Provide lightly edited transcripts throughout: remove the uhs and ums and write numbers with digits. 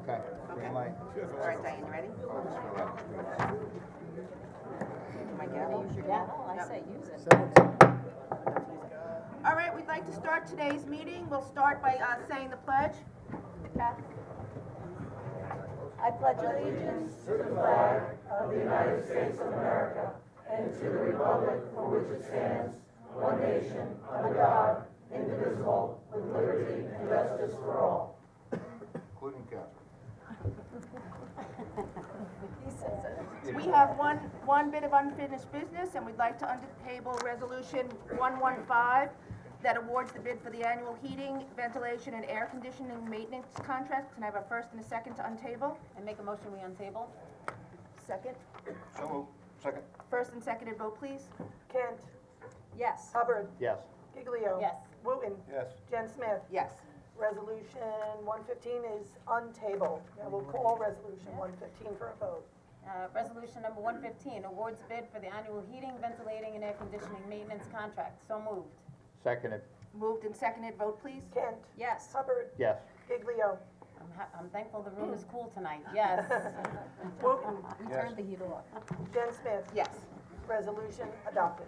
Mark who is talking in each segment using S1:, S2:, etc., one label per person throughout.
S1: Okay, green light.
S2: All right, Diane, you ready? My gavel?
S3: Use your gavel, I
S2: Yep.
S3: say use it.
S2: All right, we'd like to start today's meeting. We'll start by saying the pledge. Kathy?
S3: I pledge allegiance to the flag of the United States of America and to the republic for which it stands, one nation, under God, indivisible, with liberty and justice for all.
S1: Including Catherine.
S2: We have one bit of unfinished business, and we'd like to undertable Resolution 115 that awards the bid for the annual heating, ventilation, and air conditioning maintenance contract. Can I have a first and a second to untable?
S3: And make a motion we untable?
S2: Second.
S1: So moved. Second.
S2: First and seconded vote, please.
S4: Kent,
S3: Yes.
S4: Hubbard,
S1: Yes.
S4: Giglio.
S3: Yes.
S4: Wooten,
S1: Yes.
S4: Jen Smith.
S2: Yes.
S4: Resolution 115 is untabled. Now we'll call resolution 115 for a vote.
S3: Resolution number 115, awards bid for the annual heating, ventilating, and air conditioning maintenance contract. So moved.
S1: Seconded.
S2: Moved and seconded vote, please.
S4: Kent,
S3: Yes.
S4: Hubbard,
S1: Yes.
S4: Giglio.
S3: I'm thankful the room is cool tonight. Yes.
S4: Wooten,
S3: We
S1: Yes.
S3: turned the heat off.
S4: Jen Smith.
S2: Yes.
S4: Resolution adopted.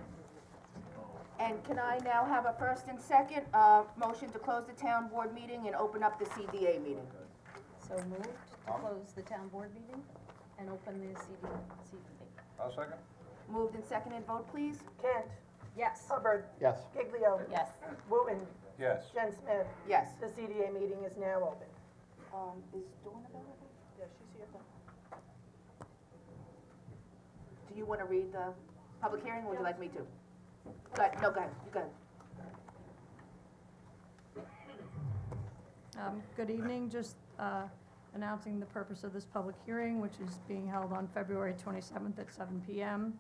S2: And can I now have a first and second motion to close the town board meeting and open up the CDA meeting?
S3: So moved to close the town board meeting and open the CDA.
S1: I'll second.
S2: Moved and seconded vote, please.
S4: Kent,
S3: Yes.
S4: Hubbard,
S1: Yes.
S4: Giglio.
S3: Yes.
S4: Wooten,
S1: Yes.
S4: Jen Smith.
S2: Yes.
S4: The CDA meeting is now open.
S2: Is Dawn available?
S4: Yeah, she's here.
S2: Do you want to read the public hearing, or would you like me to? Go ahead, no, go ahead, you go ahead.
S5: Good evening, just announcing the purpose of this public hearing, which is being held on February 27th at 7 p.m.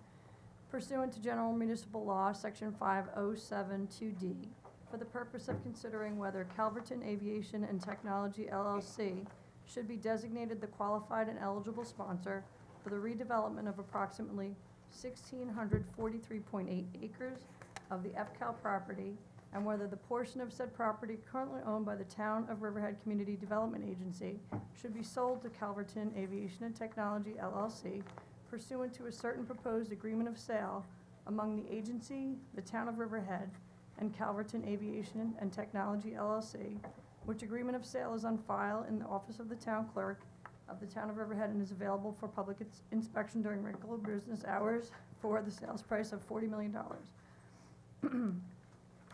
S5: Pursuant to General Municipal Law, Section 5072D, for the purpose of considering whether Calverton Aviation and Technology LLC should be designated the qualified and eligible sponsor for the redevelopment of approximately 1,643.8 acres of the FCAL property, and whether the portion of said property currently owned by the Town of Riverhead Community Development Agency should be sold to Calverton Aviation and Technology LLC pursuant to a certain proposed agreement of sale among the agency, the Town of Riverhead, and Calverton Aviation and Technology LLC, which agreement of sale is on file in the office of the Town Clerk of the Town of Riverhead and is available for public inspection during regular business hours for the sales price of $40 million.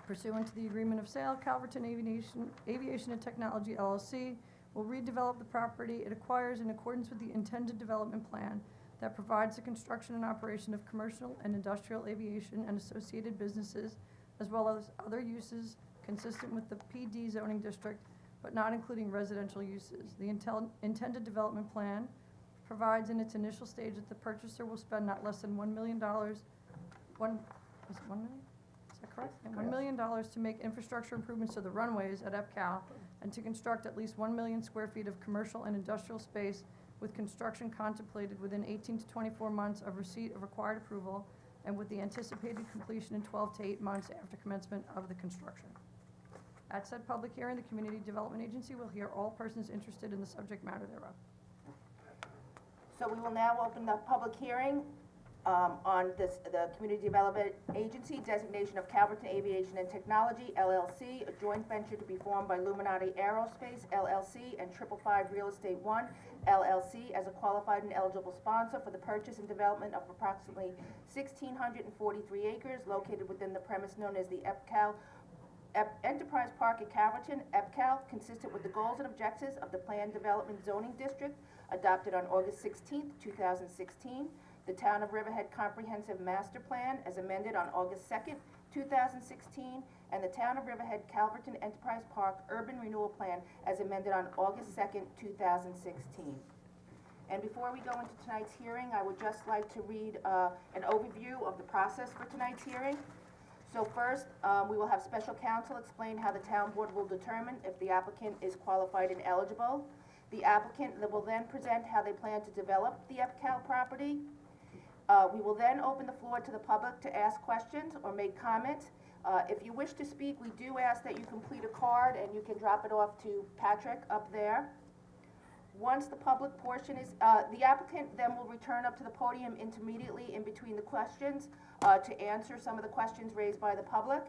S5: Pursuant to the agreement of sale, Calverton Aviation and Technology LLC will redevelop the property it acquires in accordance with the intended development plan that provides the construction and operation of commercial and industrial aviation and associated businesses, as well as other uses consistent with the PD zoning district, but not including residential uses. The intended development plan provides in its initial stage that the purchaser will spend not less than $1 million, is it $1 million? Is that correct? Yeah, $1 million to make infrastructure improvements to the runways at FCAL and to construct at least 1 million square feet of commercial and industrial space, with construction contemplated within 18 to 24 months of receipt of required approval and with the anticipated completion in 12 to 8 months after commencement of the construction. At said public hearing, the Community Development Agency will hear all persons interested in the subject matter thereof.
S2: So we will now open the public hearing on the Community Development Agency designation of Calverton Aviation and Technology LLC, a joint venture to be formed by Luminati Aerospace LLC and 555 Real Estate One LLC as a qualified and eligible sponsor for the purchase and development of approximately 1,643 acres located within the premise known as the EPCAL Enterprise Park at Calverton. EPCAL, consistent with the goals and objectives of the Planned Development Zoning District adopted on August 16, 2016, the Town of Riverhead Comprehensive Master Plan as amended on August 2, 2016, and the Town of Riverhead Calverton Enterprise Park Urban Renewal Plan as amended on August 2, 2016. And before we go into tonight's hearing, I would just like to read an overview of the process for tonight's hearing. So first, we will have special counsel explain how the town board will determine if the applicant is qualified and eligible. The applicant will then present how they plan to develop the EPCAL property. We will then open the floor to the public to ask questions or make comments. If you wish to speak, we do ask that you complete a card and you can drop it off to Patrick up there. Once the public portion is, the applicant then will return up to the podium intermediately in between the questions to answer some of the questions raised by the public.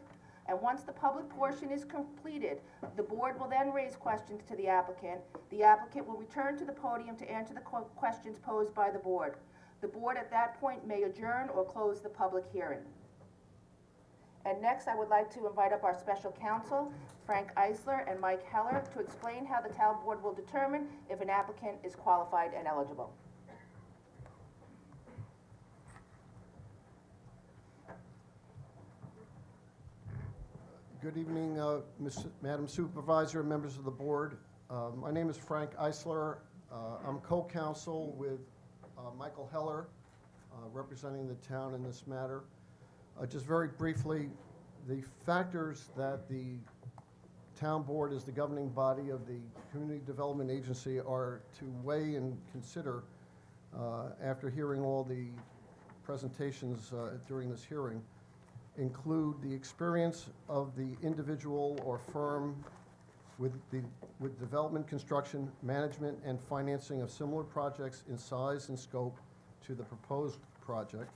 S2: And once the public portion is completed, the board will then raise questions to the applicant. The applicant will return to the podium to answer the questions posed by the board. The board at that point may adjourn or close the public hearing. And next, I would like to invite up our special counsel, Frank Eisler and Mike Heller, to explain how the town board will determine if an applicant is qualified and eligible.
S6: Good evening, Madam Supervisor, members of the board. My name is Frank Eisler. I'm co-counsel with Michael Heller, representing the town in this matter. Just very briefly, the factors that the town board as the governing body of the Community Development Agency are to weigh and consider after hearing all the presentations during this hearing include the experience of the individual or firm with development, construction, management, and financing of similar projects in size and scope to the proposed project.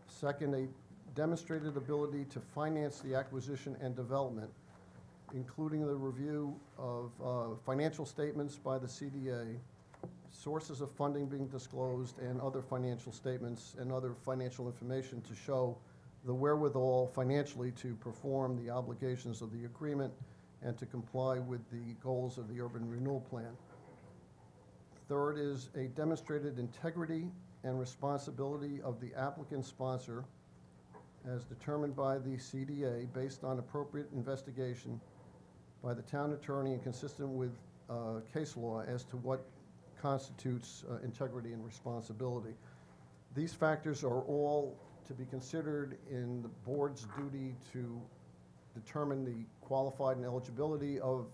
S6: Second, a demonstrated ability to finance the acquisition and development, including the review of financial statements by the CDA, sources of funding being disclosed, and other financial statements and other financial information to show the wherewithal financially to perform the obligations of the agreement and to comply with the goals of the urban renewal plan. Third is a demonstrated integrity and responsibility of the applicant sponsor as determined by the CDA based on appropriate investigation by the town attorney and consistent with case law as to what constitutes integrity and responsibility. These factors are all to be considered in the board's duty to determine the qualified and eligibility of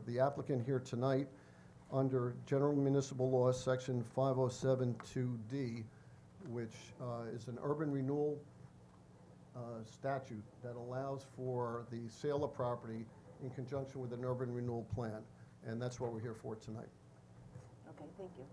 S6: the applicant here tonight under General Municipal Law, Section 5072D, which is an urban renewal statute that allows for the sale of property in conjunction with an urban renewal plan. And that's what we're here for tonight.
S2: Okay, thank you.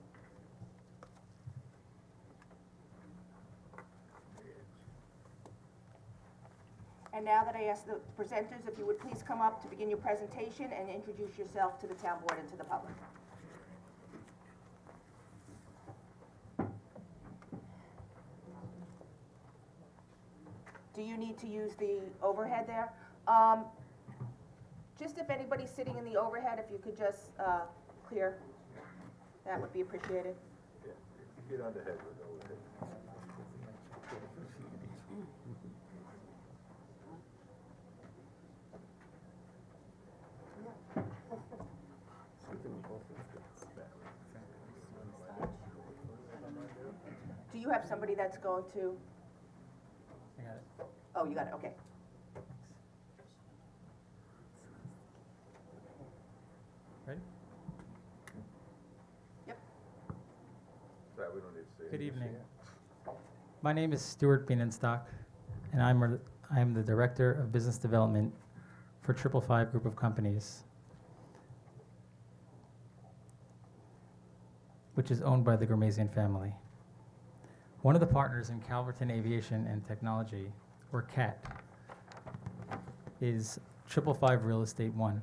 S2: And now that I ask the presenters, if you would please come up to begin your presentation and introduce yourself to the town board and to the public. Do you need to use the overhead there? Just if anybody's sitting in the overhead, if you could just clear, that would be appreciated.
S1: Yeah, get on the head with the overhead.
S2: Do you have somebody that's going to?
S7: I got it.
S2: Oh, you got it, okay.
S7: Ready?
S2: Yep.
S1: That we don't need to say.
S7: Good evening. My name is Stuart Bienenstock, and I am the Director of Business Development for 555 Group of Companies, which is owned by the Ghermezian family. One of the partners in Calverton Aviation and Technology, or CAT, is 555 Real Estate One,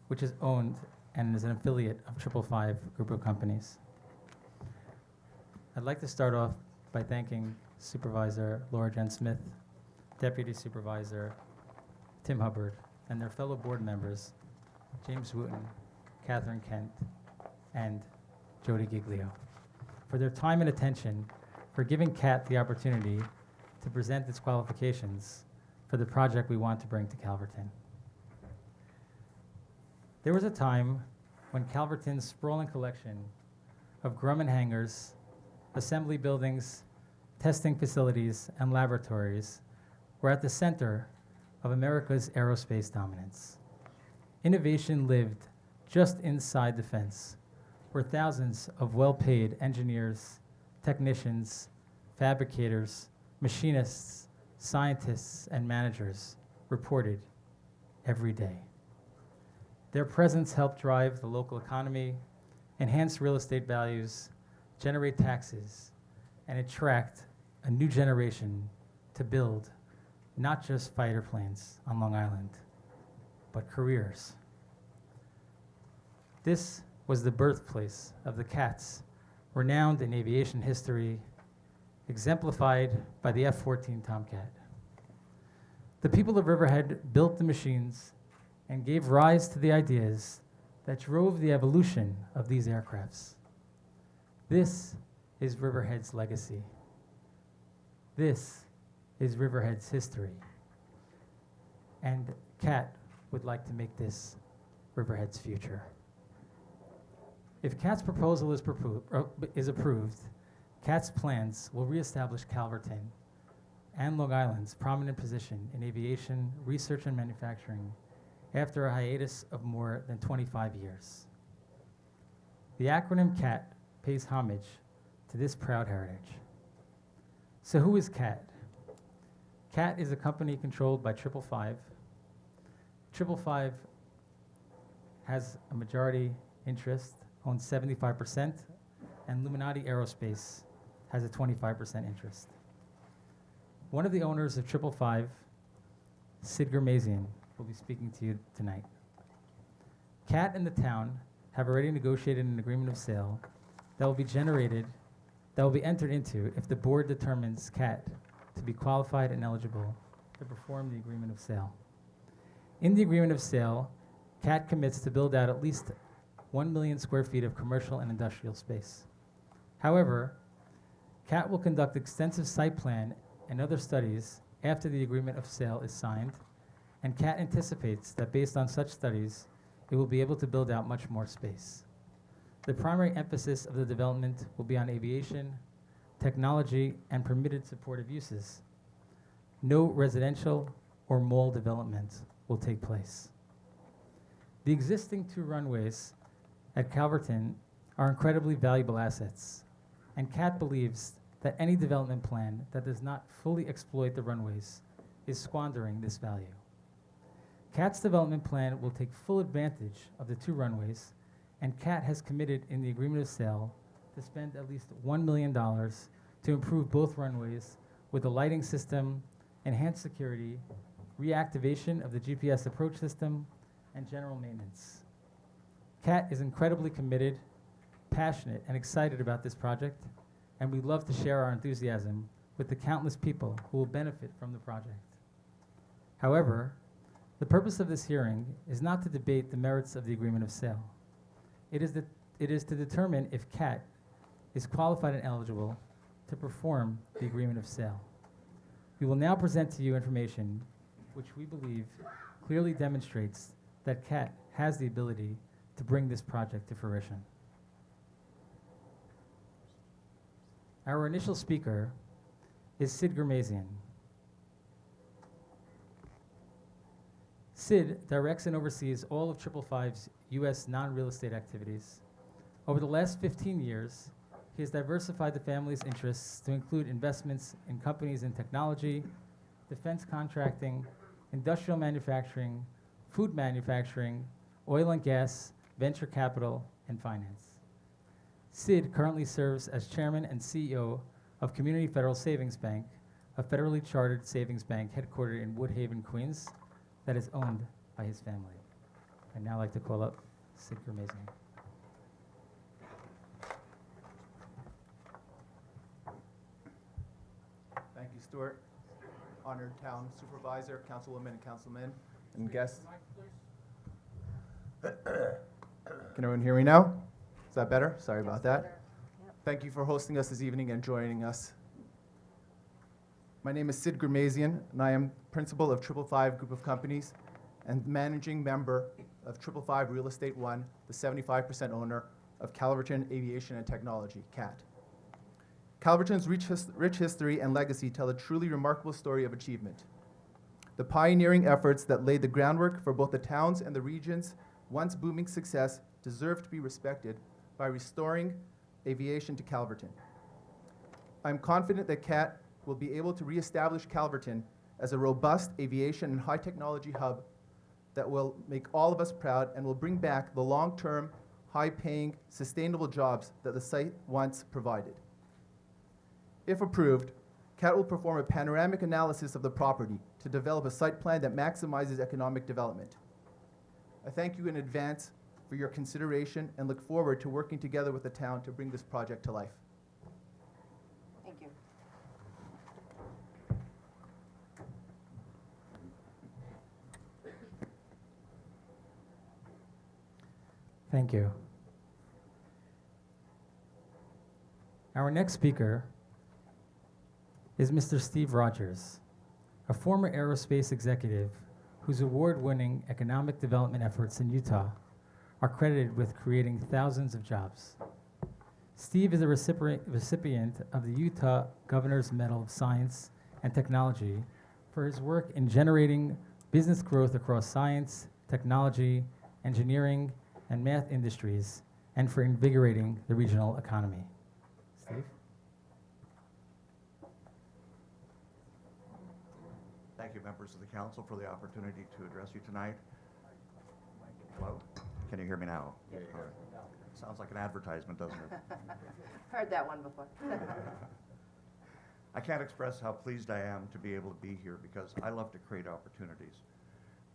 S7: which is owned and is an affiliate of 555 Group of Companies. I'd like to start off by thanking Supervisor Laura Jen Smith, Deputy Supervisor Tim Hubbard, and their fellow board members, James Wooten, Catherine Kent, and Jody Giglio, for their time and attention, for giving CAT the opportunity to present its qualifications for the project we want to bring to Calverton. There was a time when Calverton's sprawling collection of Grumman hangars, assembly buildings, testing facilities, and laboratories were at the center of America's aerospace dominance. Innovation lived just inside the fence, where thousands of well-paid engineers, technicians, fabricators, machinists, scientists, and managers reported every day. Their presence helped drive the local economy, enhance real estate values, generate taxes, and attract a new generation to build not just fighter planes on Long Island, but careers. This was the birthplace of the Cats, renowned in aviation history, exemplified by the F-14 Tomcat. The people of Riverhead built the machines and gave rise to the ideas that drove the evolution of these aircrafts. This is Riverhead's legacy. This is Riverhead's history. And CAT would like to make this Riverhead's future. If CAT's proposal is approved, CAT's plans will reestablish Calverton and Long Island's prominent position in aviation, research, and manufacturing after a hiatus of more than 25 years. The acronym CAT pays homage to this proud heritage. So who is CAT? CAT is a company controlled by 555. 555 has a majority interest, owns 75%, and Luminati Aerospace has a 25% interest. One of the owners of 555, Sid Germazian, will be speaking to you tonight. CAT and the town have already negotiated an agreement of sale that will be entered into if the board determines CAT to be qualified and eligible to perform the agreement of sale. In the agreement of sale, CAT commits to build out at least 1 million square feet of commercial and industrial space. However, CAT will conduct extensive site plan and other studies after the agreement of sale is signed, and CAT anticipates that based on such studies, it will be able to build out much more space. The primary emphasis of the development will be on aviation, technology, and permitted supportive uses. No residential or mall development will take place. The existing 2 runways at Calverton are incredibly valuable assets, and CAT believes that any development plan that does not fully exploit the runways is squandering this value. CAT's development plan will take full advantage of the 2 runways, and CAT has committed in the agreement of sale to spend at least $1 million to improve both runways with a lighting system, enhanced security, reactivation of the GPS approach system, and general maintenance. CAT is incredibly committed, passionate, and excited about this project, and we love to share our enthusiasm with the countless people who will benefit from the project. However, the purpose of this hearing is not to debate the merits of the agreement of sale. It is to determine if CAT is qualified and eligible to perform the agreement of sale. We will now present to you information which we believe clearly demonstrates that CAT has the ability to bring this project to fruition. Our initial speaker is Sid Germazian. Sid directs and oversees all of 555's U.S. non-real estate activities. Over the last 15 years, he has diversified the family's interests to include investments in companies in technology, defense contracting, industrial manufacturing, food manufacturing, oil and gas, venture capital, and finance. Sid currently serves as chairman and CEO of Community Federal Savings Bank, a federally chartered savings bank headquartered in Woodhaven, Queens, that is owned by his family. I'd now like to call up Sid Germazian.
S8: Thank you, Stuart. Honored town supervisor, councilwomen and councilmen, and guests. Can everyone hear me now? Is that better? Sorry about that. Thank you for hosting us this evening and joining us. My name is Sid Germazian, and I am principal of 555 Group of Companies and managing member of 555 Real Estate One, the 75% owner of Calverton Aviation and Technology, CAT. Calverton's rich history and legacy tell a truly remarkable story of achievement. The pioneering efforts that laid the groundwork for both the towns and the region's once booming success deserve to be respected by restoring aviation to Calverton. I'm confident that CAT will be able to reestablish Calverton as a robust aviation and high technology hub that will make all of us proud and will bring back the long-term, high-paying, sustainable jobs that the site once provided. If approved, CAT will perform a panoramic analysis of the property to develop a site plan that maximizes economic development. I thank you in advance for your consideration and look forward to working together with the town to bring this project to life.
S2: Thank you.
S7: Thank you. Our next speaker is Mr. Steve Rogers, a former aerospace executive whose award-winning economic development efforts in Utah are credited with creating thousands of jobs. Steve is a recipient of the Utah Governor's Medal of Science and Technology for his work in generating business growth across science, technology, engineering, and math industries, and for invigorating the regional economy. Steve?
S9: Thank you, members of the council, for the opportunity to address you tonight. Hello? Can you hear me now?
S1: Yeah,
S9: All right. Sounds like an advertisement, doesn't it?
S2: Heard that one before.
S9: I can't express how pleased I am to be able to be here because I love to create opportunities.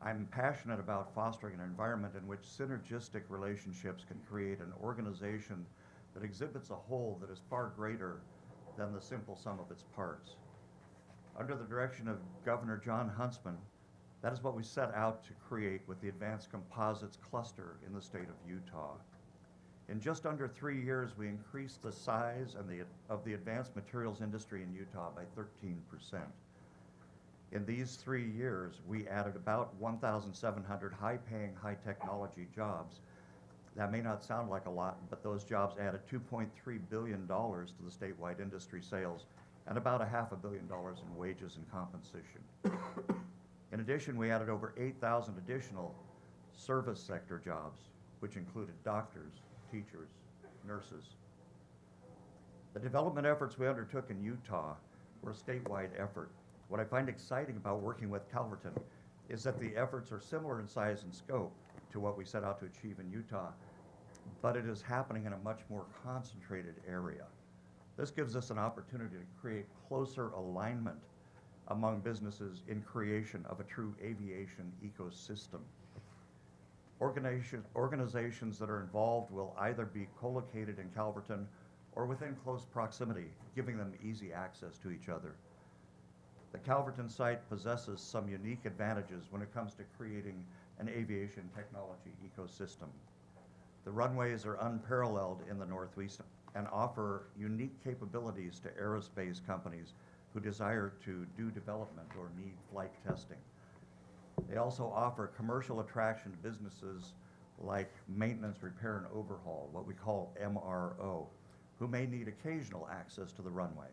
S9: I'm passionate about fostering an environment in which synergistic relationships can create an organization that exhibits a whole that is far greater than the simple sum of its parts. Under the direction of Governor John Huntsman, that is what we set out to create with the Advanced Composites Cluster in the state of Utah. In just under 3 years, we increased the size of the advanced materials industry in Utah by 13%. In these 3 years, we added about 1,700 high-paying, high-technology jobs. That may not sound like a lot, but those jobs added $2.3 billion to the statewide industry sales and about $500 million in wages and compensation. In addition, we added over 8,000 additional service sector jobs, which included doctors, teachers, nurses. The development efforts we undertook in Utah were a statewide effort. What I find exciting about working with Calverton is that the efforts are similar in size and scope to what we set out to achieve in Utah, but it is happening in a much more concentrated area. This gives us an opportunity to create closer alignment among businesses in creation of a true aviation ecosystem. Organizations that are involved will either be co-located in Calverton or within close proximity, giving them easy access to each other. The Calverton site possesses some unique advantages when it comes to creating an aviation technology ecosystem. The runways are unparalleled in the Northeast and offer unique capabilities to aerospace companies who desire to do development or need flight testing. They also offer commercial attraction to businesses like maintenance, repair, and overhaul, what we call MRO, who may need occasional access to the runway.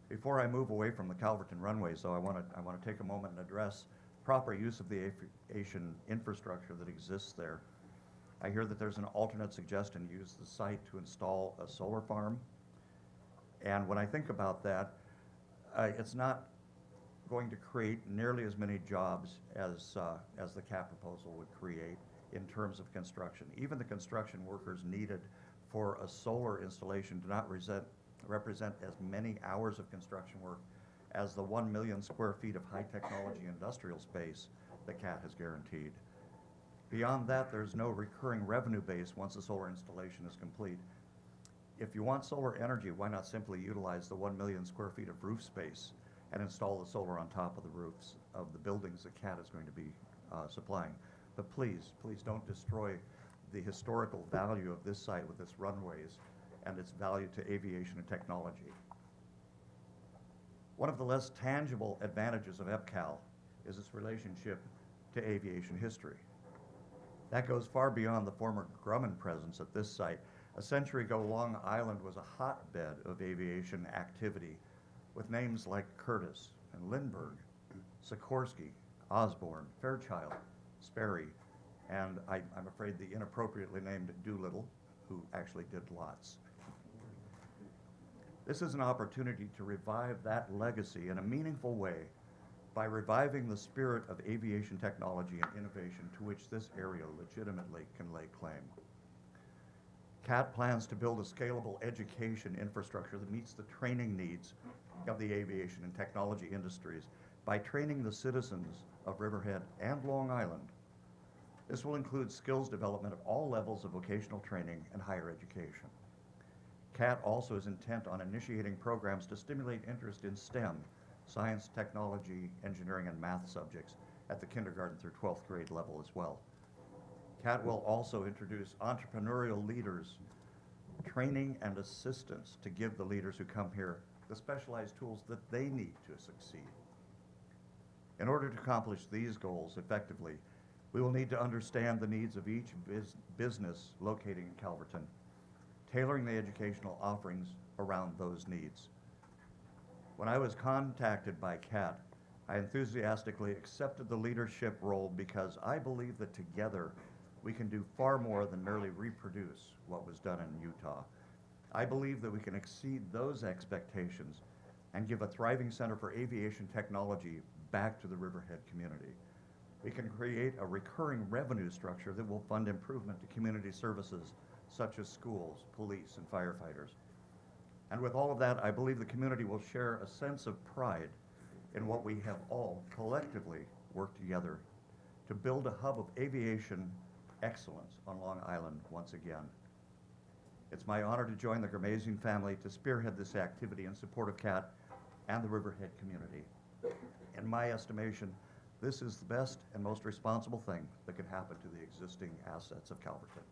S9: Before I move away from the Calverton runways, though, I want to take a moment and address proper use of the aviation infrastructure that exists there. I hear that there's an alternate suggestion to use the site to install a solar farm. And when I think about that, it's not going to create nearly as many jobs as the CAT proposal would create in terms of construction. Even the construction workers needed for a solar installation do not represent as many hours of construction work as the 1 million square feet of high technology industrial space that CAT has guaranteed. Beyond that, there's no recurring revenue base once the solar installation is complete. If you want solar energy, why not simply utilize the 1 million square feet of roof space and install the solar on top of the roofs of the buildings that CAT is going to be supplying? But please, please don't destroy the historical value of this site with its runways and its value to aviation and technology. One of the less tangible advantages of EPCAL is its relationship to aviation history. That goes far beyond the former Grumman presence at this site. A century ago, Long Island was a hotbed of aviation activity with names like Curtiss and Lindbergh, Sikorsky, Osborne, Fairchild, Sperry, and I'm afraid the inappropriately named Doolittle, who actually did lots. This is an opportunity to revive that legacy in a meaningful way by reviving the spirit of aviation technology and innovation to which this area legitimately can lay claim. CAT plans to build a scalable education infrastructure that meets the training needs of the aviation and technology industries by training the citizens of Riverhead and Long Island. This will include skills development at all levels of vocational training and higher education. CAT also is intent on initiating programs to stimulate interest in STEM, science, technology, engineering, and math subjects at the kindergarten through 12th grade level as well. CAT will also introduce entrepreneurial leaders, training and assistance to give the leaders who come here the specialized tools that they need to succeed. In order to accomplish these goals effectively, we will need to understand the needs of each business located in Calverton, tailoring the educational offerings around those needs. When I was contacted by CAT, I enthusiastically accepted the leadership role because I believe that together we can do far more than merely reproduce what was done in Utah. I believe that we can exceed those expectations and give a thriving center for aviation technology back to the Riverhead community. We can create a recurring revenue structure that will fund improvement to community services such as schools, police, and firefighters. And with all of that, I believe the community will share a sense of pride in what we have all collectively worked together to build a hub of aviation excellence on Long Island once again. It's my honor to join the Ghermezian family to spearhead this activity in support of CAT and the Riverhead community. In my estimation, this is the best and most responsible thing that could happen to the existing assets of Calverton.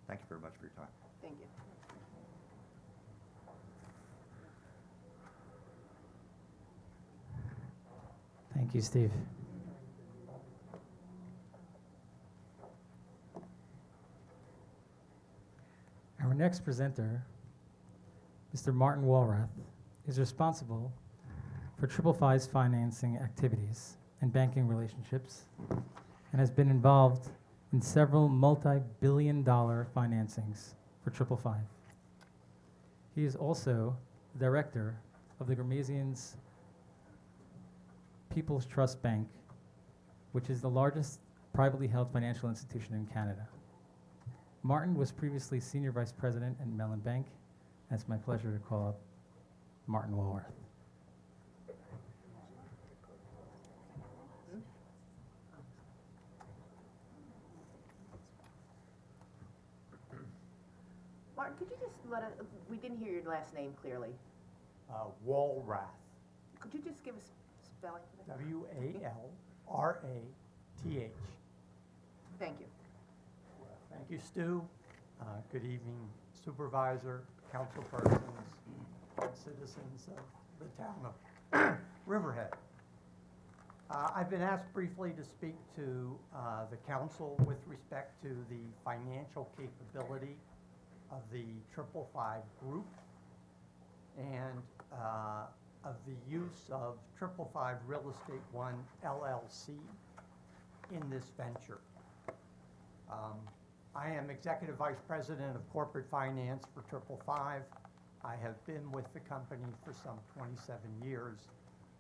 S9: Thank you very much for your time.
S2: Thank you.
S7: Thank you, Steve. Our next presenter, Mr. Martin Walrath, is responsible for Triple Five's financing activities and banking relationships and has been involved in several multi-billion-dollar financings for Triple Five. He is also the director of the Ghermezians People's Trust Bank, which is the largest privately held financial institution in Canada. Martin was previously Senior Vice President at Mellon Bank. And it's my pleasure to call up Martin Walrath.
S2: Martin, could you just let us, we didn't hear your last name clearly.
S10: Walrath,
S2: Could you just give us spelling for that?
S10: W-A-L-R-A-T-H.
S2: Thank you.
S10: Thank you, Stu. Good evening, Supervisor, councilpersons, and citizens of the town of Riverhead. I've been asked briefly to speak to the council with respect to the financial capability of the 555 group and of the use of 555 Real Estate One LLC in this venture. I am Executive Vice President of Corporate Finance for 555. I have been with the company for some 27 years.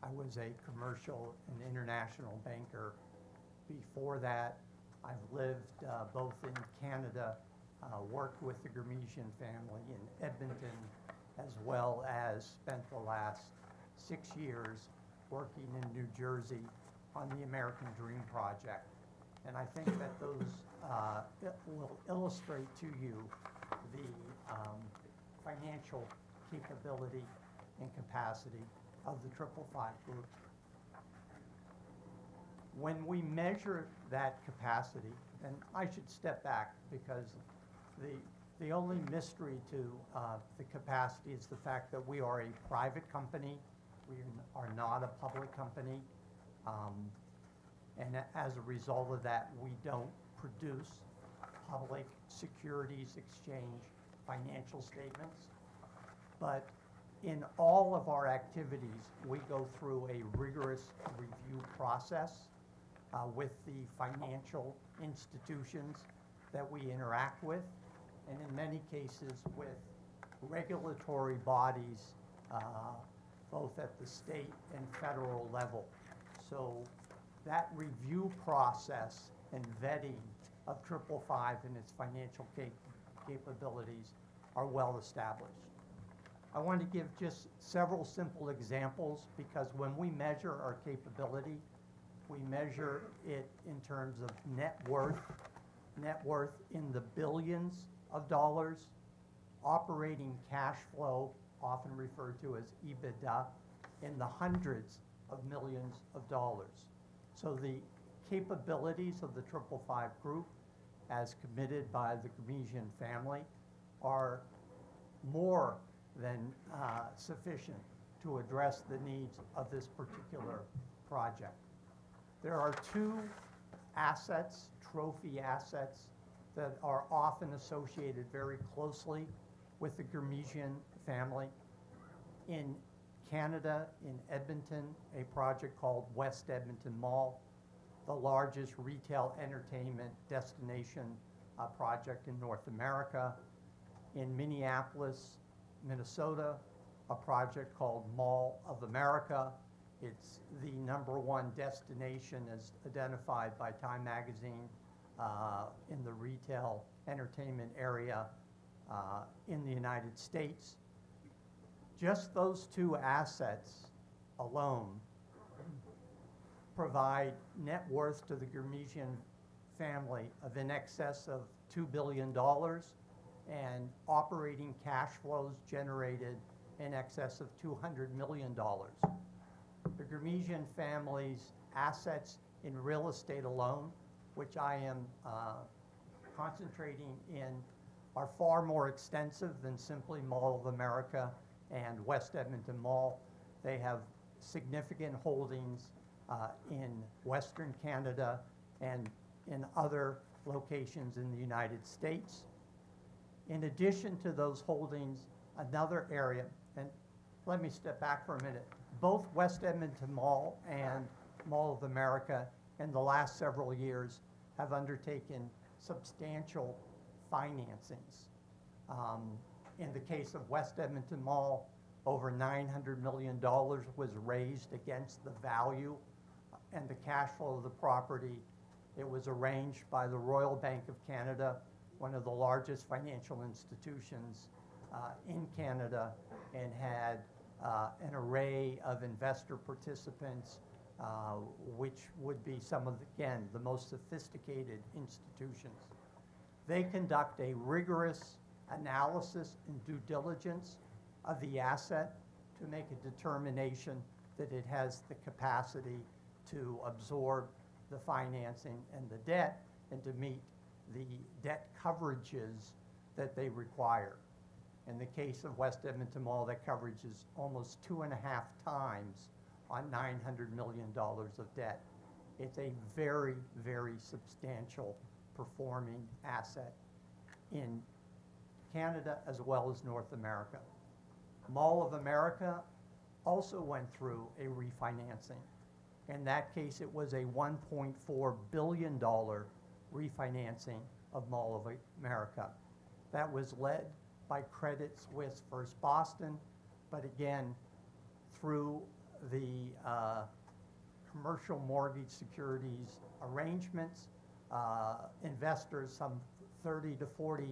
S10: I was a commercial and international banker. Before that, I've lived both in Canada, worked with the Ghermezian family in Edmonton, as well as spent the last 6 years working in New Jersey on the American Dream Project. And I think that those will illustrate to you the financial capability and capacity of the 555 group. When we measure that capacity, and I should step back because the only mystery to the capacity is the fact that we are a private company. We are not a public company. And as a result of that, we don't produce public securities exchange financial statements. But in all of our activities, we go through a rigorous review process with the financial institutions that we interact with, and in many cases with regulatory bodies, both at the state and federal level. So that review process and vetting of 555 and its financial capabilities are well established. I want to give just several simple examples because when we measure our capability, we measure it in terms of net worth in the billions of dollars, operating cash flow, often referred to as EBITDA, in the hundreds of millions of dollars. So the capabilities of the 555 group, as committed by the Gurmesian family, are more than sufficient to address the needs of this particular project. There are two assets, trophy assets, that are often associated very closely with the Gurmesian family. In Canada, in Edmonton, a project called West Edmonton Mall, the largest retail entertainment destination project in North America. In Minneapolis, Minnesota, a project called Mall of America. It's the #1 destination as identified by Time Magazine in the retail entertainment area in the United States. Just those two assets alone provide net worth to the Gurmesian family of in excess of $2 billion and operating cash flows generated in excess of $200 million. The Gurmesian family's assets in real estate alone, which I am concentrating in, are far more extensive than simply Mall of America and West Edmonton Mall. They have significant holdings in Western Canada and in other locations in the United States. In addition to those holdings, another area, and let me step back for a minute. Both West Edmonton Mall and Mall of America in the last several years have undertaken substantial financings. In the case of West Edmonton Mall, over $900 million was raised against the value and the cash flow of the property. It was arranged by the Royal Bank of Canada, one of the largest financial institutions in Canada, and had an array of investor participants, which would be some of, again, the most sophisticated institutions. They conduct a rigorous analysis and due diligence of the asset to make a determination that it has the capacity to absorb the financing and the debt and to meet the debt coverages that they require. In the case of West Edmonton Mall, that coverage is almost 2.5 times on $900 million of debt. It's a very, very substantial performing asset in Canada as well as North America. Mall of America also went through a refinancing. In that case, it was a $1.4 billion refinancing of Mall of America. That was led by Credit Suisse First Boston, but again, through the commercial mortgage securities arrangements, investors, some 30 to 40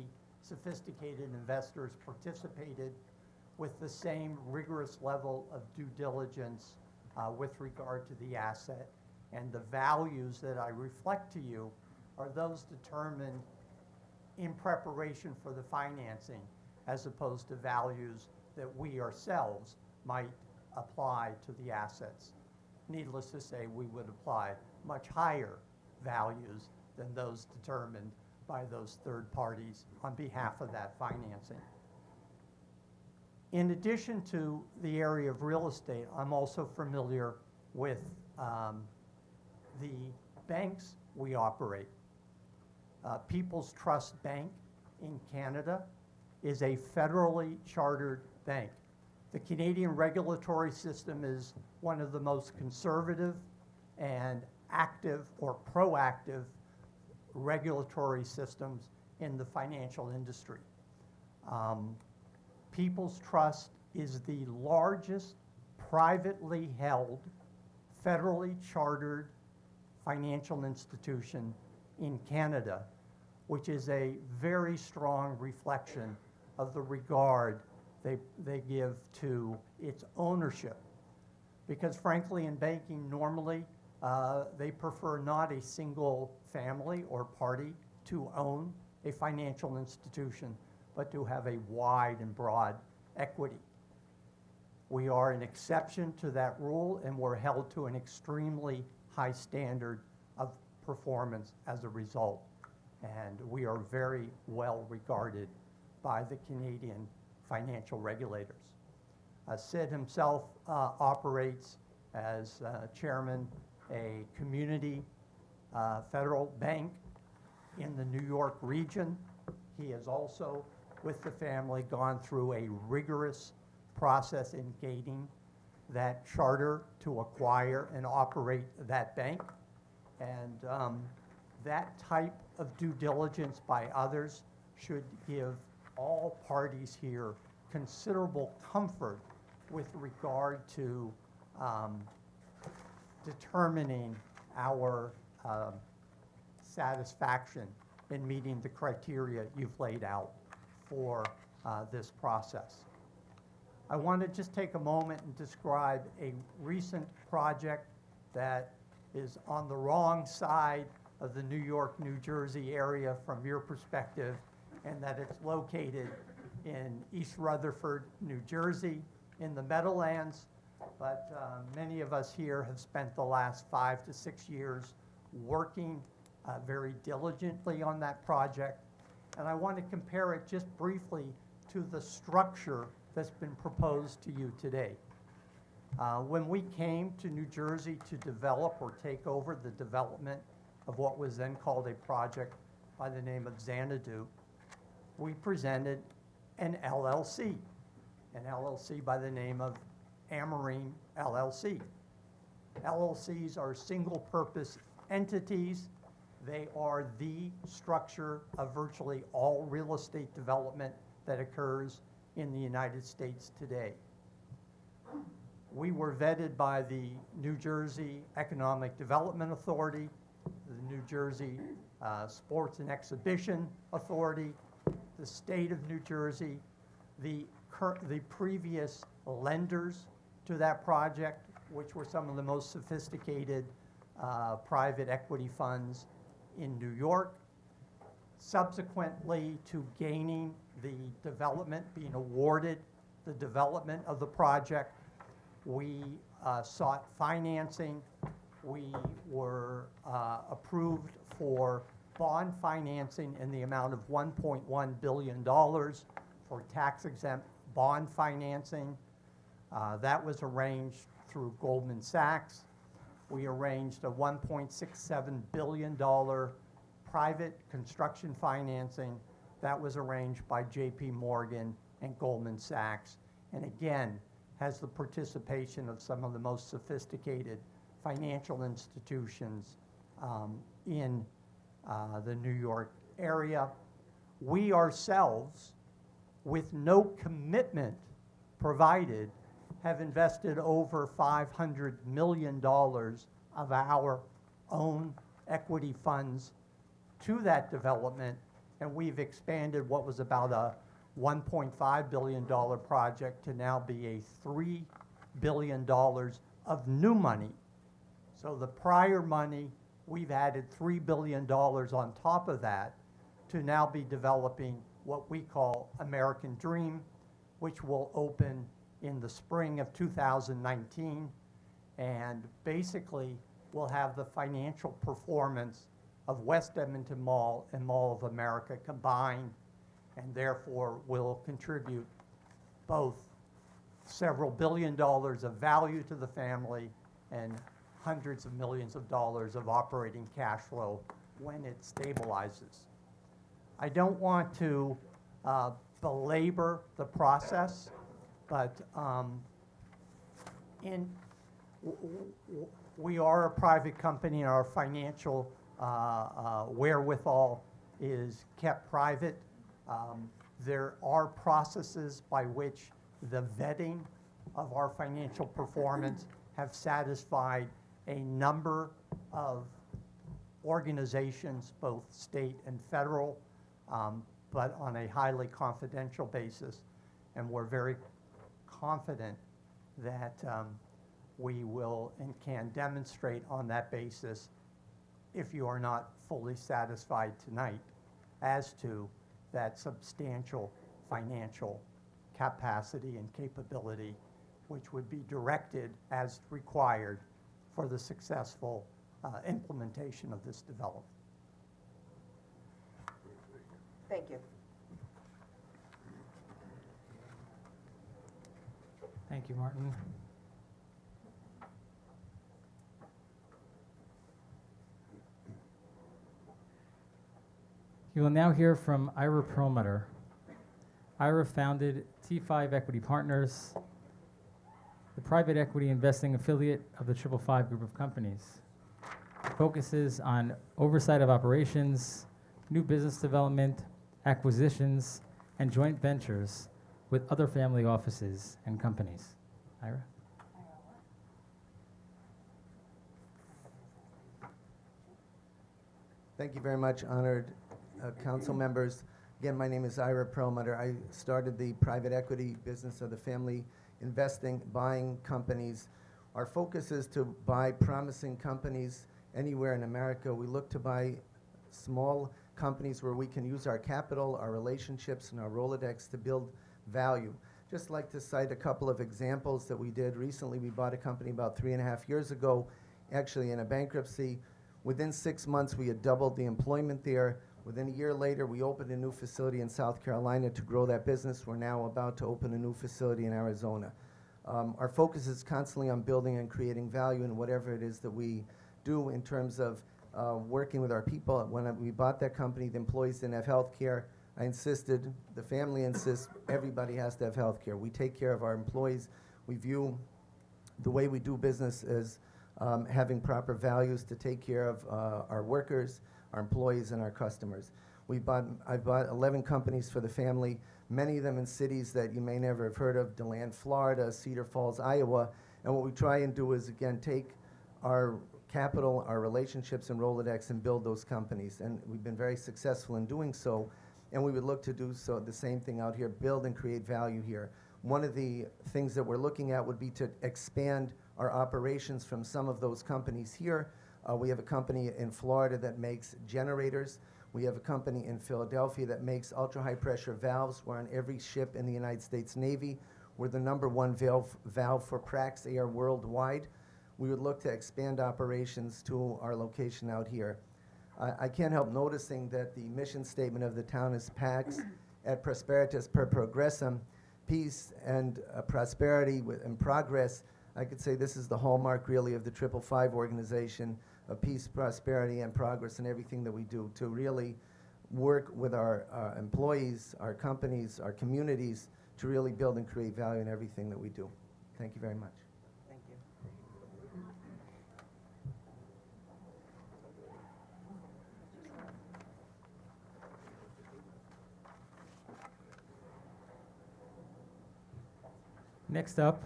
S10: sophisticated investors participated with the same rigorous level of due diligence with regard to the asset. And the values that I reflect to you are those determined in preparation for the financing, as opposed to values that we ourselves might apply to the assets. Needless to say, we would apply much higher values than those determined by those third parties on behalf of that financing. In addition to the area of real estate, I'm also familiar with the banks we operate. People's Trust Bank in Canada is a federally chartered bank. The Canadian regulatory system is one of the most conservative and active or proactive regulatory systems in the financial industry. People's Trust is the largest privately held federally chartered financial institution in Canada, which is a very strong reflection of the regard they give to its ownership. Because frankly, in banking normally, they prefer not a single family or party to own a financial institution, but to have a wide and broad equity. We are an exception to that rule, and we're held to an extremely high standard of performance as a result. And we are very well regarded by the Canadian financial regulators. Sid himself operates as chairman a community federal bank in the New York region. He has also, with the family, gone through a rigorous process in gaining that charter to acquire and operate that bank. And that type of due diligence by others should give all parties here considerable comfort with regard to determining our satisfaction in meeting the criteria you've laid out for this process. I want to just take a moment and describe a recent project that is on the wrong side of the New York, New Jersey area from your perspective, and that it's located in East Rutherford, New Jersey, in the Meadowlands. But many of us here have spent the last 5 to 6 years working very diligently on that project. And I want to compare it just briefly to the structure that's been proposed to you today. When we came to New Jersey to develop or take over the development of what was then called a project by the name of Xanadu, we presented an LLC by the name of Amarine LLC. LLCs are single-purpose entities. They are the structure of virtually all real estate development that occurs in the United States today. We were vetted by the New Jersey Economic Development Authority, the New Jersey Sports and Exhibition Authority, the state of New Jersey, the previous lenders to that project, which were some of the most sophisticated private equity funds in New York. Subsequently to gaining the development, being awarded the development of the project, we sought financing. We were approved for bond financing in the amount of $1.1 billion for tax-exempt bond financing. That was arranged through Goldman Sachs. We arranged a $1.67 billion private construction financing. That was arranged by JP Morgan and Goldman Sachs, and again, has the participation of some of the most sophisticated financial institutions in the New York area. We ourselves, with no commitment provided, have invested over $500 million of our own equity funds to that development, and we've expanded what was about a $1.5 billion project to now be a $3 billion of new money. So the prior money, we've added $3 billion on top of that to now be developing what we call American Dream, which will open in the spring of 2019, and basically will have the financial performance of West Edmonton Mall and Mall of America combined, and therefore will contribute both several billion dollars of value to the family and hundreds of millions of dollars of operating cash flow when it stabilizes. I don't want to belabor the process, but we are a private company, and our financial wherewithal is kept private. There are processes by which the vetting of our financial performance have satisfied a number of organizations, both state and federal, but on a highly confidential basis. And we're very confident that we will and can demonstrate on that basis, if you are not fully satisfied tonight, as to that substantial financial capacity and capability, which would be directed as required for the successful implementation of this development.
S2: Thank you.
S7: Thank you, Martin. You will now hear from Ira Perlmutter. Ira founded T5 Equity Partners, the private equity investing affiliate of the 555 Group of Companies. It focuses on oversight of operations, new business development, acquisitions, and joint ventures with other family offices and companies. Ira?
S11: Thank you very much, honored council members. Again, my name is Ira Perlmutter. I started the private equity business of the family, investing, buying companies. Our focus is to buy promising companies anywhere in America. We look to buy small companies where we can use our capital, our relationships, and our Rolodex to build value. Just like to cite a couple of examples that we did. Recently, we bought a company about 3.5 years ago, actually in a bankruptcy. Within 6 months, we had doubled the employment there. Within a year later, we opened a new facility in South Carolina to grow that business. We're now about to open a new facility in Arizona. Our focus is constantly on building and creating value in whatever it is that we do in terms of working with our people. When we bought that company, the employees didn't have health care. I insisted, the family insists, everybody has to have health care. We take care of our employees. We view the way we do business as having proper values to take care of our workers, our employees, and our customers. I've bought 11 companies for the family, many of them in cities that you may never have heard of, DeLand, Florida, Cedar Falls, Iowa. And what we try and do is, again, take our capital, our relationships, and Rolodex and build those companies. And we've been very successful in doing so. And we would look to do so the same thing out here, build and create value here. One of the things that we're looking at would be to expand our operations from some of those companies here. We have a company in Florida that makes generators. We have a company in Philadelphia that makes ultra-high pressure valves. We're on every ship in the United States Navy. We're the #1 valve for Prax Air worldwide. We would look to expand operations to our location out here. I can't help noticing that the mission statement of the town is Pax et Prosperitas per Progressum, peace and prosperity and progress. I could say this is the hallmark really of the 555 organization, of peace, prosperity, and progress in everything that we do, to really work with our employees, our companies, our communities, to really build and create value in everything that we do. Thank you very much.
S2: Thank you.
S7: Next up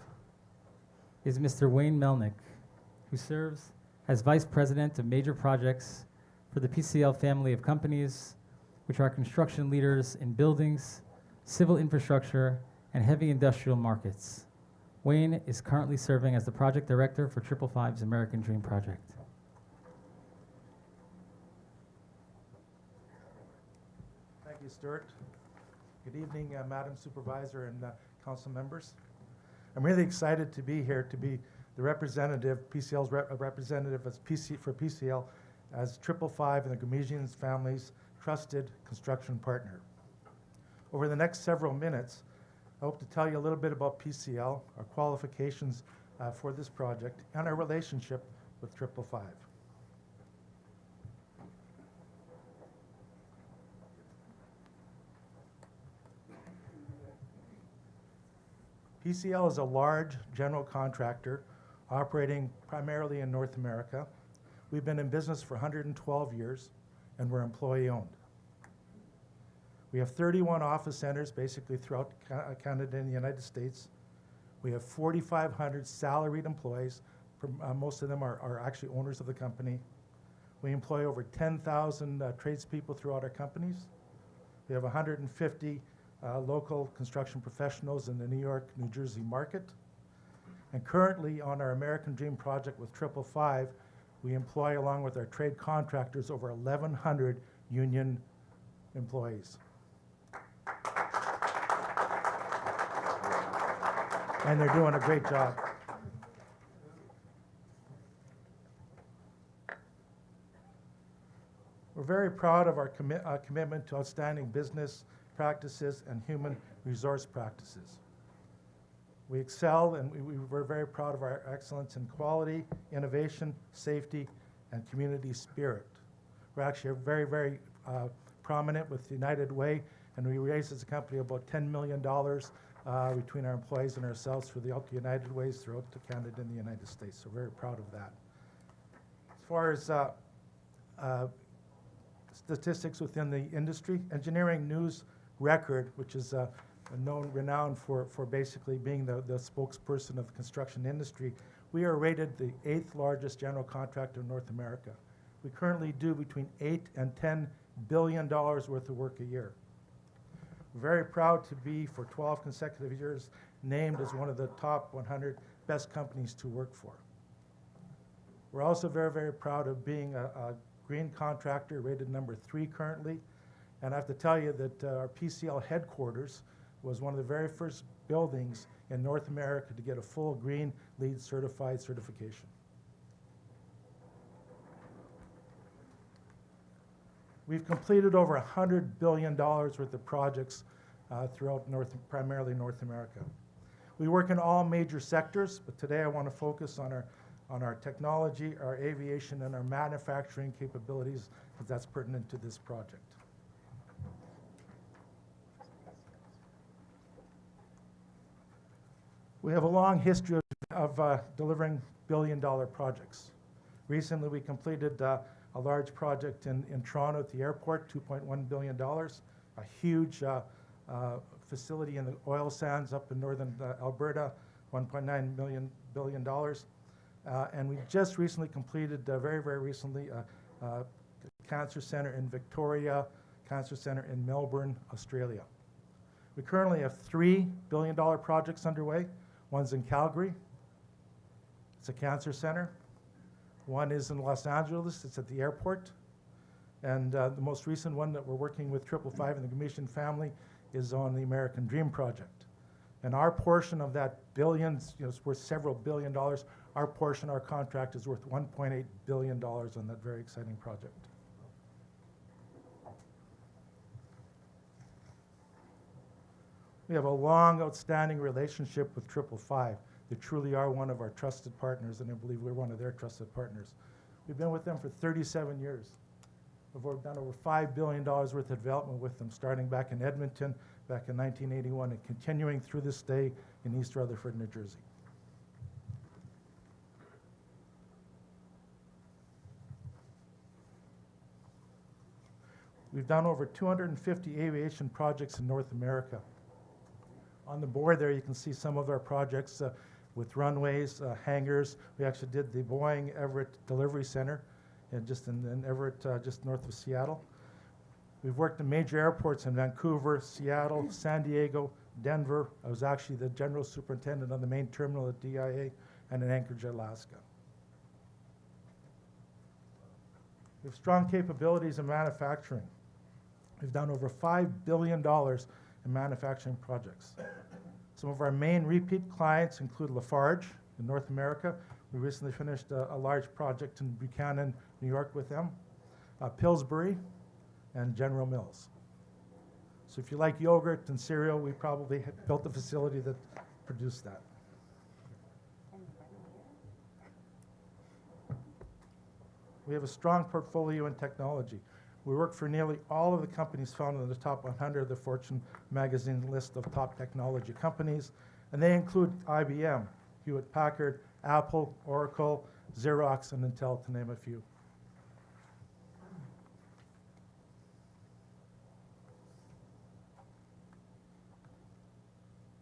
S7: is Mr. Wayne Melnick, who serves as Vice President of Major Projects for the PCL family of companies, which are construction leaders in buildings, civil infrastructure, and heavy industrial markets. Wayne is currently serving as the Project Director for 555's American Dream Project.
S12: Thank you, Stuart. Good evening, Madam Supervisor and council members. I'm really excited to be here to be the representative, PCL's representative for PCL as 555 and the Gomesian family's trusted construction partner. Over the next several minutes, I hope to tell you a little bit about PCL, our qualifications for this project, and our relationship with 555. PCL is a large general contractor operating primarily in North America. We've been in business for 112 years, and we're employee-owned. We have 31 office centers basically throughout Canada and the United States. We have 4,500 salaried employees, Most of them are actually owners of the company. We employ over 10,000 tradespeople throughout our companies. We have 150 local construction professionals in the New York, New Jersey market. And currently on our American Dream project with 555, we employ, along with our trade contractors, over 1,100 union employees. And they're doing a great job. We're very proud of our commitment to outstanding business practices and human resource practices. We excel, and we're very proud of our excellence in quality, innovation, safety, and community spirit. We're actually very, very prominent with United Way, and we raised as a company about $10 million between our employees and ourselves for the United Ways throughout Canada and the United States. So we're very proud of that. As far as statistics within the industry, Engineering News Record, which is renowned for basically being the spokesperson of the construction industry, we are rated the 8th largest general contractor in North America. We currently do between $8 and $10 billion worth of work a year. We're very proud to be, for 12 consecutive years, named as one of the top 100 best companies to work for. We're also very, very proud of being a green contractor, rated number 3 currently. And I have to tell you that our PCL headquarters was one of the very first buildings in North America to get a full Green LEED certified certification. We've completed over $100 billion worth of projects throughout primarily North America. We work in all major sectors, but today I want to focus on our technology, our aviation, and our manufacturing capabilities, because that's pertinent to this project. We have a long history of delivering billion-dollar projects. Recently, we completed a large project in Toronto at the airport, $2.1 billion, a huge facility in the oil sands up in northern Alberta, $1.9 billion. And we just recently completed, very, very recently, a cancer center in Victoria, cancer center in Melbourne, Australia. We currently have 3 billion-dollar projects underway. One's in Calgary. It's a cancer center. One is in Los Angeles. It's at the airport. And the most recent one that we're working with 555 and the Gramesian family is on the American Dream project. And our portion of that billions, it's worth several $1 billion. Our portion, our contract, is worth $1.8 billion on that very exciting project. We have a long, outstanding relationship with 555. They truly are one of our trusted partners, and I believe we're one of their trusted partners. We've been with them for 37 years. We've done over $5 billion worth of development with them, starting back in Edmonton, back in 1981, and continuing through this day in East Rutherford, New Jersey. We've done over 250 aviation projects in North America. On the board there, you can see some of our projects with runways, hangars. We actually did the Boeing Everett Delivery Center in Everett, just north of Seattle. We've worked in major airports in Vancouver, Seattle, San Diego, Denver. I was actually the general superintendent on the main terminal at DIA, and in Anchorage, Alaska. We have strong capabilities in manufacturing. We've done over $5 billion in manufacturing projects. Some of our main repeat clients include Lafarge in North America. We recently finished a large project in Buchanan, New York with them. Pillsbury and General Mills. So if you like yogurt and cereal, we probably built the facility that produced that. We have a strong portfolio in technology. We work for nearly all of the companies found in the top 100 of the Fortune magazine list of top technology companies, and they include IBM, Hewlett-Packard, Apple, Oracle, Xerox, and Intel, to name a few.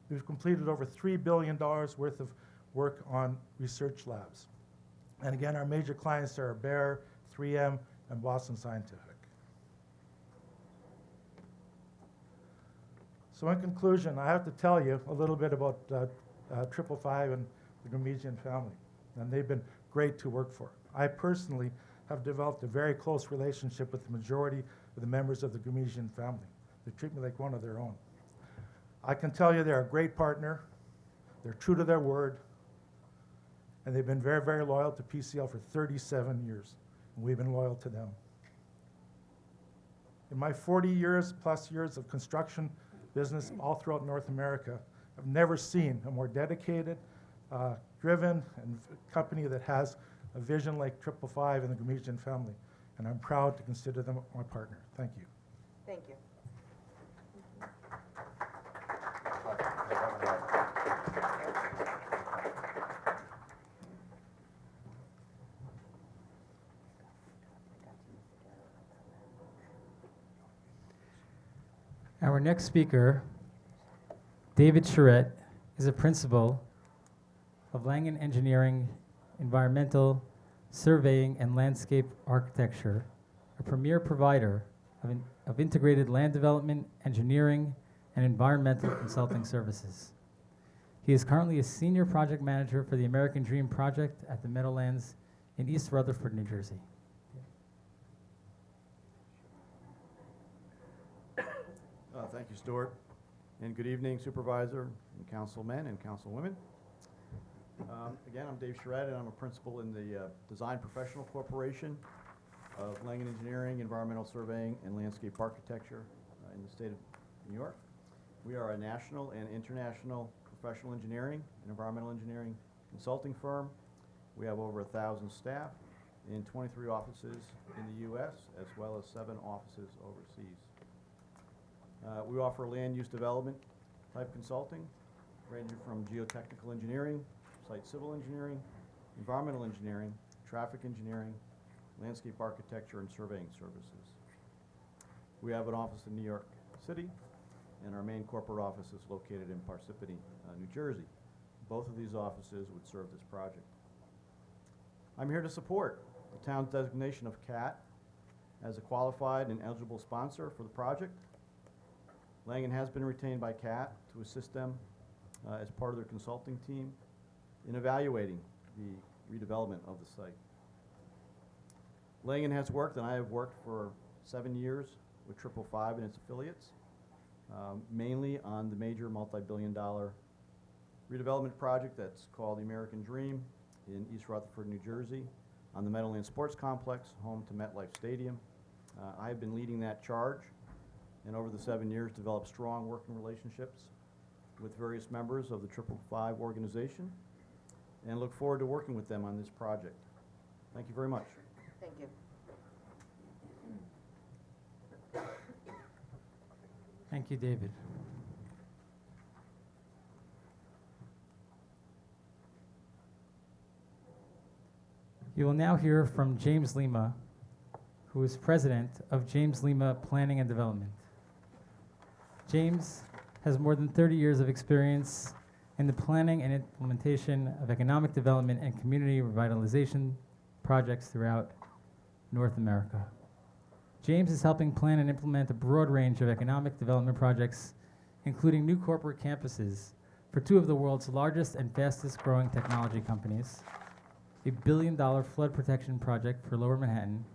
S12: We've completed over $3 billion worth of work on research labs. And again, our major clients are Bayer, 3M, and Boston Scientific. So in conclusion, I have to tell you a little bit about 555 and the Gramesian family, and they've been great to work for. I personally have developed a very close relationship with the majority of the members of the Gramesian family. They treat me like one of their own. I can tell you they're a great partner, they're true to their word, and they've been very, very loyal to PCL for 37 years, and we've been loyal to them. In my 40 years plus years of construction business all throughout North America, I've never seen a more dedicated, driven and company that has a vision like 555 and the Gramesian family, and I'm proud to consider them my partner. Thank you.
S2: Thank you.
S7: Our next speaker, David Charette, is a principal of Langen Engineering, Environmental, Surveying, and Landscape Architecture, a premier provider of integrated land development, engineering, and environmental consulting services. He is currently a senior project manager for the American Dream project at the Meadowlands in East Rutherford, New Jersey.
S13: Thank you, Stuart. And good evening, Supervisor and councilmen and councilwomen. Again, I'm Dave Charette, and I'm a principal in the Design Professional Corporation of Langen Engineering, Environmental Surveying, and Landscape Architecture in the state of New York. We are a national and international professional engineering and environmental engineering consulting firm. We have over 1,000 staff in 23 offices in the U.S., as well as 7 offices overseas. We offer land use development type consulting, ranging from geotechnical engineering, site civil engineering, environmental engineering, traffic engineering, landscape architecture, and surveying services. We have an office in New York City, and our main corporate office is located in Parsippany, New Jersey. Both of these offices would serve this project. I'm here to support the town's designation of CAT as a qualified and eligible sponsor for the project. Langen has been retained by CAT to assist them as part of their consulting team in evaluating the redevelopment of the site. Langen has worked, and I have worked for 7 years with 555 and its affiliates, mainly on the major multi-billion-dollar redevelopment project that's called the American Dream in East Rutherford, New Jersey, on the Meadowlands Sports Complex, home to MetLife Stadium. I have been leading that charge, and over the 7 years developed strong working relationships with various members of the 555 organization, and look forward to working with them on this project. Thank you very much.
S2: Thank you.
S7: Thank you, David. You will now hear from James Lima, who is president of James Lima Planning and Development. James has more than 30 years of experience in the planning and implementation of economic development and community revitalization projects throughout North America. James is helping plan and implement a broad range of economic development projects, including new corporate campuses for 2 of the world's largest and fastest growing technology companies, a $1 billion flood protection project for Lower Manhattan,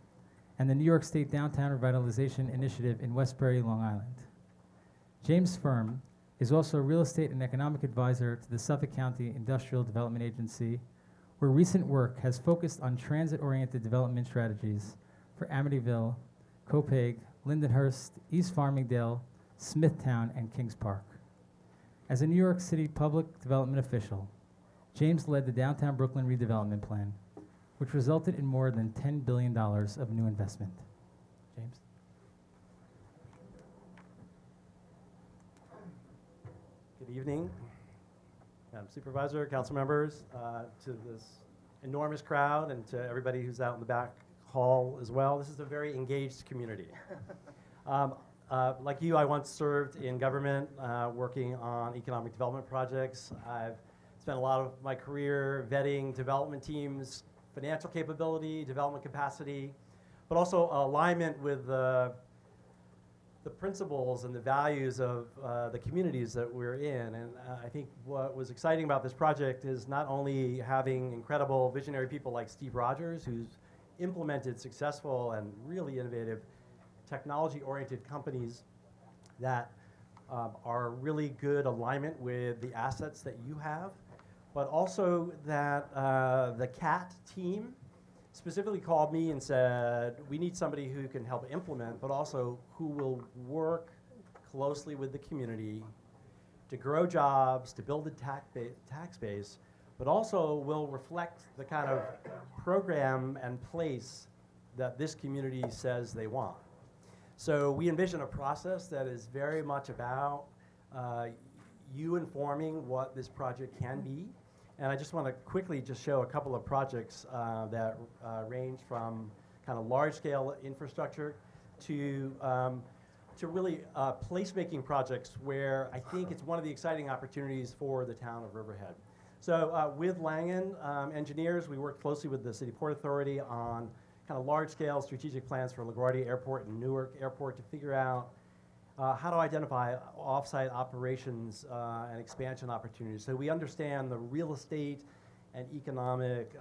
S7: and the New York State Downtown Revitalization Initiative in Westbury, Long Island. James' firm is also a real estate and economic advisor to the Suffolk County Industrial Development Agency, where recent work has focused on transit-oriented development strategies for Amityville, Copiague, Lindenhurst, East Farmingdale, Smithtown, and Kings Park. As a New York City public development official, James led the Downtown Brooklyn redevelopment plan, which resulted in more than $10 billion of new investment. James?
S14: Good evening, Madam Supervisor, council members, to this enormous crowd, and to everybody who's out in the back hall as well. This is a very engaged community. Like you, I once served in government working on economic development projects. I've spent a lot of my career vetting development teams financial capability, development capacity, but also alignment with the principles and the values of the communities that we're in. And I think what was exciting about this project is not only having incredible visionary people like Steve Rogers, who's implemented successful and really innovative technology-oriented companies that are really good alignment with the assets that you have, but also that the CAT team specifically called me and said, we need somebody who can help implement, but also who will work closely with the community to grow jobs, to build a tax base, but also will reflect the kind of program and place that this community says they want. So we envision a process that is very much about you informing what this project can be. And I just want to quickly just show a couple of projects that range from kind of large-scale infrastructure to really placemaking projects where I think it's one of the exciting opportunities for the town of Riverhead. So with Langen engineers, we worked closely with the City Port Authority on kind of large-scale strategic plans for LaGuardia Airport and Newark Airport to figure out how to identify off-site operations and expansion opportunities. So we understand the real estate and economic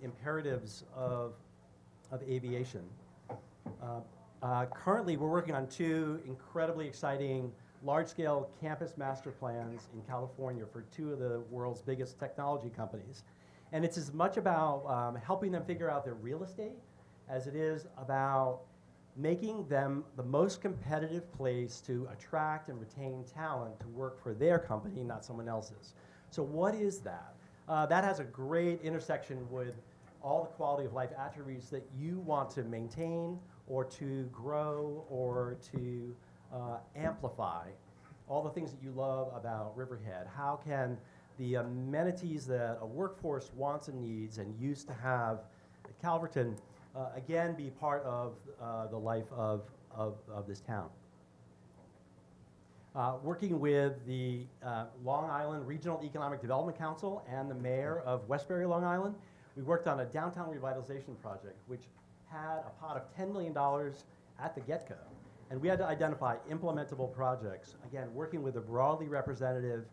S14: imperatives of aviation. Currently, we're working on two incredibly exciting large-scale campus master plans in California for two of the world's biggest technology companies. And it's as much about helping them figure out their real estate as it is about making them the most competitive place to attract and retain talent to work for their company, not someone else's. So what is that? That has a great intersection with all the quality of life attributes that you want to maintain or to grow or to amplify. All the things that you love about Riverhead. How can the amenities that a workforce wants and needs and used to have at Calverton again be part of the life of this town. Working with the Long Island Regional Economic Development Council and the mayor of Westbury, Long Island, we worked on a downtown revitalization project which had a pot of $10 million at the get-go. And we had to identify implementable projects, again, working with a broadly representative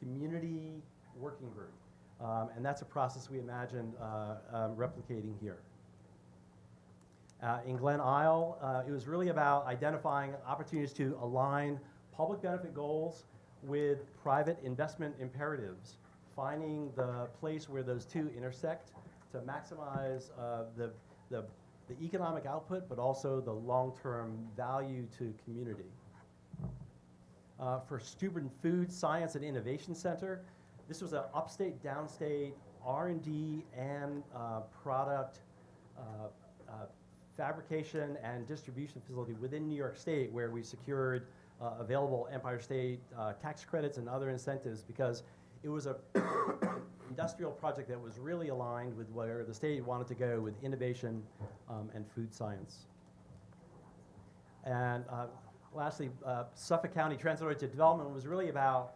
S14: community working group. And that's a process we imagined replicating here. In Glen Isle, it was really about identifying opportunities to align public benefit goals with private investment imperatives, finding the place where those two intersect to maximize the economic output, but also the long-term value to community. For Steuben Food Science and Innovation Center, this was an upstate, downstate R&D and product fabrication and distribution facility within New York State, where we secured available Empire State tax credits and other incentives, because it was an industrial project that was really aligned with where the state wanted to go with innovation and food science. And lastly, Suffolk County Transit-Oriented Development was really about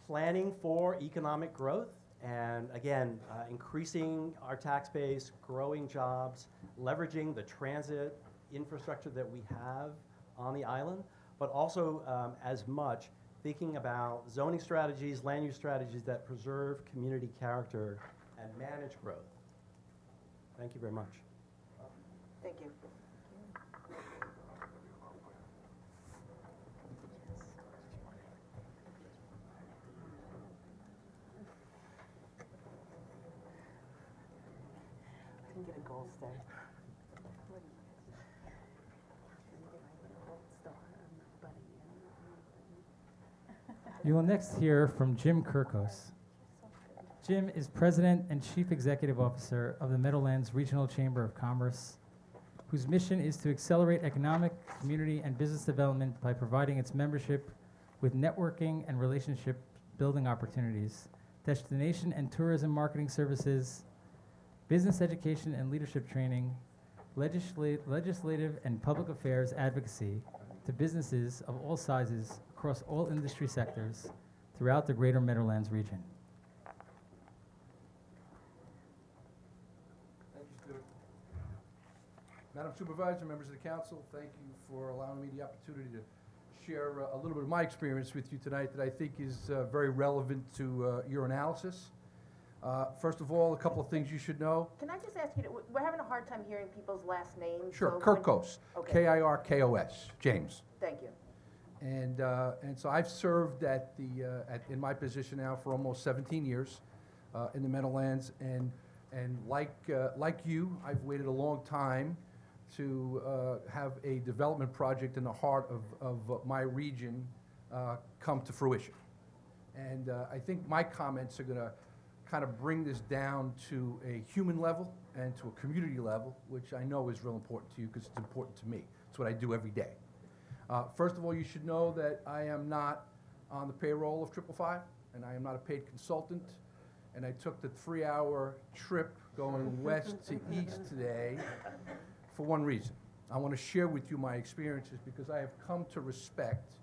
S14: planning for economic growth and, again, increasing our tax base, growing jobs, leveraging the transit infrastructure that we have on the island, but also as much thinking about zoning strategies, land use strategies that preserve community character and manage growth. Thank you very much.
S2: Thank you. I can get a gold star.
S7: You will next hear from Jim Kirkos. Jim is President and Chief Executive Officer of the Meadowlands Regional Chamber of Commerce, whose mission is to accelerate economic, community, and business development by providing its membership with networking and relationship building opportunities, destination and tourism marketing services, business education and leadership training, legislative and public affairs advocacy to businesses of all sizes across all industry sectors throughout the greater Meadowlands region.
S15: Madam Supervisor, members of the council, thank you for allowing me the opportunity to share a little bit of my experience with you tonight that I think is very relevant to your analysis. First of all, a couple of things you should know.
S2: Can I just ask you, we're having a hard time hearing people's last names.
S15: Sure,
S2: so when-
S15: Kirkos,
S2: Okay.
S15: Kirkos, James.
S2: Thank you.
S15: And so I've served in my position now for almost 17 years in the Meadowlands, and like you, I've waited a long time to have a development project in the heart of my region come to fruition. And I think my comments are going to kind of bring this down to a human level and to a community level, which I know is real important to you because it's important to me. It's what I do every day. First of all, you should know that I am not on the payroll of 555, and I am not a paid consultant. And I took the 3-hour trip going west to east today for one reason. I want to share with you my experiences because I have come to respect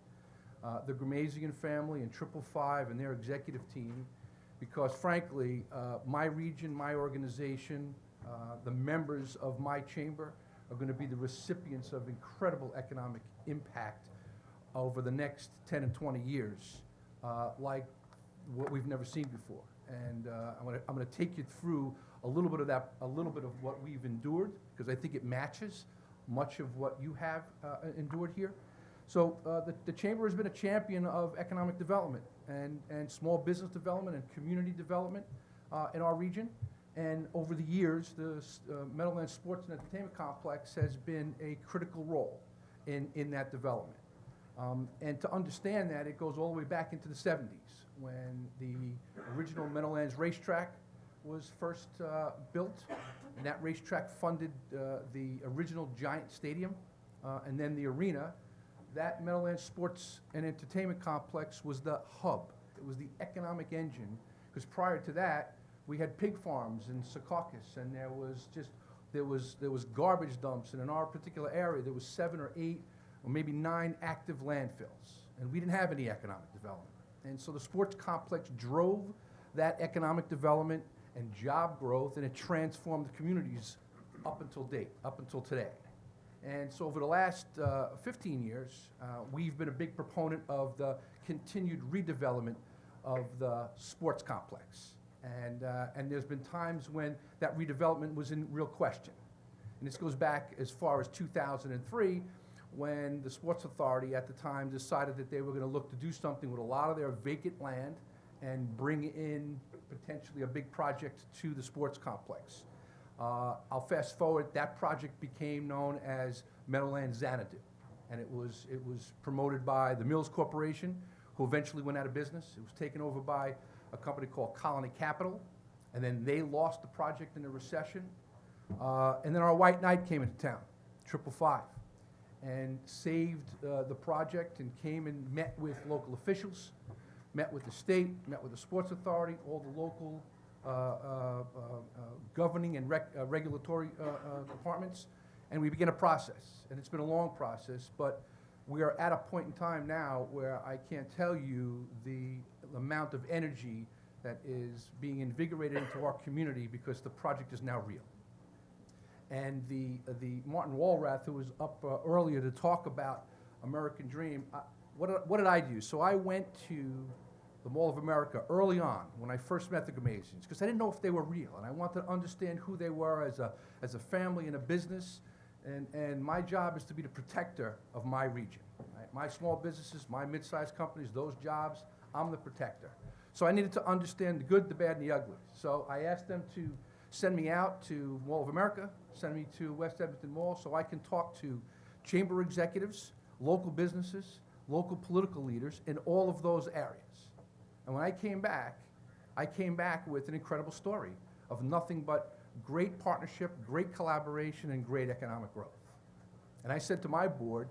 S15: the Gramazian family and 555 and their executive team because, frankly, my region, my organization, the members of my chamber are going to be the recipients of incredible economic impact over the next 10 and 20 years, like what we've never seen before. And I'm going to take you through a little bit of what we've endured, because I think it matches much of what you have endured here. So the Chamber has been a champion of economic development and small business development and community development in our region. And over the years, the Meadowlands Sports and Entertainment Complex has been a critical role in that development. And to understand that, it goes all the way back into the 70s when the original Meadowlands racetrack was first built. And that racetrack funded the original Giant Stadium and then the arena. That Meadowlands Sports and Entertainment Complex was the hub. It was the economic engine, because prior to that, we had pig farms in Secaucus, and there was garbage dumps, and in our particular area, there was 7 or 8 or maybe 9 active landfills, and we didn't have any economic development. And so the sports complex drove that economic development and job growth, and it transformed the communities up until today. And so over the last 15 years, we've been a big proponent of the continued redevelopment of the sports complex. And there's been times when that redevelopment was in real question. And this goes back as far as 2003, when the Sports Authority at the time decided that they were going to look to do something with a lot of their vacant land and bring in potentially a big project to the sports complex. I'll fast forward, that project became known as Meadowlands Xanadu. And it was promoted by the Mills Corporation, who eventually went out of business. It was taken over by a company called Colony Capital, and then they lost the project in the recession. And then our white knight came into town, 555, and saved the project and came and met with local officials, met with the state, met with the Sports Authority, all the local governing and regulatory departments, and we began a process. And it's been a long process, but we are at a point in time now where I can't tell you the amount of energy that is being invigorated into our community because the project is now real. And the Martin Walrath, who was up earlier to talk about American Dream, what did I do? So I went to the Mall of America early on when I first met the Gramazians, because I didn't know if they were real, and I wanted to understand who they were as a family and a business. And my job is to be the protector of my region. Right? My small businesses, my mid-sized companies, those jobs, I'm the protector. So I needed to understand the good, the bad, and the ugly. So I asked them to send me out to Mall of America, send me to West Edmonton Mall, so I can talk to chamber executives, local businesses, local political leaders in all of those areas. And when I came back with an incredible story of nothing but great partnership, great collaboration, and great economic growth. And I said to my board,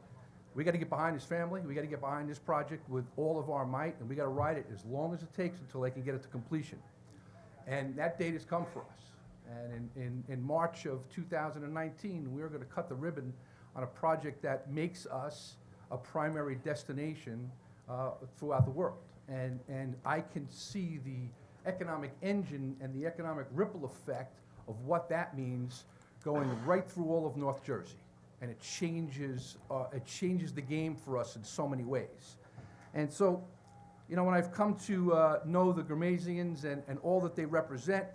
S15: we got to get behind this family, we got to get behind this project with all of our might, and we got to ride it as long as it takes until they can get it to completion. And that date has come for us. And in March of 2019, we're going to cut the ribbon on a project that makes us a primary destination throughout the world. And I can see the economic engine and the economic ripple effect of what that means going right through all of North Jersey. And it changes the game for us in so many ways. And so, you know, when I've come to know the Gramasians and all that they represent,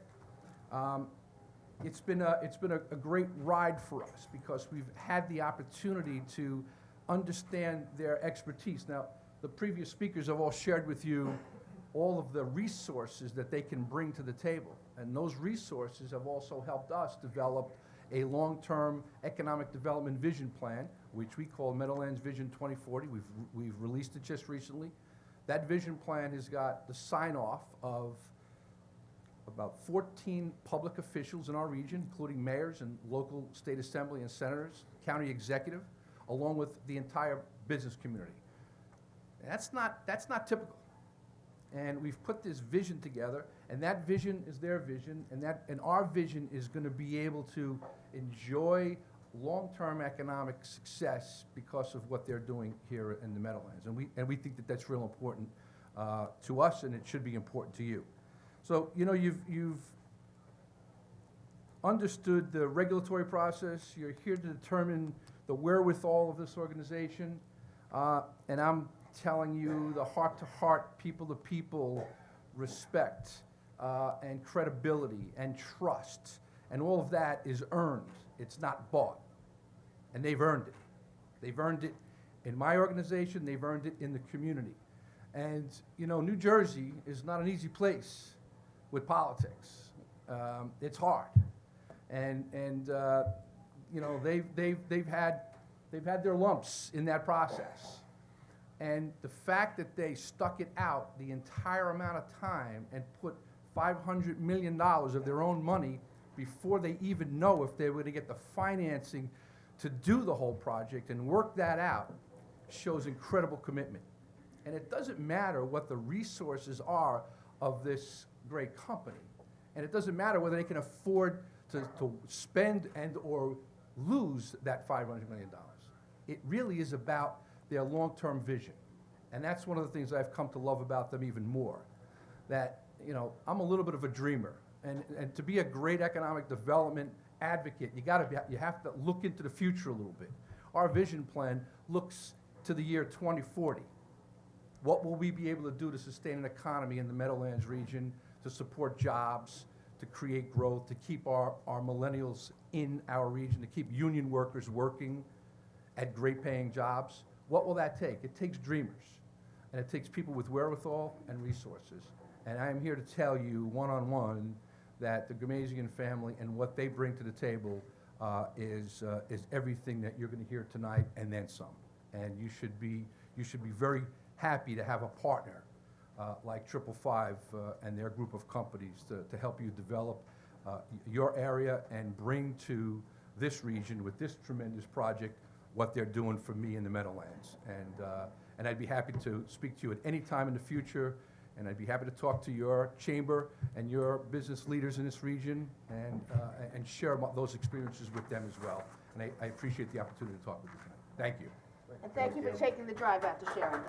S15: it's been a great ride for us because we've had the opportunity to understand their expertise. Now, the previous speakers have all shared with you all of the resources that they can bring to the table. And those resources have also helped us develop a long-term economic development vision plan, which we call Meadowlands Vision 2040. We've released it just recently. That vision plan has got the sign-off of about 14 public officials in our region, including mayors and local state assembly and senators, county executive, along with the entire business community. That's not typical. And we've put this vision together, and that vision is their vision, and our vision is going to be able to enjoy long-term economic success because of what they're doing here in the Meadowlands. And we think that that's real important to us, and it should be important to you. So, you know, you've understood the regulatory process. You're here to determine the wherewithal of this organization, and I'm telling you the heart-to-heart, people-to-people respect and credibility and trust, and all of that is earned. It's not bought, and they've earned it. They've earned it in my organization. They've earned it in the community. And, you know, New Jersey is not an easy place with politics. It's hard. And you know, they've had their lumps in that process. And the fact that they stuck it out the entire amount of time and put $500 million of their own money before they even know if they were to get the financing to do the whole project and work that out shows incredible commitment. And it doesn't matter what the resources are of this great company. And it doesn't matter whether they can afford to spend and or lose that $500 million. It really is about their long-term vision. And that's one of the things I've come to love about them even more. That, you know, I'm a little bit of a dreamer. And to be a great economic development advocate, you have to look into the future a little bit. Our vision plan looks to the year 2040. What will we be able to do to sustain an economy in the Meadowlands region, to support jobs, to create growth, to keep our millennials in our region, to keep union workers working at great paying jobs? What will that take? It takes dreamers, and it takes people with wherewithal and resources. And I am here to tell you one-on-one that the Gramasian family and what they bring to the table is everything that you're going to hear tonight and then some. And you should be very happy to have a partner like 555 and their group of companies to help you develop your area and bring to this region with this tremendous project what they're doing for me in the Meadowlands. And I'd be happy to speak to you at any time in the future, and I'd be happy to talk to your chamber and your business leaders in this region and share those experiences with them as well. And I appreciate the opportunity to talk with you tonight. Thank you.
S2: And thank you for taking the drive out to Sharon.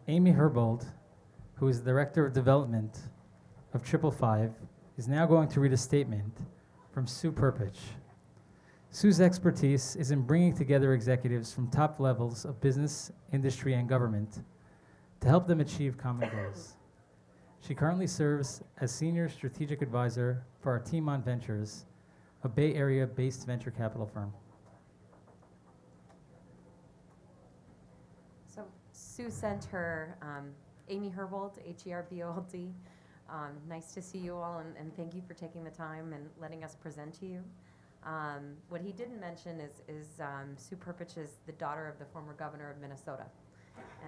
S7: Amy Herbold, who is the Director of Development of 555, is now going to read a statement from Sue Perpich. Sue's expertise is in bringing together executives from top levels of business, industry, and government to help them achieve common goals. She currently serves as Senior Strategic Advisor for Artimon Ventures, a Bay Area-based venture capital firm.
S16: So Sue sent her Amy Herbold, Herbold. Nice to see you all, and thank you for taking the time and letting us present to you. What he didn't mention is Sue Perpich is the daughter of the former governor of Minnesota.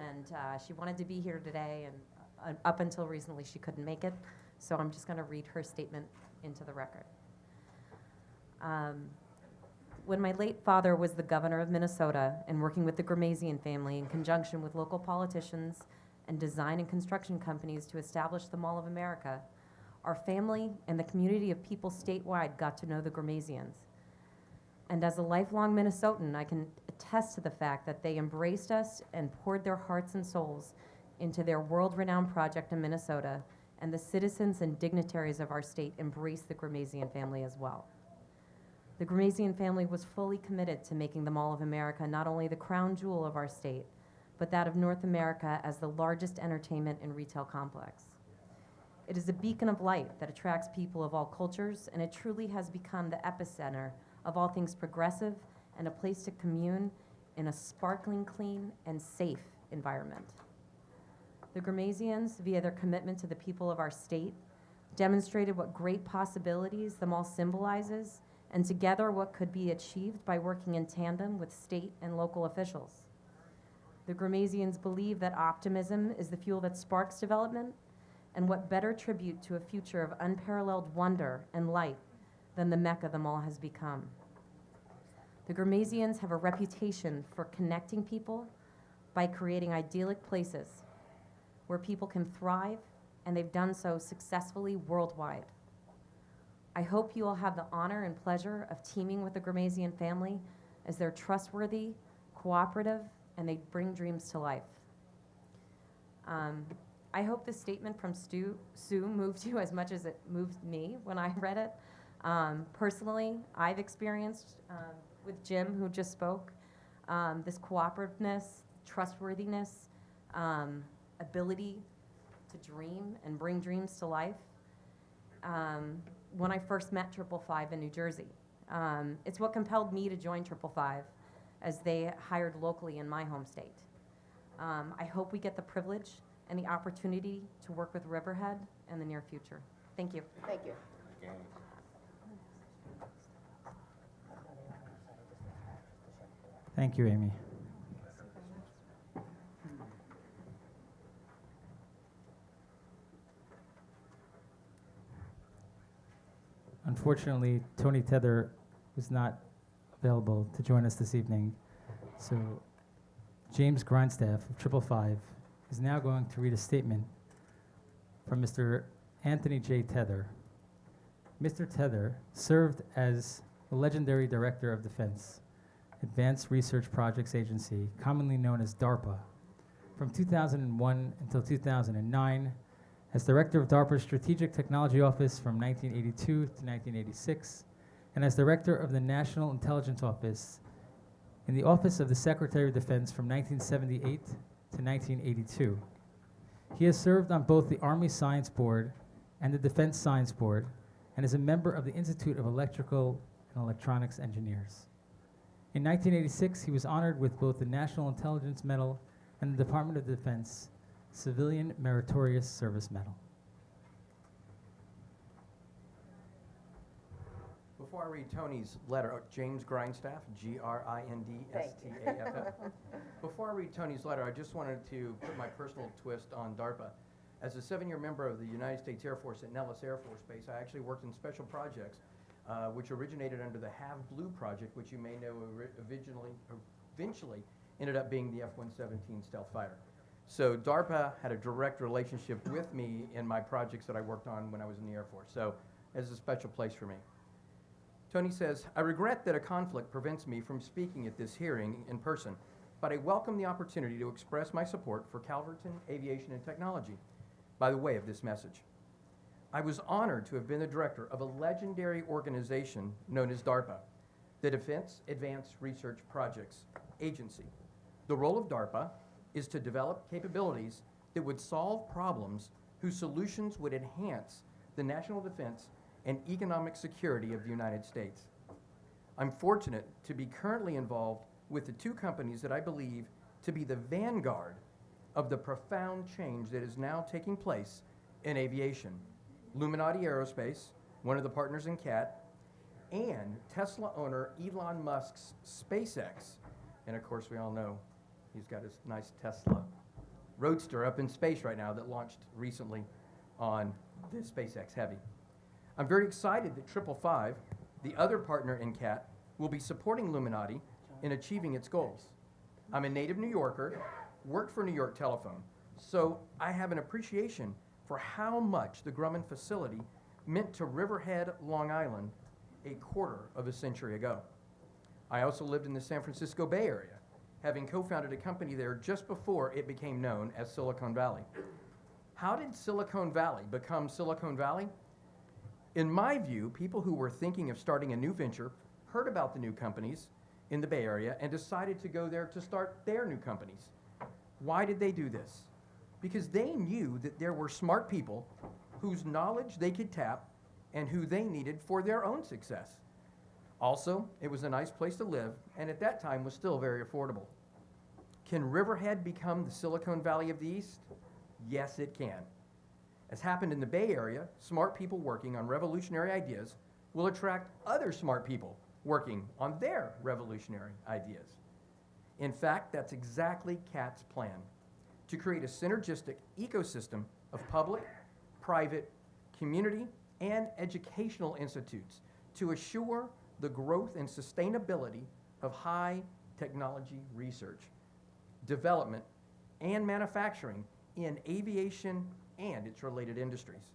S16: And she wanted to be here today, and up until recently she couldn't make it. So I'm just going to read her statement into the record. When my late father was the governor of Minnesota and working with the Gramasian family in conjunction with local politicians and design and construction companies to establish the Mall of America, our family and the community of people statewide got to know the Gramasians. And as a lifelong Minnesotan, I can attest to the fact that they embraced us and poured their hearts and souls into their world-renowned project in Minnesota, and the citizens and dignitaries of our state embraced the Gramasian family as well. The Gramasian family was fully committed to making the Mall of America not only the crown jewel of our state, but that of North America as the largest entertainment and retail complex. It is a beacon of light that attracts people of all cultures, and it truly has become the epicenter of all things progressive and a place to commune in a sparkling, clean, and safe environment. The Gramasians, via their commitment to the people of our state, demonstrated what great possibilities the mall symbolizes, and together what could be achieved by working in tandem with state and local officials. The Gramasians believe that optimism is the fuel that sparks development, and what better tribute to a future of unparalleled wonder and light than the Mecca the mall has become. The Gramasians have a reputation for connecting people by creating idyllic places where people can thrive, and they've done so successfully worldwide. I hope you will have the honor and pleasure of teaming with the Gramasian family, as they're trustworthy, cooperative, and they bring dreams to life. I hope this statement from Sue moved you as much as it moved me when I read it. Personally, I've experienced with Jim, who just spoke, this cooperativeness, trustworthiness, ability to dream and bring dreams to life. When I first met 555 in New Jersey. It's what compelled me to join 555, as they hired locally in my home state. I hope we get the privilege and the opportunity to work with Riverhead in the near future. Thank you.
S2: Thank you.
S7: Thank you, Amy. Unfortunately, Tony Tether was not available to join us this evening, so James Grindstaff of 555 is now going to read a statement from Mr. Anthony J. Tether. Mr. Tether served as the legendary Director of Defense, Advanced Research Projects Agency, commonly known as DARPA, from 2001 until 2009, as Director of DARPA's Strategic Technology Office from 1982 to 1986, and as Director of the National Intelligence Office in the Office of the Secretary of Defense from 1978 to 1982. He has served on both the Army Science Board and the Defense Science Board, and is a member of the Institute of Electrical and Electronics Engineers. In 1986, he was honored with both the National Intelligence Medal and the Department of Defense Civilian Meritorious Service Medal.
S15: Before I read Tony's letter, James Grindstaff, Grindstaff. Before I read Tony's letter, I just wanted to put my personal twist on DARPA. As a 7-year member of the United States Air Force at Nellis Air Force Base, I actually worked in special projects, which originated under the Have Blue project, which you may know eventually ended up being the F-117 stealth fighter. So DARPA had a direct relationship with me in my projects that I worked on when I was in the Air Force. So it's a special place for me. Tony says, I regret that a conflict prevents me from speaking at this hearing in person, but I welcome the opportunity to express my support for Calverton Aviation and Technology by the way of this message. I was honored to have been the director of a legendary organization known as DARPA, the Defense Advanced Research Projects Agency. The role of DARPA is to develop capabilities that would solve problems whose solutions would enhance the national defense and economic security of the United States. I'm fortunate to be currently involved with the two companies that I believe to be the vanguard of the profound change that is now taking place in aviation. Luminati Aerospace, one of the partners in CAT, and Tesla owner Elon Musk's SpaceX. And of course, we all know he's got his nice Tesla Roadster up in space right now that launched recently on the SpaceX Heavy. I'm very excited that 555, the other partner in CAT, will be supporting Luminati in achieving its goals. I'm a native New Yorker, worked for New York Telephone, so I have an appreciation for how much the Grumman facility meant to Riverhead, Long Island, a quarter of a century ago. I also lived in the San Francisco Bay Area, having co-founded a company there just before it became known as Silicon Valley. How did Silicon Valley become Silicon Valley? In my view, people who were thinking of starting a new venture heard about the new companies in the Bay Area and decided to go there to start their new companies. Why did they do this? Because they knew that there were smart people whose knowledge they could tap and who they needed for their own success. Also, it was a nice place to live, and at that time was still very affordable. Can Riverhead become the Silicon Valley of the East? Yes, it can. As happened in the Bay Area, smart people working on revolutionary ideas will attract other smart people working on their revolutionary ideas. In fact, that's exactly CAT's plan, to create a synergistic ecosystem of public, private, community, and educational institutes to assure the growth and sustainability of high technology research, development, and manufacturing in aviation and its related industries.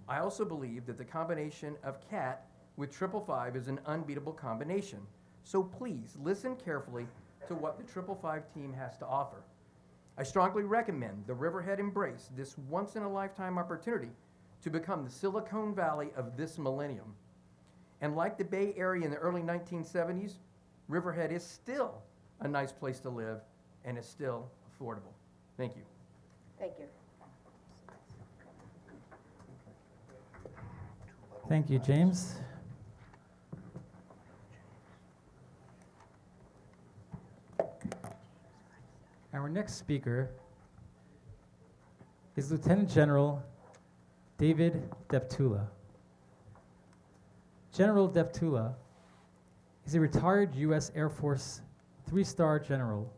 S15: I also believe that the combination of CAT with 555 is an unbeatable combination. So please listen carefully to what the 555 team has to offer. I strongly recommend the Riverhead embrace this once-in-a-lifetime opportunity to become the Silicon Valley of this millennium. And like the Bay Area in the early 1970s, Riverhead is still a nice place to live and is still affordable. Thank you.
S2: Thank you.
S7: Thank you, James. Our next speaker is Lieutenant General David Deptula. General Deptula is a retired U.S. Air Force 3-star general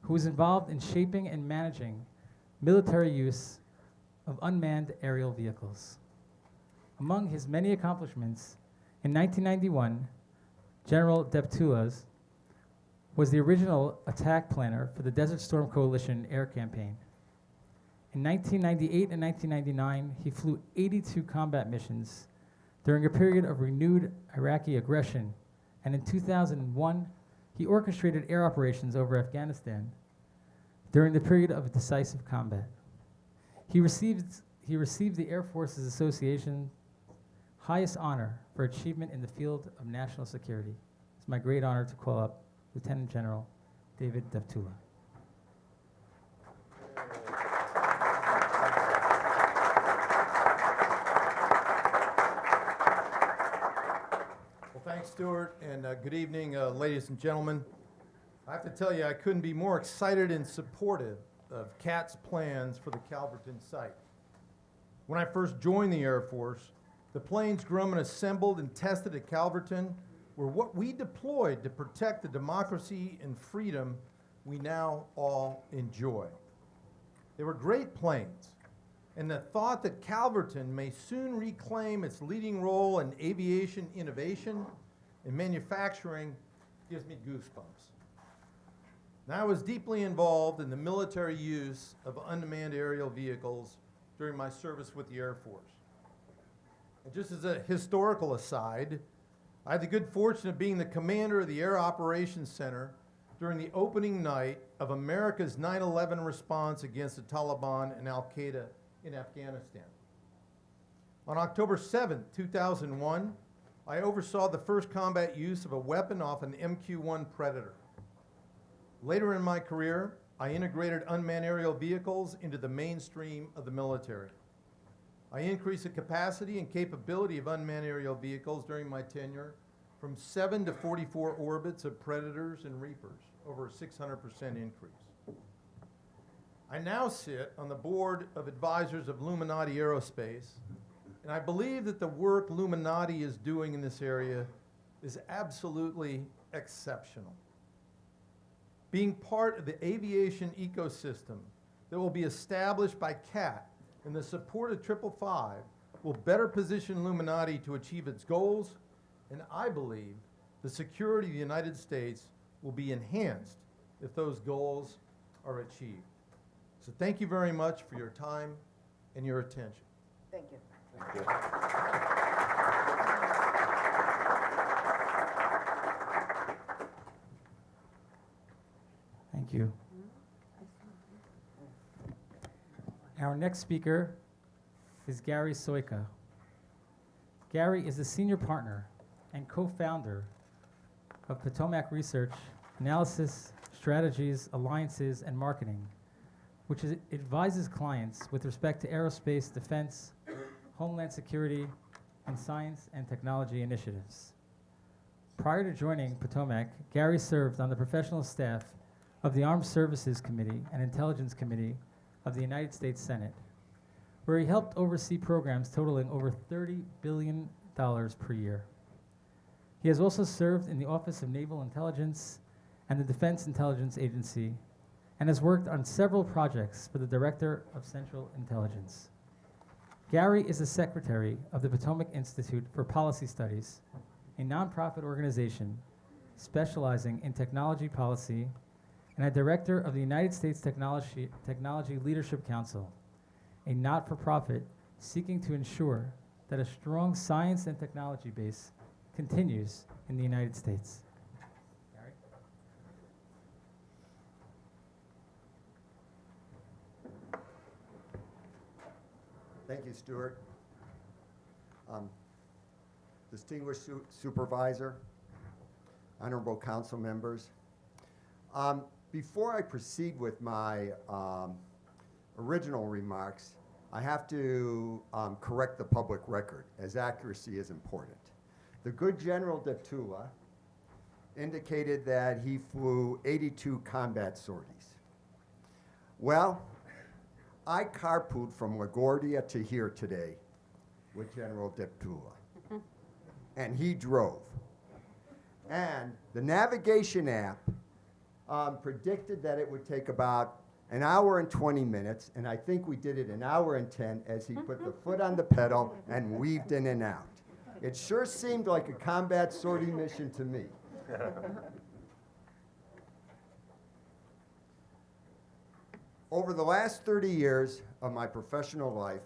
S7: who was involved in shaping and managing military use of unmanned aerial vehicles. Among his many accomplishments, in 1991, General Deptula was the original attack planner for the Desert Storm Coalition air campaign. In 1998 and 1999, he flew 82 combat missions during a period of renewed Iraqi aggression, and in 2001, he orchestrated air operations over Afghanistan during the period of decisive combat. He received the Air Forces Association highest honor for achievement in the field of national security. It's my great honor to call up Lieutenant General David Deptula.
S13: Well, thanks, Stuart, and good evening, ladies and gentlemen. I have to tell you, I couldn't be more excited and supportive of CAT's plans for the Calverton site. When I first joined the Air Force, the planes Grumman assembled and tested at Calverton were what we deployed to protect the democracy and freedom we now all enjoy. They were great planes, and the thought that Calverton may soon reclaim its leading role in aviation innovation and manufacturing gives me goosebumps. Now, I was deeply involved in the military use of unmanned aerial vehicles during my service with the Air Force. And just as a historical aside, I had the good fortune of being the commander of the Air Operations Center during the opening night of America's 9/11 response against the Taliban and Al-Qaeda in Afghanistan. On October 7, 2001, I oversaw the first combat use of a weapon off an MQ-1 Predator. Later in my career, I integrated unmanned aerial vehicles into the mainstream of the military. I increased the capacity and capability of unmanned aerial vehicles during my tenure from 7 to 44 orbits of Predators and Reapers, over a 600% increase. I now sit on the board of advisors of Luminati Aerospace, and I believe that the work Luminati is doing in this area is absolutely exceptional. Being part of the aviation ecosystem that will be established by CAT and the support of 555 will better position Luminati to achieve its goals, and I believe the security of the United States will be enhanced if those goals are achieved. So thank you very much for your time and your attention.
S2: Thank you.
S1: Thank you.
S7: you. Our next speaker is Gary Soika. Gary is the senior partner and co-founder of Potomac Research, Analysis, Strategies, Alliances, and Marketing, which advises clients with respect to aerospace, defense, homeland security, and science and technology initiatives. Prior to joining Potomac, Gary served on the professional staff of the Armed Services Committee and Intelligence Committee of the United States Senate, where he helped oversee programs totaling over $30 billion per year. He has also served in the Office of Naval Intelligence and the Defense Intelligence Agency, and has worked on several projects for the Director of Central Intelligence. Gary is the secretary of the Potomac Institute for Policy Studies, a nonprofit organization specializing in technology policy, and a director of the United States Technology Leadership Council, a not-for-profit seeking to ensure that a strong science and technology base continues in the United States. Gary?
S17: Thank you, Stuart. Distinguished supervisor, honorable council members. Before I proceed with my original remarks, I have to correct the public record, as accuracy is important. The good General Deptula indicated that he flew 82 combat sorties. Well, I carpooled from LaGuardia to here today with General Deptula, and he drove. And the navigation app predicted that it would take about an hour and 20 minutes, and I think we did it an hour and 10 as he put the foot on the pedal and weaved in and out. It sure seemed like a combat sortie mission to me. Over the last 30 years of my professional life,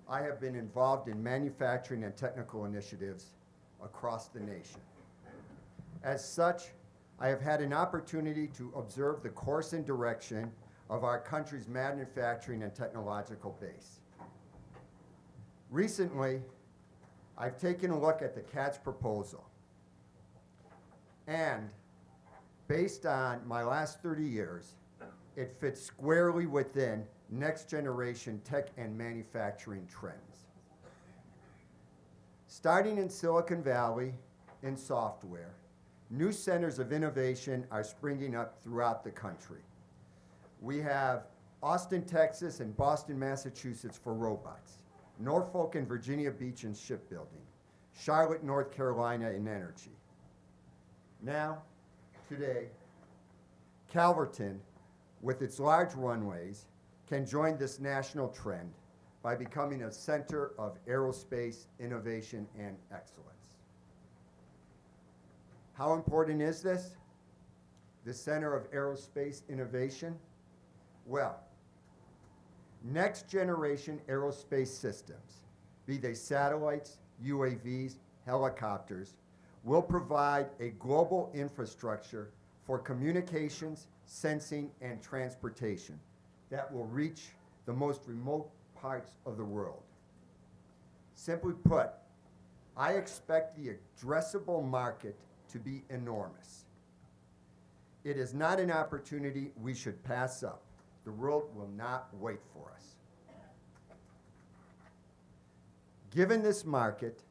S17: I have been involved in manufacturing and technical initiatives across the nation. As such, I have had an opportunity to observe the course and direction of our country's manufacturing and technological base. Recently, I've taken a look at the CATS proposal, and based on my last 30 years, it fits squarely within next generation tech and manufacturing trends. Starting in Silicon Valley in software, new centers of innovation are springing up throughout the country. We have Austin, Texas, and Boston, Massachusetts for robots, Norfolk and Virginia Beach in shipbuilding, Charlotte, North Carolina in energy. Now, today, Calverton, with its large runways, can join this national trend by becoming a center of aerospace innovation and excellence. How important is this? The Center of Aerospace Innovation? Well, next generation aerospace systems, be they satellites, UAVs, helicopters, will provide a global infrastructure for communications, sensing, and transportation that will reach the most remote parts of the world. Simply put, I expect the addressable market to be enormous. It is not an opportunity we should pass up. The world will not wait for us. Given this market,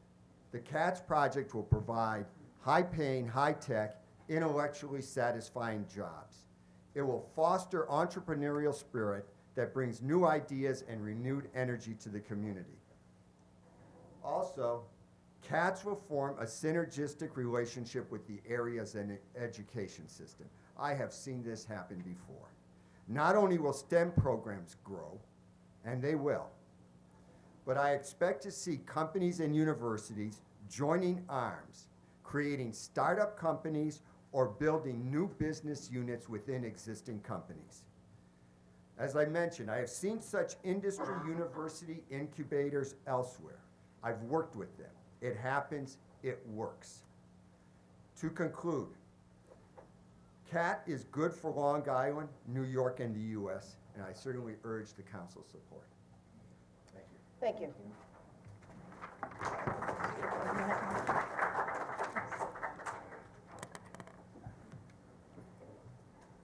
S17: the CATS project will provide high-paying, high-tech, intellectually satisfying jobs. It will foster entrepreneurial spirit that brings new ideas and renewed energy to the community. Also, CATS will form a synergistic relationship with the areas and education system. I have seen this happen before. Not only will STEM programs grow, and they will, but I expect to see companies and universities joining arms, creating startup companies or building new business units within existing companies. As I mentioned, I have seen such industry university incubators elsewhere. I've worked with them. It happens, it works. To conclude, CAT is good for Long Island, New York, and the US, and I certainly urge the council's support. Thank you.
S2: Thank you.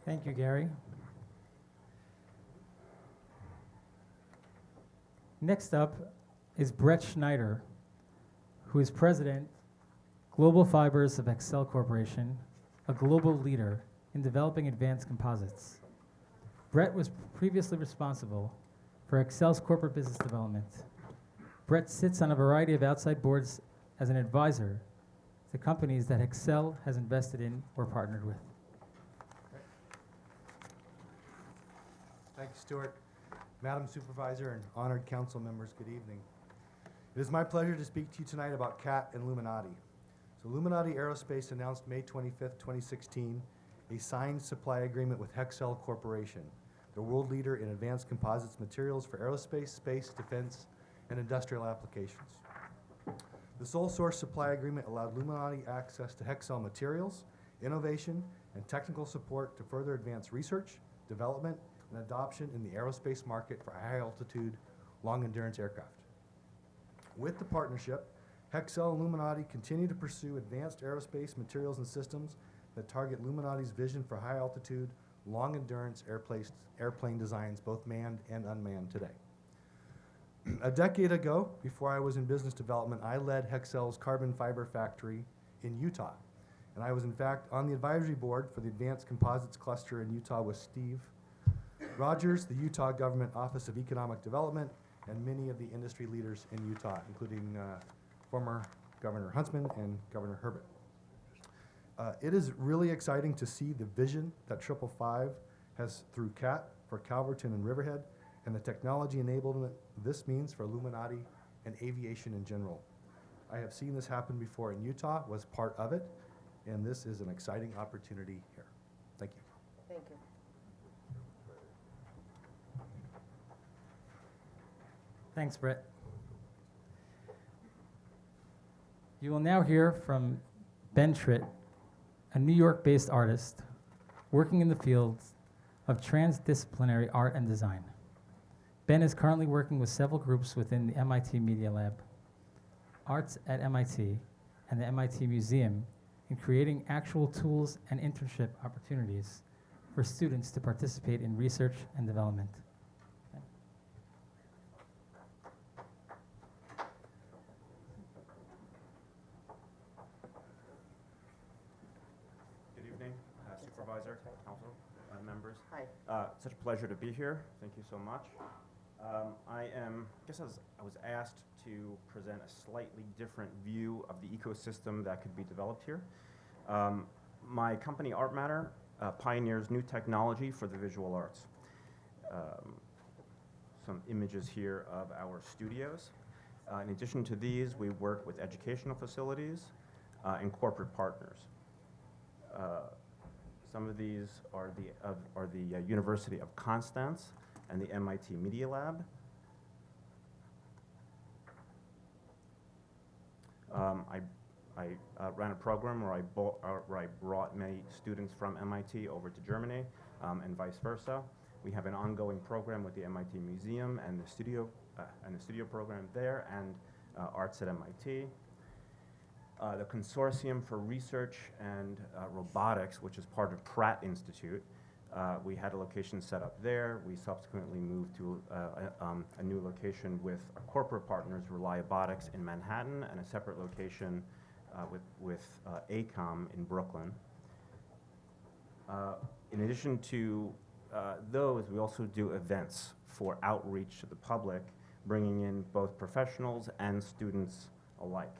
S7: Thank you, Gary. Next up is Brett Schneider, who is president, Global Fibers of Excel Corporation, a global leader in developing advanced composites. Brett was previously responsible for Excel's corporate business development. Brett sits on a variety of outside boards as an advisor to companies that Excel has invested in or partnered with.
S12: Thank you, Stuart. Madam Supervisor and honored council members, good evening. It is my pleasure to speak to you tonight about CAT and Luminati. So Luminati Aerospace announced May 25th, 2016, a signed supply agreement with Hexcel Corporation, the world leader in advanced composites materials for aerospace, space, defense, and industrial applications. The sole source supply agreement allowed Luminati access to Hexcel materials, innovation, and technical support to further advance research, development, and adoption in the aerospace market for high-altitude, long-endurance aircraft. With the partnership, Hexcel and Luminati continue to pursue advanced aerospace materials and systems that target Luminati's vision for high-altitude, long-endurance airplane designs, both manned and unmanned today. A decade ago, before I was in business development, I led Hexcel's carbon fiber factory in Utah. And I was, in fact, on the advisory board for the Advanced Composites Cluster in Utah with Steve Rogers, the Utah Government Office of Economic Development, and many of the industry leaders in Utah, including former Governor Huntsman and Governor Herbert. It is really exciting to see the vision that 555 has through CAT for Calverton and Riverhead, and the technology enablement this means for Luminati and aviation in general. I have seen this happen before in Utah, was part of it, and this is an exciting opportunity here. Thank you.
S2: Thank you.
S7: Thanks, Brett. You will now hear from Ben Tritt, a New York-based artist working in the fields of transdisciplinary art and design. Ben is currently working with several groups within the MIT Media Lab, Arts at MIT, and the MIT Museum in creating actual tools and internship opportunities for students to participate in research and development.
S18: Good evening, Supervisor, Council, members.
S2: Hi.
S18: Such a pleasure to be here. Thank you so much. I was asked to present a slightly different view of the ecosystem that could be developed here. My company, Art Matter, pioneers new technology for the visual arts. Some images here of our studios. In addition to these, we work with educational facilities and corporate partners. Some of these are the University of Constance and the MIT Media Lab. I ran a program where I brought many students from MIT over to Germany and vice versa. We have an ongoing program with the MIT Museum and the studio program there, and Arts at MIT. The Consortium for Research and Robotics, which is part of Pratt Institute, we had a location set up there. We subsequently moved to a new location with our corporate partners, Reliobotics in Manhattan, and a separate location with AECOM in Brooklyn. In addition to those, we also do events for outreach to the public, bringing in both professionals and students alike.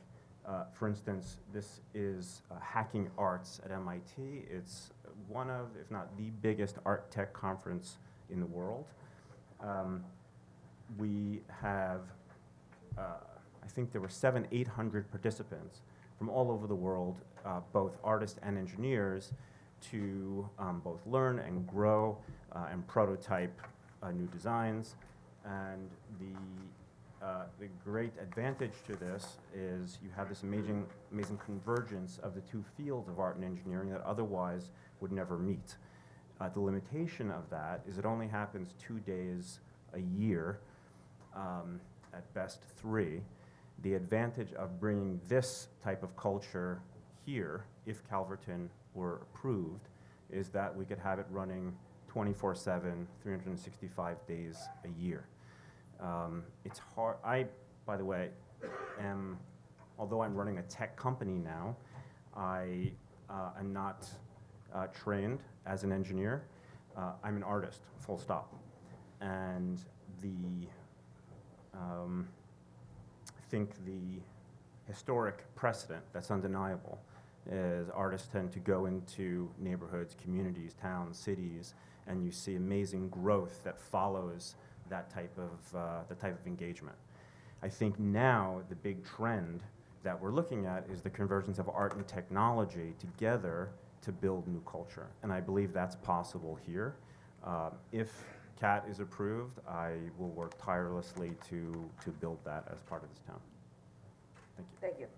S18: For instance, this is Hacking Arts at MIT. It's one of, if not the biggest art tech conference in the world. We have, I think there were 800 participants from all over the world, both artists and engineers, to both learn and grow and prototype new designs. And the great advantage to this is you have this amazing convergence of the two fields of art and engineering that otherwise would never meet. The limitation of that is it only happens 2 days a year, at best 3. The advantage of bringing this type of culture here, if Calverton were approved, is that we could have it running 24/7, 365 days a year. It's hard. By the way, although I'm running a tech company now, I am not trained as an engineer. I'm an artist, full stop. And I think the historic precedent that's undeniable is artists tend to go into neighborhoods, communities, towns, cities, and you see amazing growth that follows that type of engagement. I think now the big trend that we're looking at is the convergence of art and technology together to build new culture, and I believe that's possible here. If CAT is approved, I will work tirelessly to build that as part of this town. Thank you.
S2: Thank you.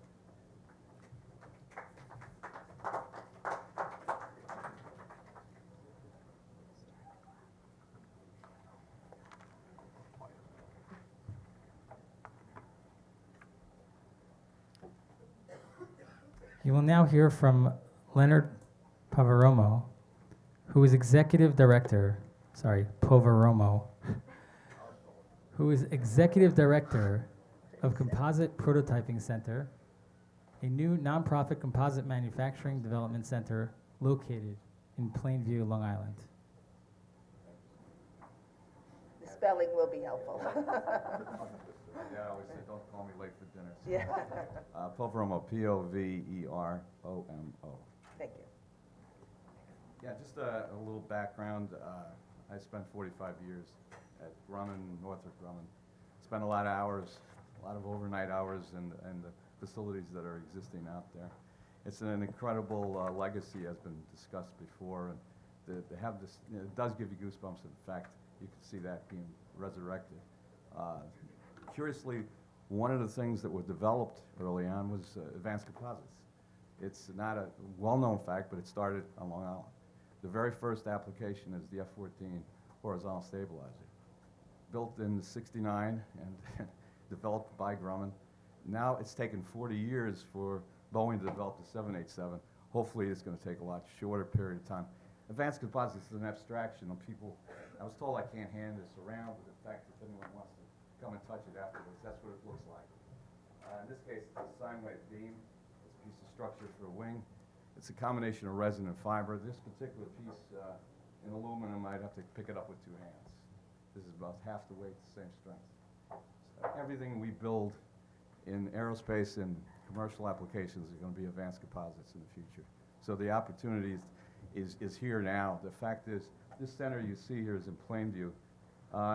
S7: You will now hear from Leonard Poveromo, who is Executive Director, Poveromo, who is Executive Director of Composite Prototyping Center, a new nonprofit composite manufacturing development center located in Plainview, Long Island.
S2: The spelling will be helpful.
S13: Yeah, I always say, don't call me late for dinner.
S2: Yeah.
S13: Poveromo, P-O-V-E-R-O-M-O.
S2: Thank you.
S13: Yeah, just a little background. I spent 45 years at Grumman, Northrop Grumman. Spent a lot of hours, a lot of overnight hours in the facilities that are existing out there. It's an incredible legacy, has been discussed before, and to have this, it does give you goosebumps. In fact, you can see that being resurrected. Curiously, one of the things that was developed early on was advanced composites. It's not a well-known fact, but it started on Long Island. The very first application is the F-14 horizontal stabilizer, built in '69 and developed by Grumman. Now it's taken 40 years for Boeing to develop the 787. Hopefully it's going to take a lot shorter period of time. Advanced composites is an abstraction of people. I was told I can't hand this around, but in fact, if anyone wants to come and touch it afterwards, that's what it looks like. In this case, it's a sine wave beam. It's a piece of structure for a wing. It's a combination of resin and fiber. This particular piece in aluminum, I'd have to pick it up with 2 hands. This is about half the weight, the same strength. Everything we build in aerospace and commercial applications is going to be advanced composites in the future. So the opportunity is here now. The fact is, this center you see here is in Plainview.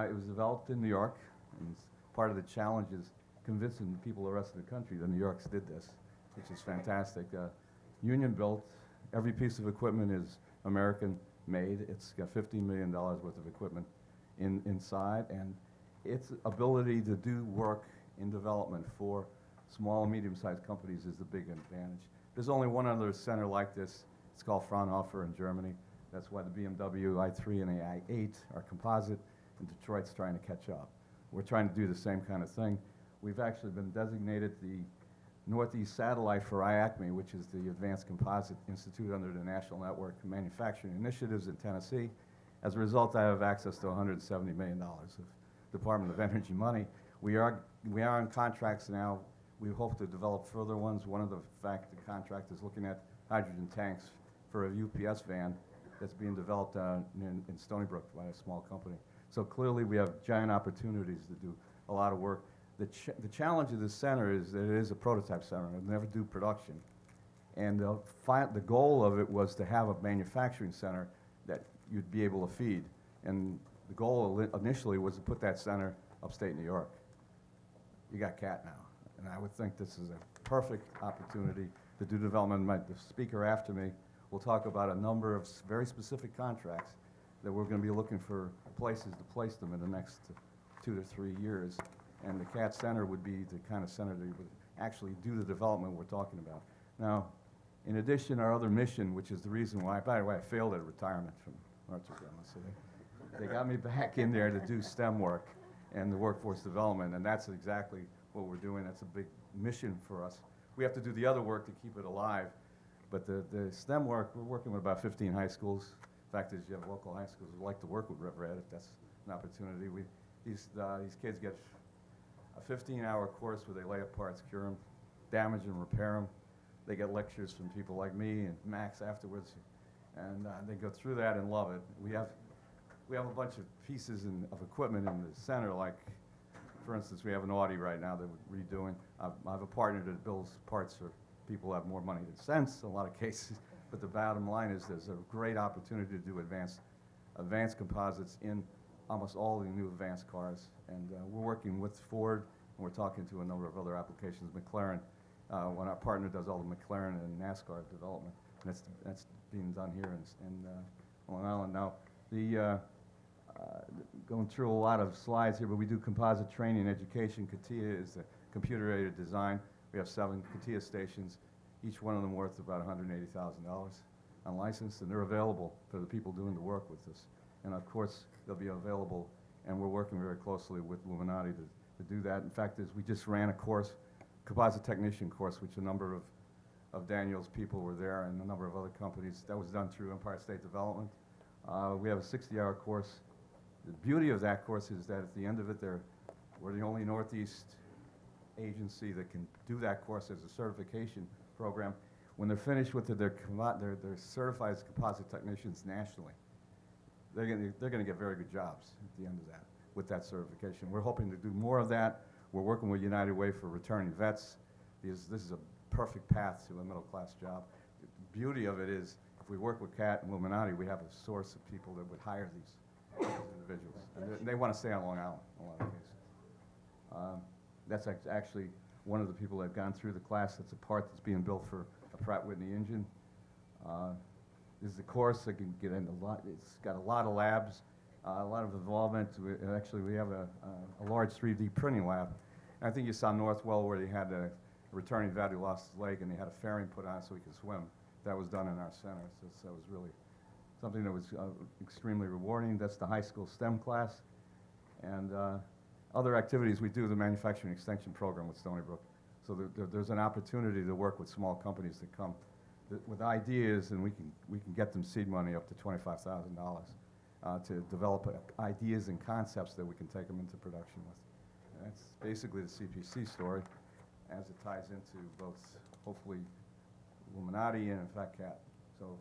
S13: It was developed in New York, and part of the challenge is convincing the people of the rest of the country that New York's did this, which is fantastic. Union built. Every piece of equipment is American made. It's got $15 million worth of equipment inside, and its ability to do work in development for small and medium-sized companies is the big advantage. There's only one other center like this. It's called Fraunhofer in Germany. That's why the BMW i3 and the i8 are composite, and Detroit's trying to catch up. We're trying to do the same kind of thing. We've actually been designated the Northeast satellite for IACME, which is the Advanced Composite Institute under the National Network of Manufacturing Initiatives in Tennessee. As a result, I have access to $170 million of Department of Energy money. We are on contracts now. We hope to develop further ones. One of the contract is looking at hydrogen tanks for a UPS van that's being developed in Stony Brook by a small company. So clearly we have giant opportunities to do a lot of work. The challenge of this center is that it is a prototype center. It'll never do production. And the goal of it was to have a manufacturing center that you'd be able to feed. And the goal initially was to put that center upstate New York. You got CAT now. And I would think this is a perfect opportunity to do development. The speaker after me will talk about a number of very specific contracts that we're going to be looking for places to place them in the next 2 to 3 years. And the CAT Center would be the kind of center that would actually do the development we're talking about. Now, in addition, our other mission, which is the reason why, by the way, I failed at retirement from Northrop Grumman, so they got me back in there to do STEM work and the workforce development, and that's exactly what we're doing. That's a big mission for us. We have to do the other work to keep it alive, but the STEM work, we're working with about 15 high schools. The fact is, you have local high schools who like to work with RevRed if that's an opportunity. These kids get a 15-hour course where they lay up parts, cure them, damage and repair them. They get lectures from people like me and Max afterwards, and they go through that and love it. We have a bunch of pieces of equipment in the center, like, for instance, we have an Audi right now that we're redoing. I have a partner that builds parts for people who have more money than sense in a lot of cases, but the bottom line is there's a great opportunity to do advanced composites in almost all the new advanced cars, and we're working with Ford, and we're talking to a number of other applications, McLaren. When our partner does all the McLaren and NASCAR development, and that's being done here in Long Island. Now, going through a lot of slides here, but we do composite training and education. CATIA is the computer-aided design. We have 7 CATIA stations, each one of them worth about $180,000 on license, and they're available for the people doing the work with us. And of course, they'll be available, and we're working very closely with Luminati to do that. In fact, we just ran a course, composite technician course, which a number of Daniel's people were there and a number of other companies. That was done through Empire State Development. We have a 60-hour course. The beauty of that course is that at the end of it, we're the only Northeast agency that can do that course as a certification program. When they're finished with it, they're certified as composite technicians nationally. They're going to get very good jobs at the end of that with that certification. We're hoping to do more of that. We're working with United Way for returning vets. This is a perfect path to a middle-class job. The beauty of it is, if we work with CAT and Luminati, we have a source of people that would hire these individuals. And they want to stay on Long Island in a lot of cases. That's actually one of the people that have gone through the class. That's a part that's being built for a Pratt Whitney engine. This is a course that can get into a lot. It's got a lot of labs. A lot of involvement. Actually, we have a large 3D printing lab. And I think you saw Northwell where they had a returning vet who lost his leg and they had a fairing put on so he could swim. That was done in our center. So that was really something that was extremely rewarding. That's the high school STEM class. And other activities, we do the manufacturing extension program with Stony Brook. So there's an opportunity to work with small companies that come with ideas, and we can get them seed money up to $25,000. To develop ideas and concepts that we can take them into production with. And that's basically the CPC story as it ties into both, hopefully, Illuminati and, in fact, CAT. So,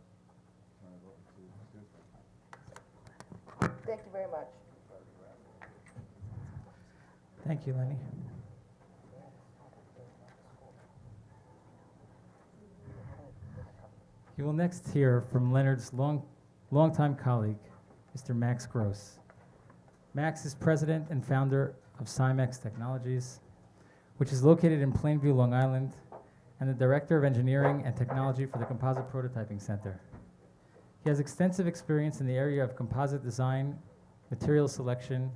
S13: turn it over to Susan.
S2: Thank you very much.
S7: Thank you, Lenny. You will next hear from Leonard's longtime colleague, Mr. Max Gross. Max is president and founder of Cymex Technologies, which is located in Plainview, Long Island, and the director of engineering and technology for the Composite Prototyping Center. He has extensive experience in the area of composite design, material selection,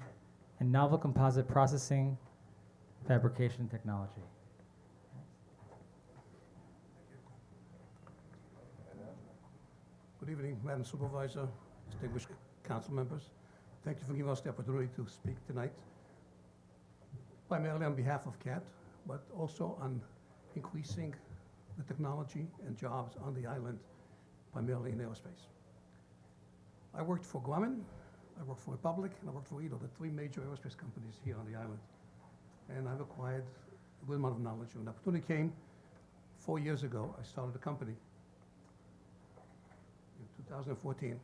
S7: and novel composite processing, fabrication technology.
S19: Good evening, Madam Supervisor, distinguished council members. Thank you for giving us the opportunity to speak tonight, primarily on behalf of CAT, but also on increasing the technology and jobs on the island, primarily in aerospace. I worked for Grumman, I worked for Republic, and I worked for EDO, the 3 major aerospace companies here on the island. And I've acquired a good amount of knowledge. When the opportunity came 4 years ago, I started a company in 2014.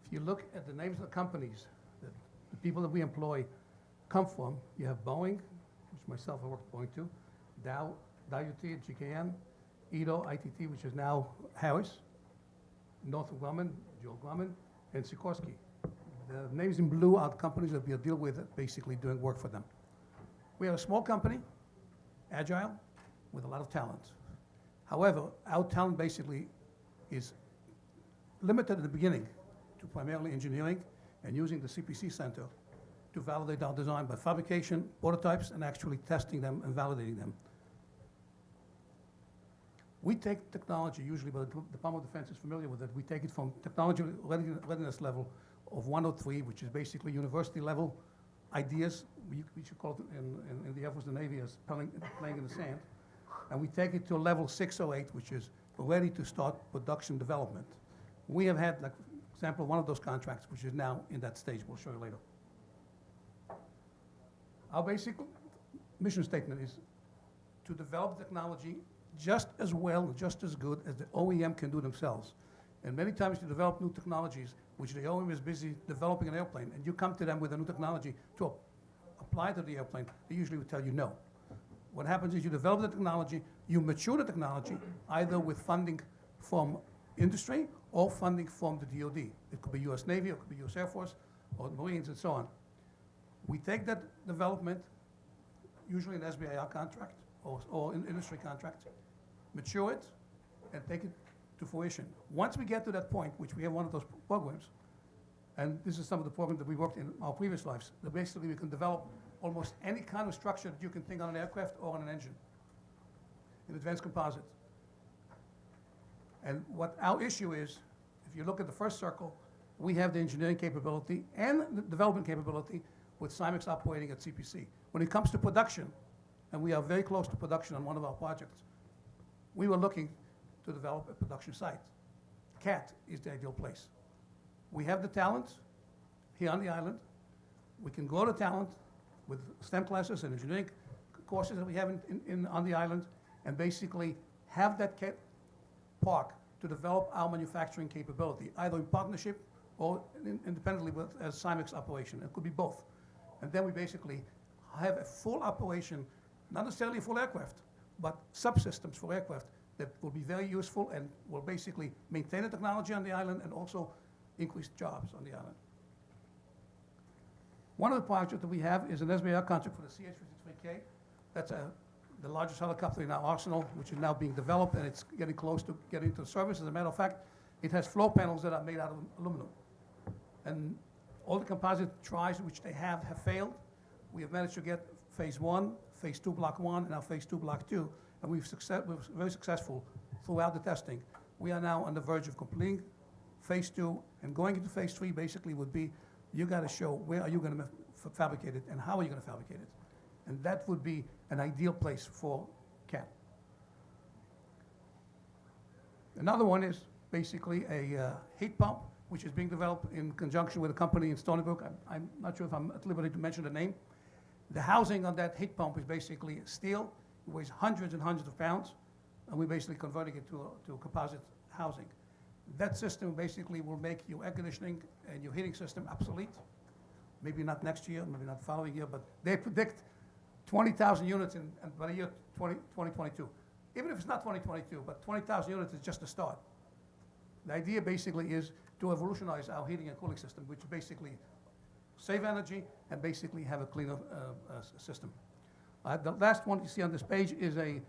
S19: If you look at the names of the companies that the people that we employ come from, you have Boeing, which myself I worked for Boeing too, Dow UT, GKN, EDO, ITT, which is now Harris, Northrop Grumman, Joel Grumman, and Sikorsky. The names in blue are the companies that we deal with, basically doing work for them. We are a small company, agile, with a lot of talent. However, our talent basically is limited at the beginning to primarily engineering and using the CPC Center to validate our design by fabrication, prototypes, and actually testing them and validating them. We take technology, usually, but the Department of Defense is familiar with it, we take it from technology readiness level of 103, which is basically university level ideas, we should call it in the Air Force and Navy as playing in the sand, and we take it to level 608, which is ready to start production development. We have had, like, for example, one of those contracts, which is now in that stage, we'll show you later. Our basic mission statement is to develop technology just as well, just as good as the OEM can do themselves. And many times you develop new technologies, which the OEM is busy developing an airplane, and you come to them with a new technology to apply to the airplane, they usually will tell you no. What happens is you develop the technology, you mature the technology, either with funding from industry or funding from the DoD. It could be US Navy, or it could be US Air Force, or Marines, and so on. We take that development, usually an SBIR contract or an industry contract, mature it, and take it to fruition. Once we get to that point, which we have one of those programs, and this is some of the programs that we worked in our previous lives, that basically we can develop almost any kind of structure that you can think on an aircraft or on an engine, in advanced composite. And what our issue is, if you look at the first circle, we have the engineering capability and the development capability with Simex operating at CPC. When it comes to production, and we are very close to production on one of our projects, we were looking to develop a production site. CAT is the ideal place. We have the talent here on the island. We can grow the talent with STEM classes and engineering courses that we have on the island, and basically have that park to develop our manufacturing capability, either in partnership or independently with a Simex operation. It could be both. And then we basically have a full operation, not necessarily a full aircraft, but subsystems for aircraft that will be very useful and will basically maintain the technology on the island and also increase jobs on the island. One of the projects that we have is an SBIR contract for the CH-53K. That's the largest helicopter in our arsenal, which is now being developed, and it's getting close to getting into service. As a matter of fact, it has floor panels that are made out of aluminum. And all the composite tries which they have failed. We have managed to get phase 1, phase 2 block 1, and now phase 2 block 2, and we're very successful throughout the testing. We are now on the verge of completing phase 2, and going into phase 3 basically would be, you gotta show where are you gonna fabricate it and how are you gonna fabricate it. And that would be an ideal place for CAT. Another one is basically a heat pump, which is being developed in conjunction with a company in Stony Brook. I'm not sure if I'm at liberty to mention the name. The housing on that heat pump is basically steel. It weighs hundreds and hundreds of pounds, and we're basically converting it to composite housing. That system basically will make your air conditioning and your heating system obsolete. Maybe not next year, maybe not the following year, but they predict 20,000 units in by the year 2022. Even if it's not 2022, but 20,000 units is just a start. The idea basically is to revolutionize our heating and cooling system, which basically save energy and basically have a cleaner system. The last one you see on this page is a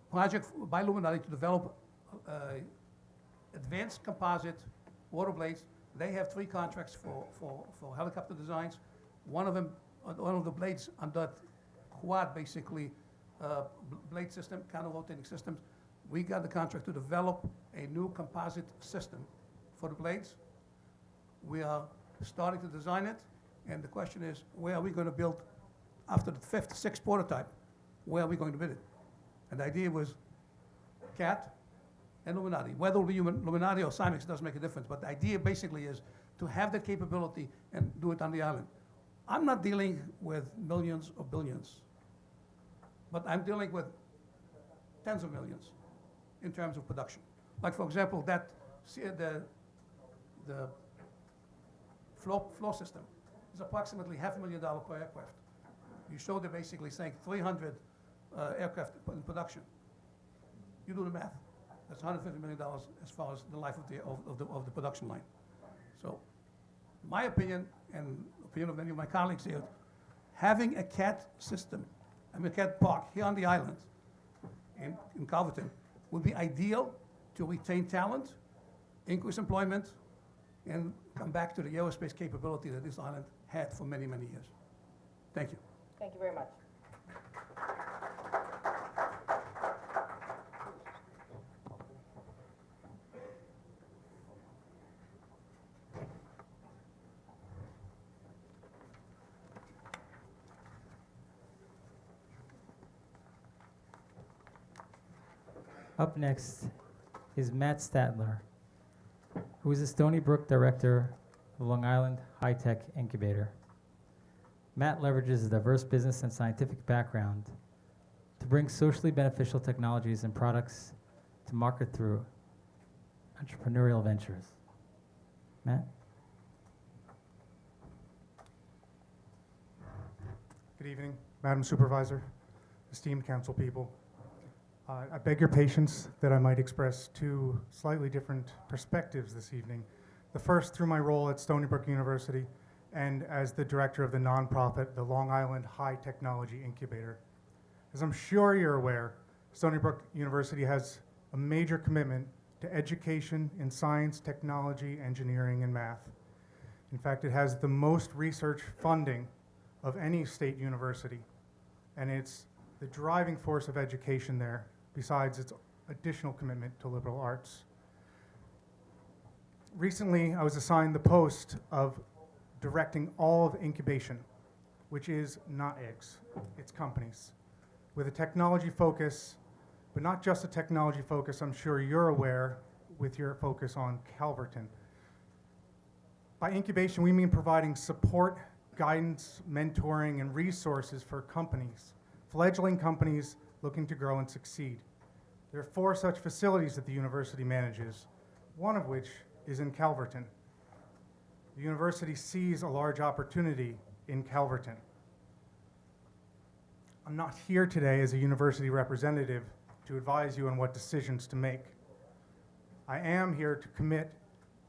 S19: project by Illuminati to develop advanced composite water blades. They have 3 contracts for helicopter designs. One of the blades on that quad basically blade system, counter-rotating systems. We got the contract to develop a new composite system for the blades. We are starting to design it, and the question is, where are we going to build after the 5th, 6th prototype? Where are we going to build it? And the idea was CAT and Illuminati. Whether it be Illuminati or Simex doesn't make a difference, but the idea basically is to have the capability and do it on the island. I'm not dealing with millions or billions, but I'm dealing with tens of millions in terms of production. Like, for example, the floor system is approximately $500,000 per aircraft. You show they're basically saying 300 aircraft in production. You do the math. That's $150 million as far as the life of the production line. So, my opinion, and opinion of many of my colleagues here, having a CAT system, a CAT park here on the island in Calverton would be ideal to retain talent, increase employment, and come back to the aerospace capability that this island had for many, many years. Thank you.
S2: Thank you very much.
S7: Up next is Matt Statler, who is the Stony Brook Director of Long Island High Tech Incubator. Matt leverages a diverse business and scientific background to bring socially beneficial technologies and products to market through entrepreneurial ventures. Matt?
S20: Good evening, Madam Supervisor, esteemed council people. I beg your patience that I might express two slightly different perspectives this evening. The first through my role at Stony Brook University and as the director of the nonprofit, the Long Island High Technology Incubator. As I'm sure you're aware, Stony Brook University has a major commitment to education in science, technology, engineering, and math. In fact, it has the most research funding of any state university, and it's the driving force of education there, besides its additional commitment to liberal arts. Recently, I was assigned the post of directing all of incubation, which is not eggs, it's companies, with a technology focus, but not just a technology focus, I'm sure you're aware, with your focus on Calverton. By incubation, we mean providing support, guidance, mentoring, and resources for companies, fledgling companies looking to grow and succeed. There are 4 such facilities that the university manages, one of which is in Calverton. The university sees a large opportunity in Calverton. I'm not here today as a university representative to advise you on what decisions to make. I am here to commit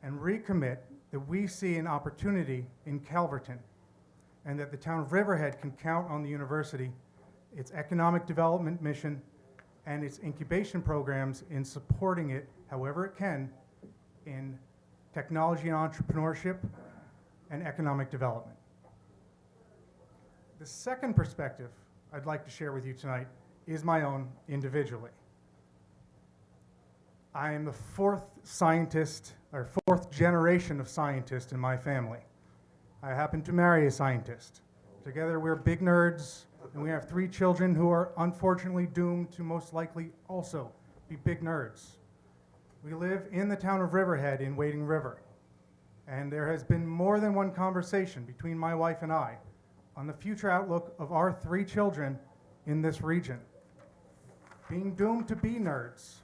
S20: and recommit that we see an opportunity in Calverton and that the town of Riverhead can count on the university, its economic development mission, and its incubation programs in supporting it however it can in technology and entrepreneurship and economic development. The second perspective I'd like to share with you tonight is my own individually. I am the 4th scientist, or 4th generation of scientist in my family. I happen to marry a scientist. Together we're big nerds, and we have 3 children who are unfortunately doomed to most likely also be big nerds. We live in the town of Riverhead in Wading River, and there has been more than one conversation between my wife and I on the future outlook of our 3 children in this region. Being doomed to be nerds,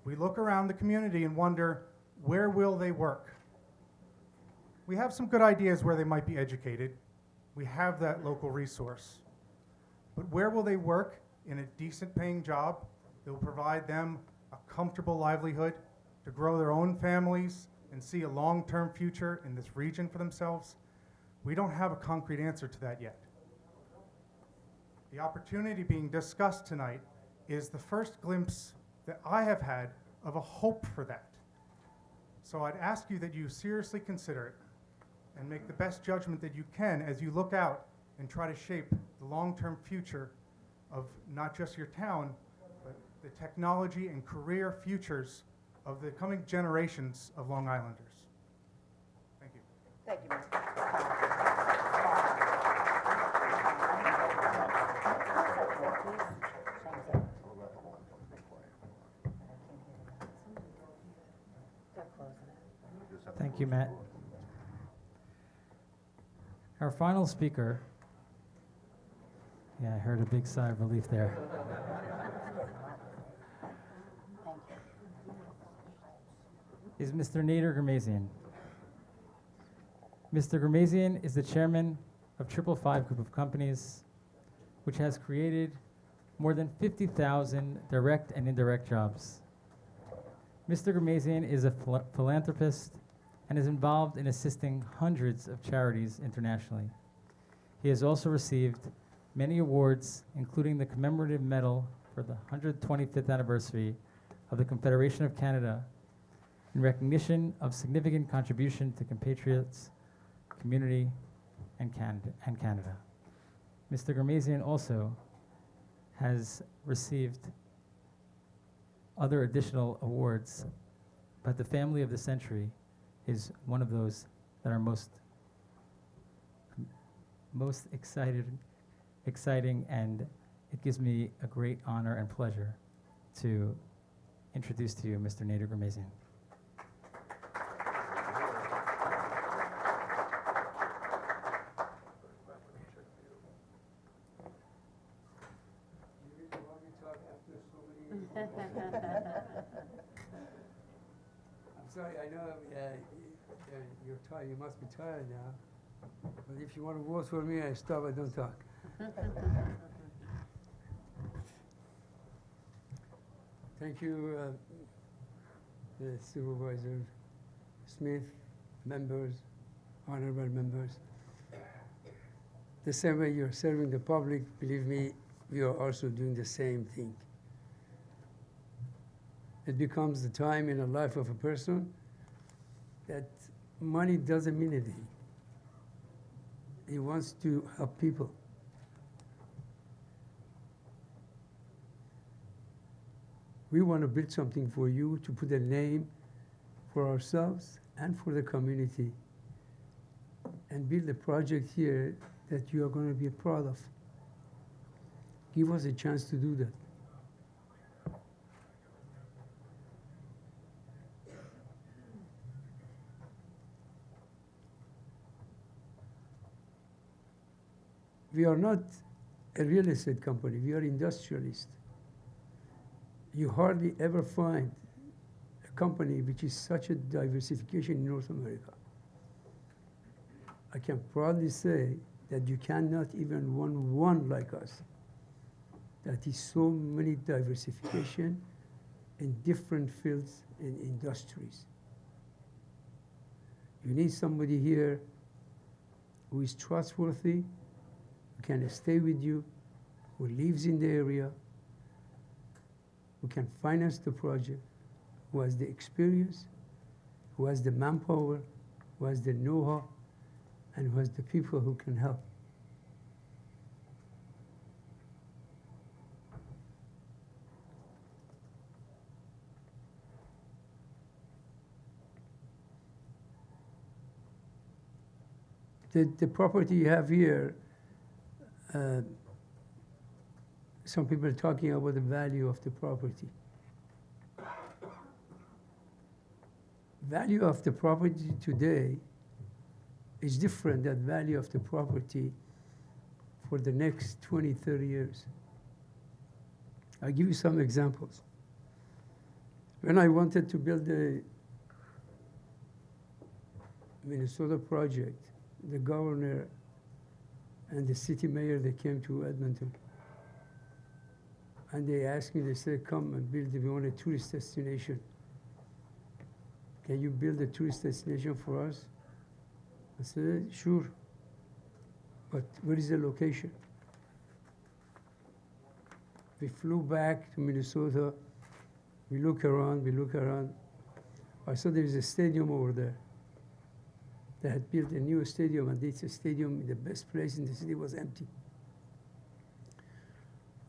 S20: we look around the community and wonder, where will they work? We have some good ideas where they might be educated. We have that local resource. But where will they work in a decent paying job that will provide them a comfortable livelihood to grow their own families and see a long-term future in this region for themselves? We don't have a concrete answer to that yet. The opportunity being discussed tonight is the first glimpse that I have had of a hope for that. So I'd ask you that you seriously consider it and make the best judgment that you can as you look out and try to shape the long-term future of not just your town, but the technology and career futures of the coming generations of Long Islanders. Thank you.
S2: Thank you, Mr.
S7: Thank you, Matt. Our final speaker, yeah, I heard a big sigh of relief there. Is Mr. Nader Ghermezian. Mr. Ghermezian is the chairman of 555 Group of Companies, which has created more than 50,000 direct and indirect jobs. Mr. Ghermezian is a philanthropist and is involved in assisting hundreds of charities internationally. He has also received many awards, including the Commemorative Medal for the 125th anniversary of the Confederation of Canada, in recognition of significant contribution to compatriots, community, and Canada. Mr. Gurmesian also has received other additional awards, but the Family of the Century is one of those that are most exciting, and it gives me a great honor and pleasure to introduce to you Mr. Nader Gurmesian.
S21: I'm sorry, I know you're tired, you must be tired now. But if you want to vote for me, I stop, I don't talk. Thank you, Supervisor Smith, members, honorable members. The same way you're serving the public, believe me, we are also doing the same thing. It becomes the time in the life of a person that money doesn't mean anything. He wants to help people. We want to build something for you, to put a name for ourselves and for the community, and build a project here that you are going to be proud of. Give us a chance to do that. We are not a real estate company, we are industrialists. You hardly ever find a company which is such a diversification in North America. I can proudly say that you cannot even one like us. That is so many diversification in different fields and industries. You need somebody here who is trustworthy, who can stay with you, who lives in the area, who can finance the project, who has the experience, who has the manpower, who has the know-how, and who has the people who can help. The property you have here, some people are talking about the value of the property. Value of the property today is different than value of the property for the next 20, 30 years. I'll give you some examples. When I wanted to build the Minnesota project, the governor and the city mayor, they came to Edmonton. And they asked me, they said, come and build, we want a tourist destination. Can you build a tourist destination for us? I said, sure. But where is the location? We flew back to Minnesota. We look around. I saw there is a stadium over there. They had built a new stadium, and this stadium, the best place in the city, was empty.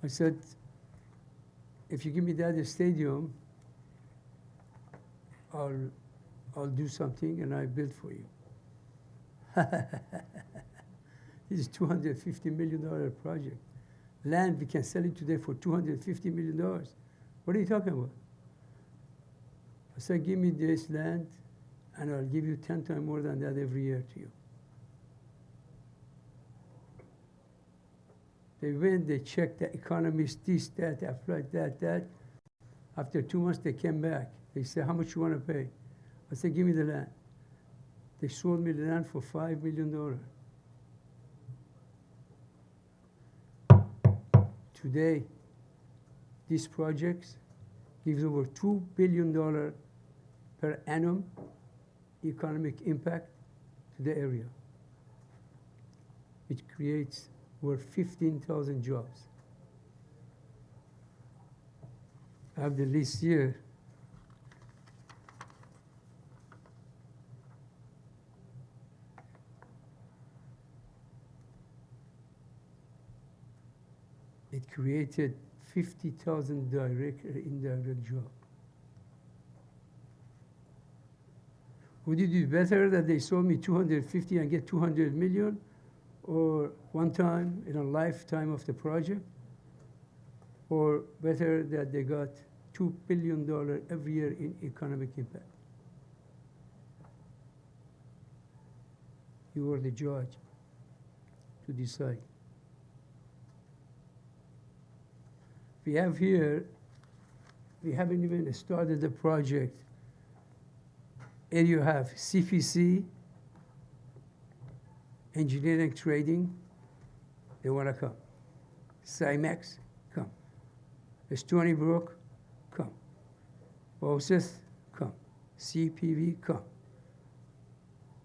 S21: I said, if you give me that stadium, I'll do something and I build for you. This is $250 million project. Land, we can sell it today for $250 million. What are you talking about? I said, give me this land and I'll give you 10 times more than that every year to you. They went, they checked the economists, this, that, applied that. After 2 months, they came back. They said, how much you want to pay? I said, give me the land. They sold me the land for $5 million. Today, these projects gives over $2 billion per annum economic impact to the area. It creates over 15,000 jobs. I have the list here. It created 50,000 direct and indirect jobs. Would it be better that they sold me 250 and get 200 million, or one time in a lifetime of the project? Or better that they got $2 billion every year in economic impact? You are the judge to decide. We have here, we haven't even started the project. Here you have CPC, engineering trading, they want to come. Cymex, come. Stony Brook, come. Boses, come. CPV, come.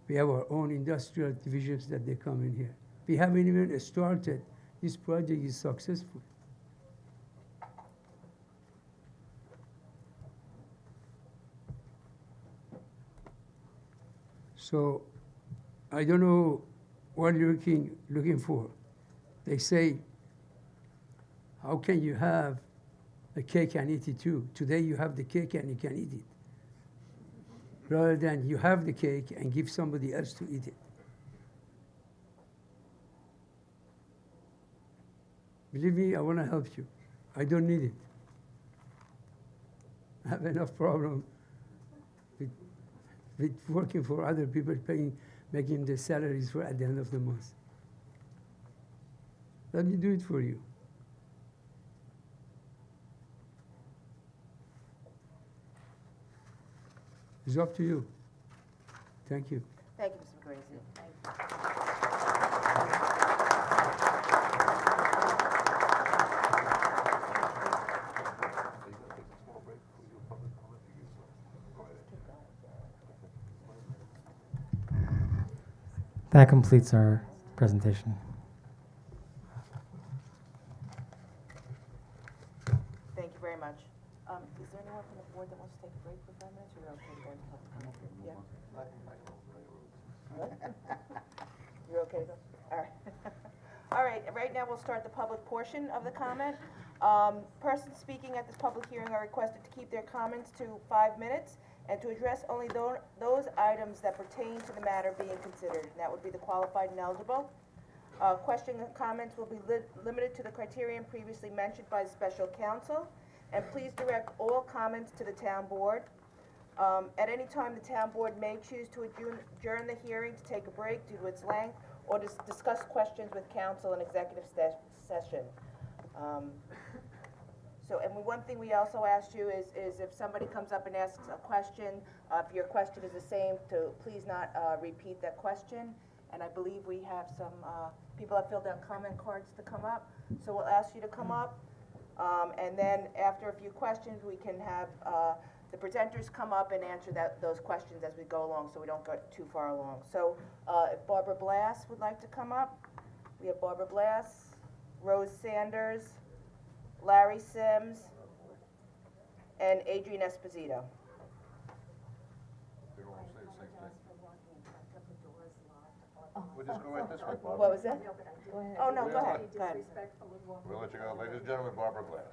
S21: We have our own industrial divisions that they come in here. We haven't even started. This project is successful. So I don't know what you're looking for. They say, how can you have a cake and eat it too? Today you have the cake and you can eat it. Rather than you have the cake and give somebody else to eat it. Believe me, I want to help you. I don't need it. I have enough problem with working for other people, making the salaries for at the end of the month. Let me do it for you. It's up to you. Thank you.
S2: Thank you, Mr. Gracie. Thank
S7: That completes our presentation.
S2: Thank you very much. Is there anyone from the board that wants to take a break for 5 minutes, or you're okay to go into public comment? Yeah? You're okay to go? All right. All right, right now we'll start the public portion of the comment. Persons speaking at this public hearing are requested to keep their comments to 5 minutes and to address only those items that pertain to the matter being considered, and that would be the qualified and eligible. Questions and comments will be limited to the criterion previously mentioned by the special counsel, and please direct all comments to the town board. At any time, the town board may choose to adjourn the hearing to take a break due to its length, or to discuss questions with counsel in executive session. And one thing we also asked you is if somebody comes up and asks a question, if your question is the same, to please not repeat that question. And I believe we have some people that filled out comment cards to come up, so we'll ask you to come up. And then after a few questions, we can have the presenters come up and answer those questions as we go along, so we don't go too far along. So if Barbara Blass would like to come up, we have Barbara Blass, Rose Sanders, Larry Sims, and Adrian Esposito.
S1: We'll just go right this way, Barbara.
S2: What was that? Oh, no, go ahead, go ahead.
S1: We'll let you go. Ladies and gentlemen, Barbara Glass.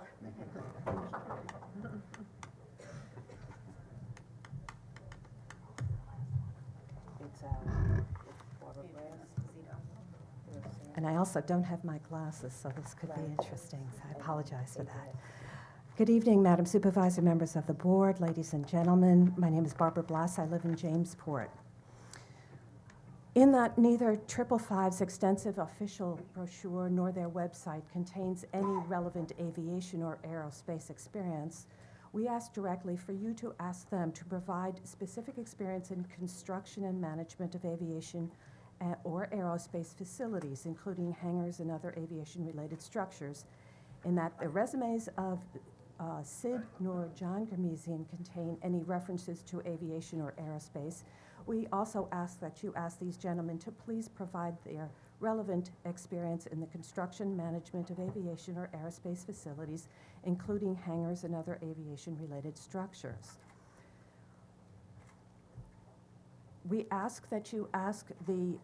S2: It's Barbara Blass.
S3: And I also don't have my glasses, so this could be interesting, so I apologize for that. Good evening, Madam Supervisor, members of the board, ladies and gentlemen. My name is Barbara Blass. I live in Jamesport. In that neither 555's extensive official brochure nor their website contains any relevant aviation or aerospace experience, we ask directly for you to ask them to provide specific experience in construction and management of aviation or aerospace facilities, including hangars and other aviation-related structures, in that the resumes of Sid nor John Gramesian contain any references to aviation or aerospace. We also ask that you ask these gentlemen to please provide their relevant experience in the construction, management of aviation or aerospace facilities, including hangars and other aviation-related structures. We ask that you ask the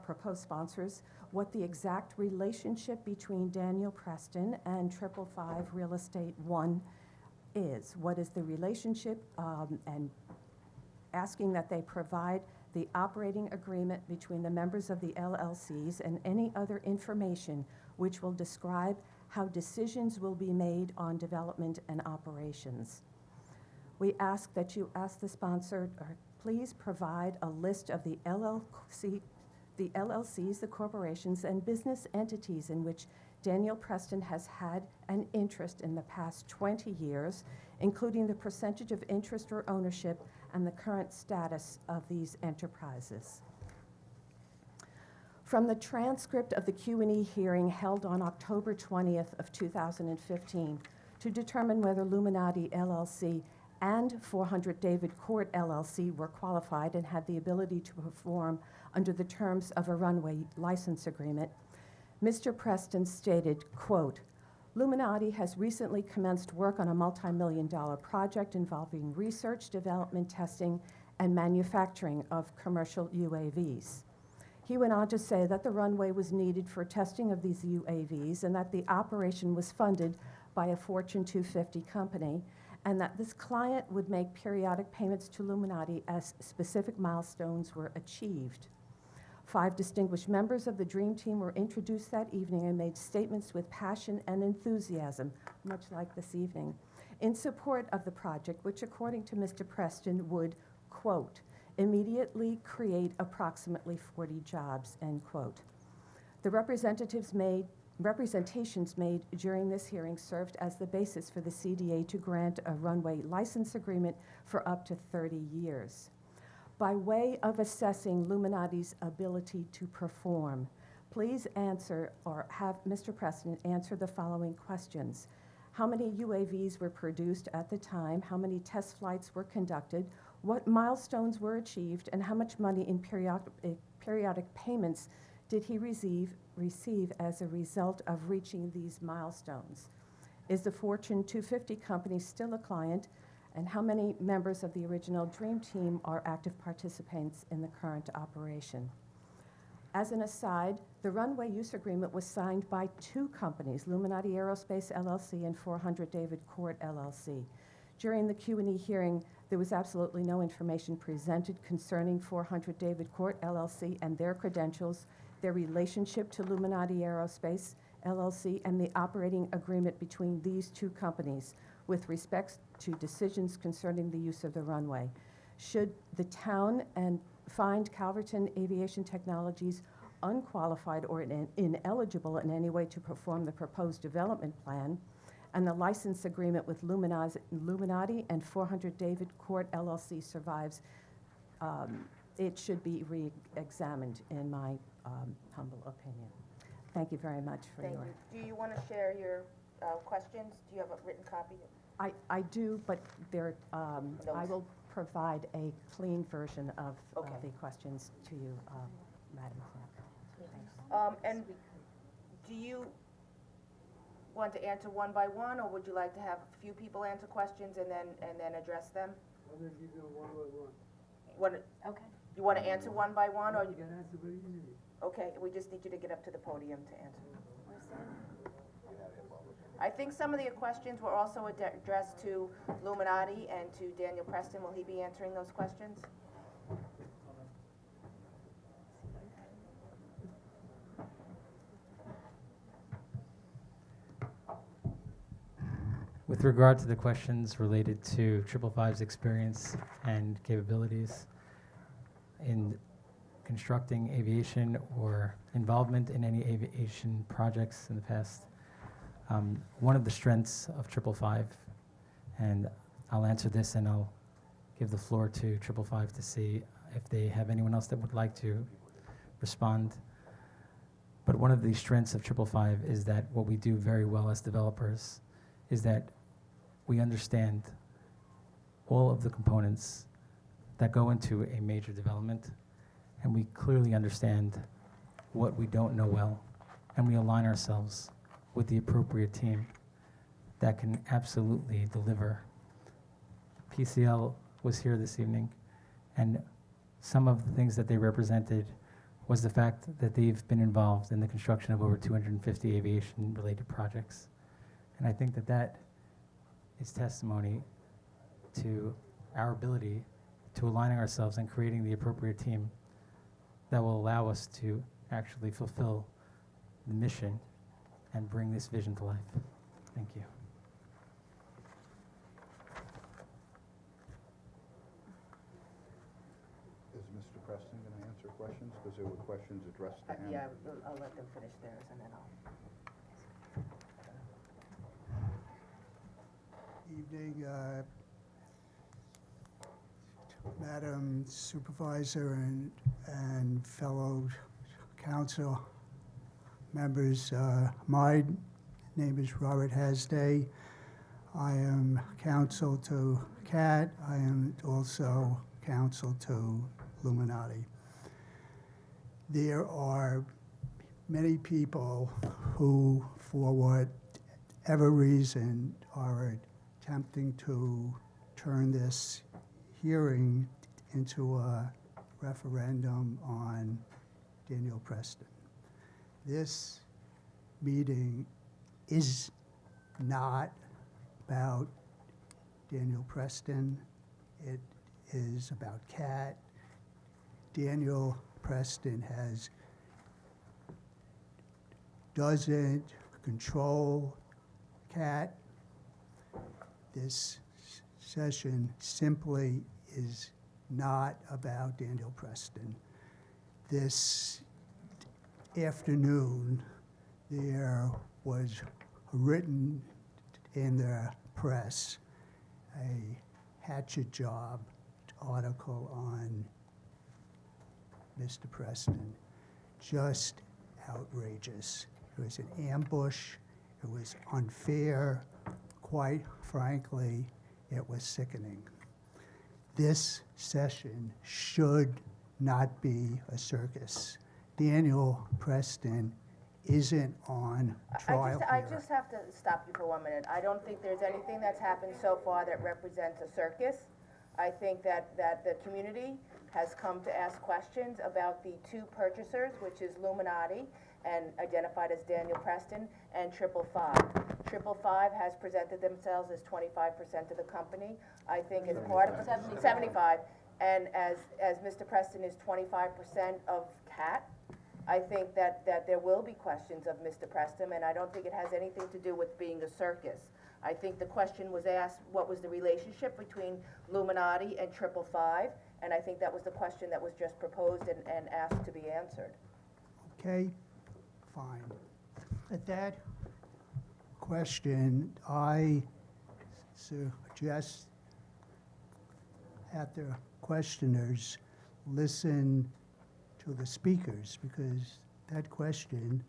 S3: proposed sponsors what the exact relationship between Daniel Preston and 555 Real Estate One is. What is the relationship, and asking that they provide the operating agreement between the members of the LLCs and any other information which will describe how decisions will be made on development and operations. We ask that you ask the sponsor, or please provide a list of the LLCs, the corporations, and business entities in which Daniel Preston has had an interest in the past 20 years, including the percentage of interest or ownership and the current status of these enterprises. From the transcript of the Q&E hearing held on October 20th of 2015 to determine whether Luminati LLC and 400 David Court LLC were qualified and had the ability to perform under the terms of a runway license agreement, Mr. Preston stated, quote, Luminati has recently commenced work on a multi-million-dollar project involving research, development, testing, and manufacturing of commercial UAVs. He went on to say that the runway was needed for testing of these UAVs and that the operation was funded by a Fortune 250 company, and that this client would make periodic payments to Luminati as specific milestones were achieved. 5 distinguished members of the Dream Team were introduced that evening and made statements with passion and enthusiasm, much like this evening, in support of the project, which according to Mr. Preston would, quote, immediately create approximately 40 jobs, end quote. The representations made during this hearing served as the basis for the CDA to grant a runway license agreement for up to 30 years. By way of assessing Luminati's ability to perform, please answer or have Mr. Preston answer the following questions. How many UAVs were produced at the time? How many test flights were conducted? What milestones were achieved? And how much money in periodic payments did he receive as a result of reaching these milestones? Is the Fortune 250 company still a client? And how many members of the original Dream Team are active participants in the current operation? As an aside, the runway use agreement was signed by 2 companies, Luminati Aerospace LLC and 400 David Court LLC. During the Q&E hearing, there was absolutely no information presented concerning 400 David Court LLC and their credentials, their relationship to Luminati Aerospace LLC, and the operating agreement between these 2 companies with respect to decisions concerning the use of the runway. Should the town find Calverton Aviation Technologies unqualified or ineligible in any way to perform the proposed development plan, and the license agreement with Luminati and 400 David Court LLC survives, it should be re-examined in my humble opinion. Thank you very much for
S2: Thank
S3: your...
S2: you. Do you want to share your questions? Do you have a written copy?
S3: I do, but there, I
S2: Notes.
S3: will provide a clean version of
S2: Okay.
S3: the questions to you, Madam Clerk.
S2: And do you want to answer one by one, or would you like to have a few people answer questions and then address them?
S21: I'm going to give you one by one.
S2: Okay. You want to answer one by one, or?
S21: You can answer very easily.
S2: Okay, we just need you to get up to the podium to answer. I think some of the questions were also addressed to Luminati and to Daniel Preston. Will he be answering those questions?
S7: With regard to the questions related to 555's experience and capabilities in constructing aviation or involvement in any aviation projects in the past, one of the strengths of 555, and I'll answer this and I'll give the floor to 555 to see if they have anyone else that would like to respond. But one of the strengths of 555 is that what we do very well as developers is that we understand all of the components that go into a major development, and we clearly understand what we don't know well, and we align ourselves with the appropriate team that can absolutely deliver. PCL was here this evening, and some of the things that they represented was the fact that they've been involved in the construction of over 250 aviation-related projects. And I think that that is testimony to our ability to aligning ourselves and creating the appropriate team that will allow us to actually fulfill the mission and bring this vision to life. Thank you.
S4: Is Mr. Preston going to answer questions? Because there were questions addressed to him.
S2: Yeah, I'll let them finish theirs and then I'll.
S22: Evening, Madam Supervisor and fellow council members. My name is Robert Hasday. I am counsel to CAT. I am also counsel to Illuminati. There are many people who, for whatever reason, are attempting to turn this hearing into a referendum on Daniel Preston. This meeting is not about Daniel Preston. It is about CAT. Daniel Preston doesn't control CAT. This session simply is not about Daniel Preston. This afternoon, there was written in the press a hatchet job article on Mr. Preston. Just outrageous. It was an ambush. It was unfair. Quite frankly, it was sickening. This session should not be a circus. Daniel Preston isn't on trial
S2: I
S22: here.
S2: just have to stop you for 1 minute. I don't think there's anything that's happened so far that represents a circus. I think that the community has come to ask questions about the two purchasers, which is Illuminati, and identified as Daniel Preston, and 555. 555 has presented themselves as 25% of the company. I think as part of 75, and as Mr. Preston is 25% of CAT, I think that there will be questions of Mr. Preston, and I don't think it has anything to do with being a circus. I think the question was asked, what was the relationship between Illuminati and 555, and I think that was the question that was just proposed and asked to be answered.
S22: Okay, fine. At that question, I suggest that the questioners listen to the speakers, because that question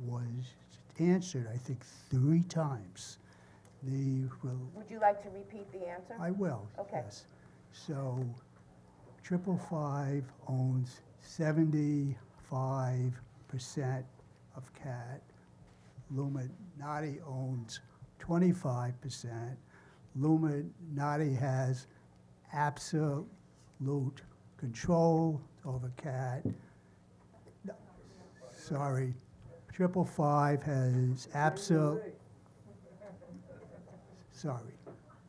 S22: was answered, I think, 3 times.
S2: Would you like to repeat the answer?
S22: I will,
S2: Okay.
S22: yes. So 555 owns 75% of CAT. Illuminati owns 25%. Illuminati has absolute control over CAT. Sorry, 555 has Sorry,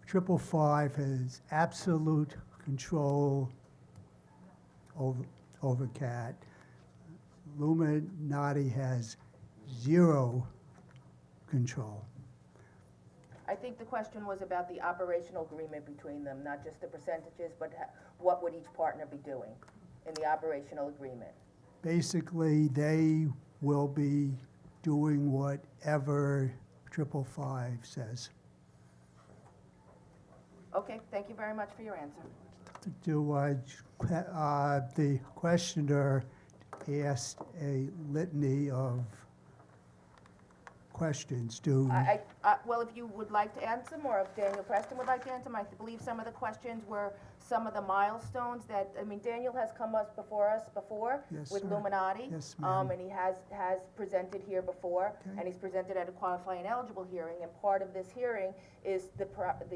S22: 555 has absolute control over CAT. Illuminati has 0 control.
S2: I think the question was about the operational agreement between them, not just the percentages, but what would each partner be doing in the operational agreement?
S22: Basically, they will be doing whatever 555 says.
S2: Okay, thank you very much for your answer.
S22: The questioner asked a litany of questions.
S2: Well, if you would like to answer them, or if Daniel Preston would like to answer them, I believe some of the questions were some of the milestones that, I mean, Daniel has come before us
S22: Yes,
S2: with
S22: sir.
S2: Illuminati.
S22: Yes, ma'am.
S2: And he has presented here before, and he's presented at a qualifying eligible hearing, and part of this hearing is the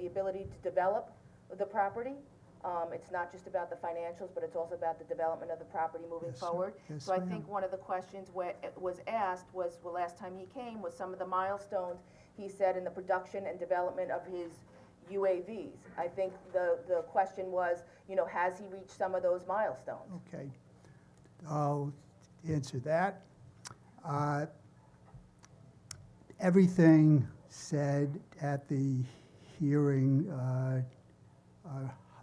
S2: ability to develop the property. It's not just about the financials, but it's also about the development of the property moving
S22: Yes,
S2: forward.
S22: yes,
S2: So I
S22: ma'am.
S2: think one of the questions was asked was, well, last time he came, was some of the milestones, he said, in the production and development of his UAVs. I think the question was, you know, has he reached some of those milestones?
S22: Okay, I'll answer that. Everything said at the hearing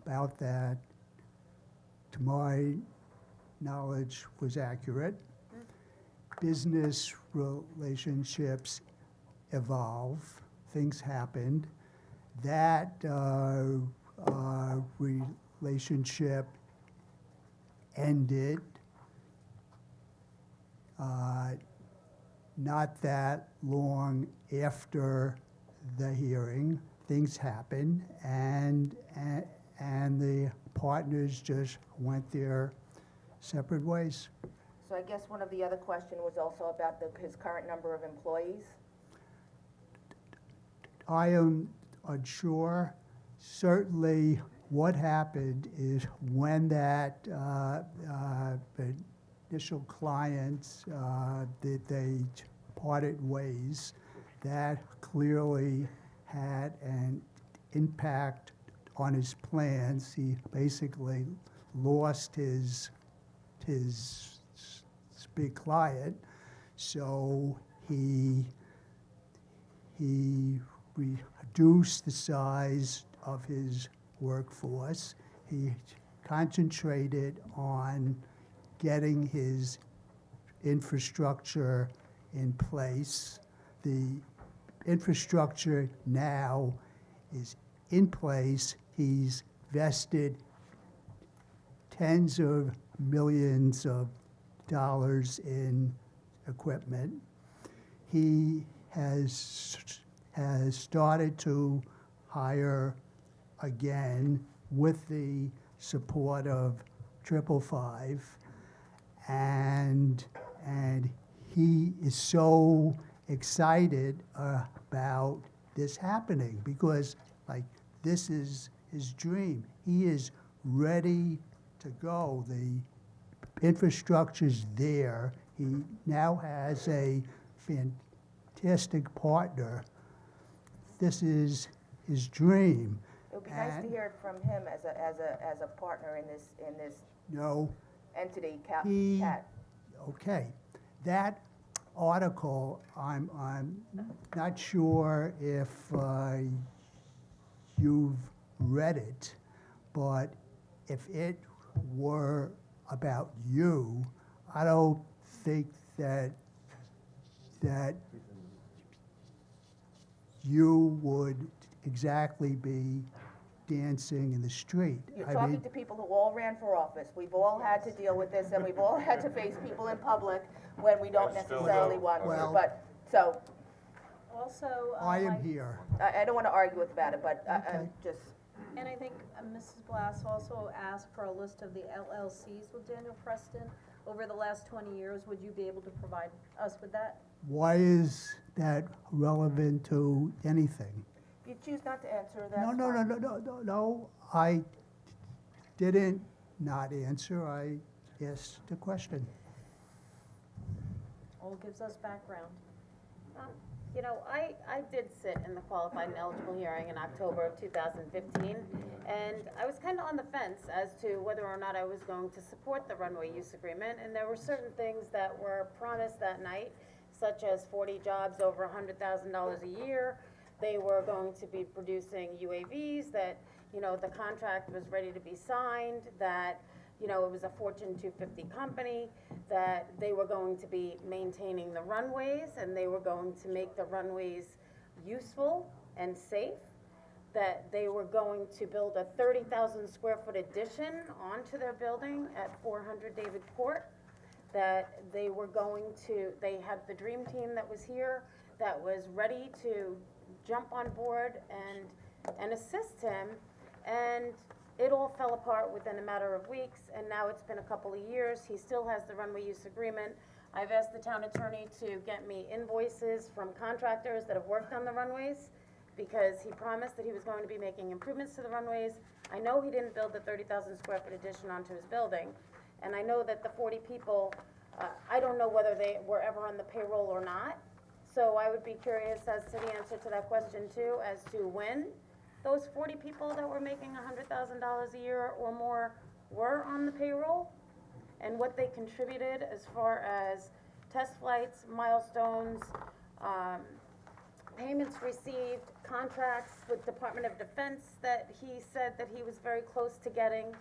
S22: about that, to my knowledge, was accurate. Business relationships evolve, things happened. That relationship ended not that long after the hearing. Things happened, and the partners just went their separate ways.
S2: So I guess one of the other question was also about his current number of employees.
S22: I am unsure. Certainly, what happened is when that initial clients that they parted ways, that clearly had an impact on his plans. He basically lost his big client, so he reduced the size of his workforce. He concentrated on getting his infrastructure in place. The infrastructure now is in place. He's vested tens of millions of dollars in equipment. He has started to hire again with the support of 555, and he is so excited about this happening because, like, this is his dream. He is ready to go. The infrastructure's there. He now has a fantastic partner. This is his dream.
S2: It would be nice to hear it from him as a partner in this
S22: No,
S2: entity,
S22: he,
S2: CAT.
S22: okay, that article, I'm not sure if you've read it, but if it were about you, I don't think that you would exactly be dancing in the street.
S2: You're
S22: I
S2: talking
S22: mean,
S2: to people who all ran for office. We've all had to deal with this, and we've all had to face people in public when we don't
S1: And still
S2: necessarily
S1: do.
S2: want to.
S22: Well-
S2: But, so,
S5: Also,
S22: I am here.
S2: I don't want to argue about it, but
S22: Okay.
S2: just,
S5: and I think Mrs. Blass also asked for a list of the LLCs with Daniel Preston over the last 20 years. Would you be able to provide us with that?
S22: Why is that relevant to anything?
S2: if you choose not to answer, that's
S22: No,
S2: fine.
S22: no, I didn't not answer, I asked the question.
S5: All gives us background.
S6: You know, I did sit in the qualified and eligible hearing in October of 2015, and I was kind of on the fence as to whether or not I was going to support the runway use agreement, and there were certain things that were promised that night, such as 40 jobs over $100,000 a year. They were going to be producing UAVs, that, you know, the contract was ready to be signed, that, you know, it was a Fortune 250 company, that they were going to be maintaining the runways, and they were going to make the runways useful and safe, that they were going to build a 30,000 square foot addition onto their building at 400 David Court, that they were going to, they had the dream team that was here, that was ready to jump on board and assist him, and it all fell apart within a matter of weeks, and now it's been a couple of years. He still has the runway use agreement. I've asked the town attorney to get me invoices from contractors that have worked on the runways, because he promised that he was going to be making improvements to the runways. I know he didn't build the 30,000 square foot addition onto his building, and I know that the 40 people, I don't know whether they were ever on the payroll or not. So I would be curious as to the answer to that question too, as to when those 40 people that were making $100,000 a year or more were on the payroll, and what they contributed as far as test flights, milestones, payments received, contracts with Department of Defense that he said that he was very close to getting,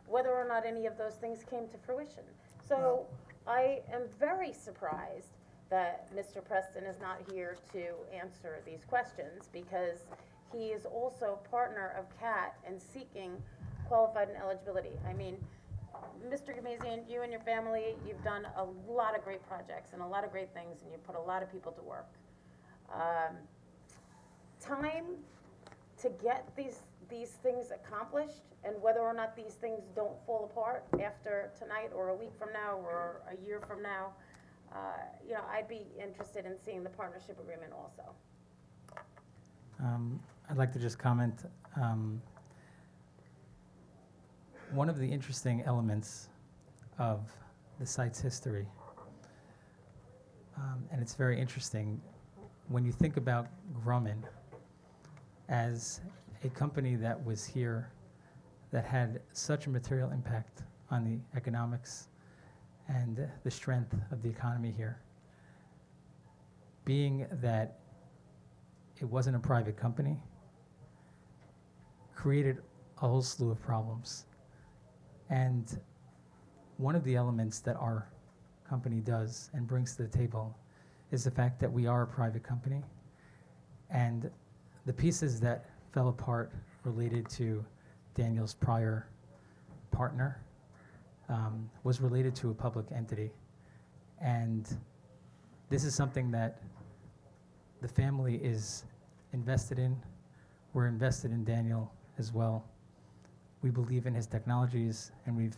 S6: whether or not any of those things came to fruition. So I am very surprised that Mr. Preston is not here to answer these questions, because he is also partner of CAT and seeking qualified and eligibility. I mean, Mr. Gamazian, you and your family, you've done a lot of great projects and a lot of great things, and you put a lot of people to work. Time to get these things accomplished, and whether or not these things don't fall apart after tonight or a week from now or a year from now, you know, I'd be interested in seeing the partnership agreement also.
S7: I'd like to just comment. One of the interesting elements of the site's history, and it's very interesting, when you think about Grumman as a company that was here that had such a material impact on the economics and the strength of the economy here, being that it wasn't a private company, created a whole slew of problems. And one of the elements that our company does and brings to the table is the fact that we are a private company. And the pieces that fell apart related to Daniel's prior partner was related to a public entity. And this is something that the family is invested in. We're invested in Daniel as well. We believe in his technologies, and we've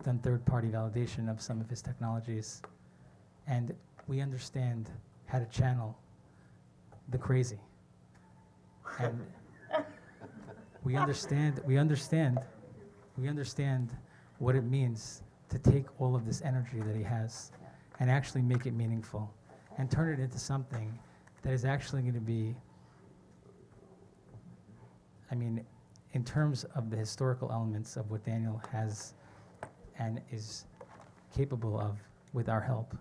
S7: done third-party validation of some of his technologies. And we understand how to channel the crazy. And we understand what it means to take all of this energy that he has and actually make it meaningful and turn it into something that is actually going to be, I mean, in terms of the historical elements of what Daniel has and is capable of with our help,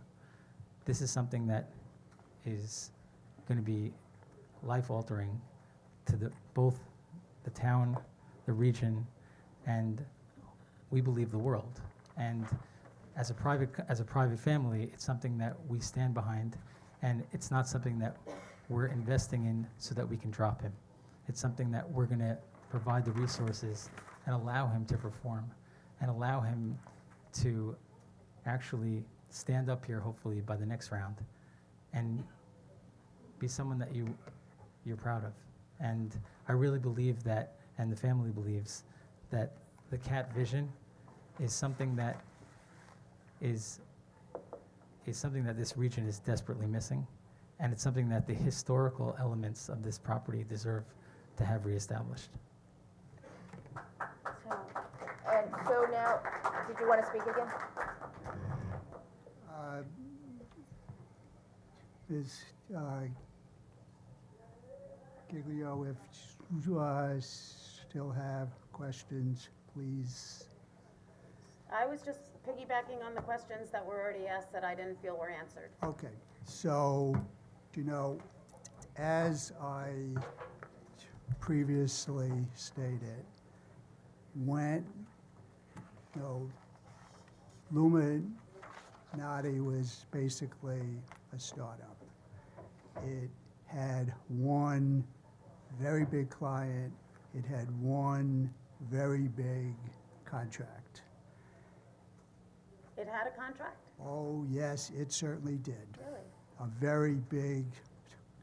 S7: this is something that is going to be life-altering to both the town, the region, and we believe the world. And as a private family, it's something that we stand behind, and it's not something that we're investing in so that we can drop him. It's something that we're going to provide the resources and allow him to perform and allow him to actually stand up here, hopefully, by the next round and be someone that you're proud of. And I really believe that, and the family believes, that the CAT vision is something that is something that this region is desperately missing, and it's something that the historical elements of this property deserve to have reestablished.
S2: And so now, did you want to speak again?
S22: Ms. Giglio, if you still have questions, please.
S6: I was just piggybacking on the questions that were already asked that I didn't feel were answered.
S22: Okay, so, you know, as I previously stated, when, you know, Illuminati was basically a startup. It had one very big client. It had one very big contract.
S6: It had a contract?
S22: Oh, yes, it certainly did.
S6: Really?
S22: A very big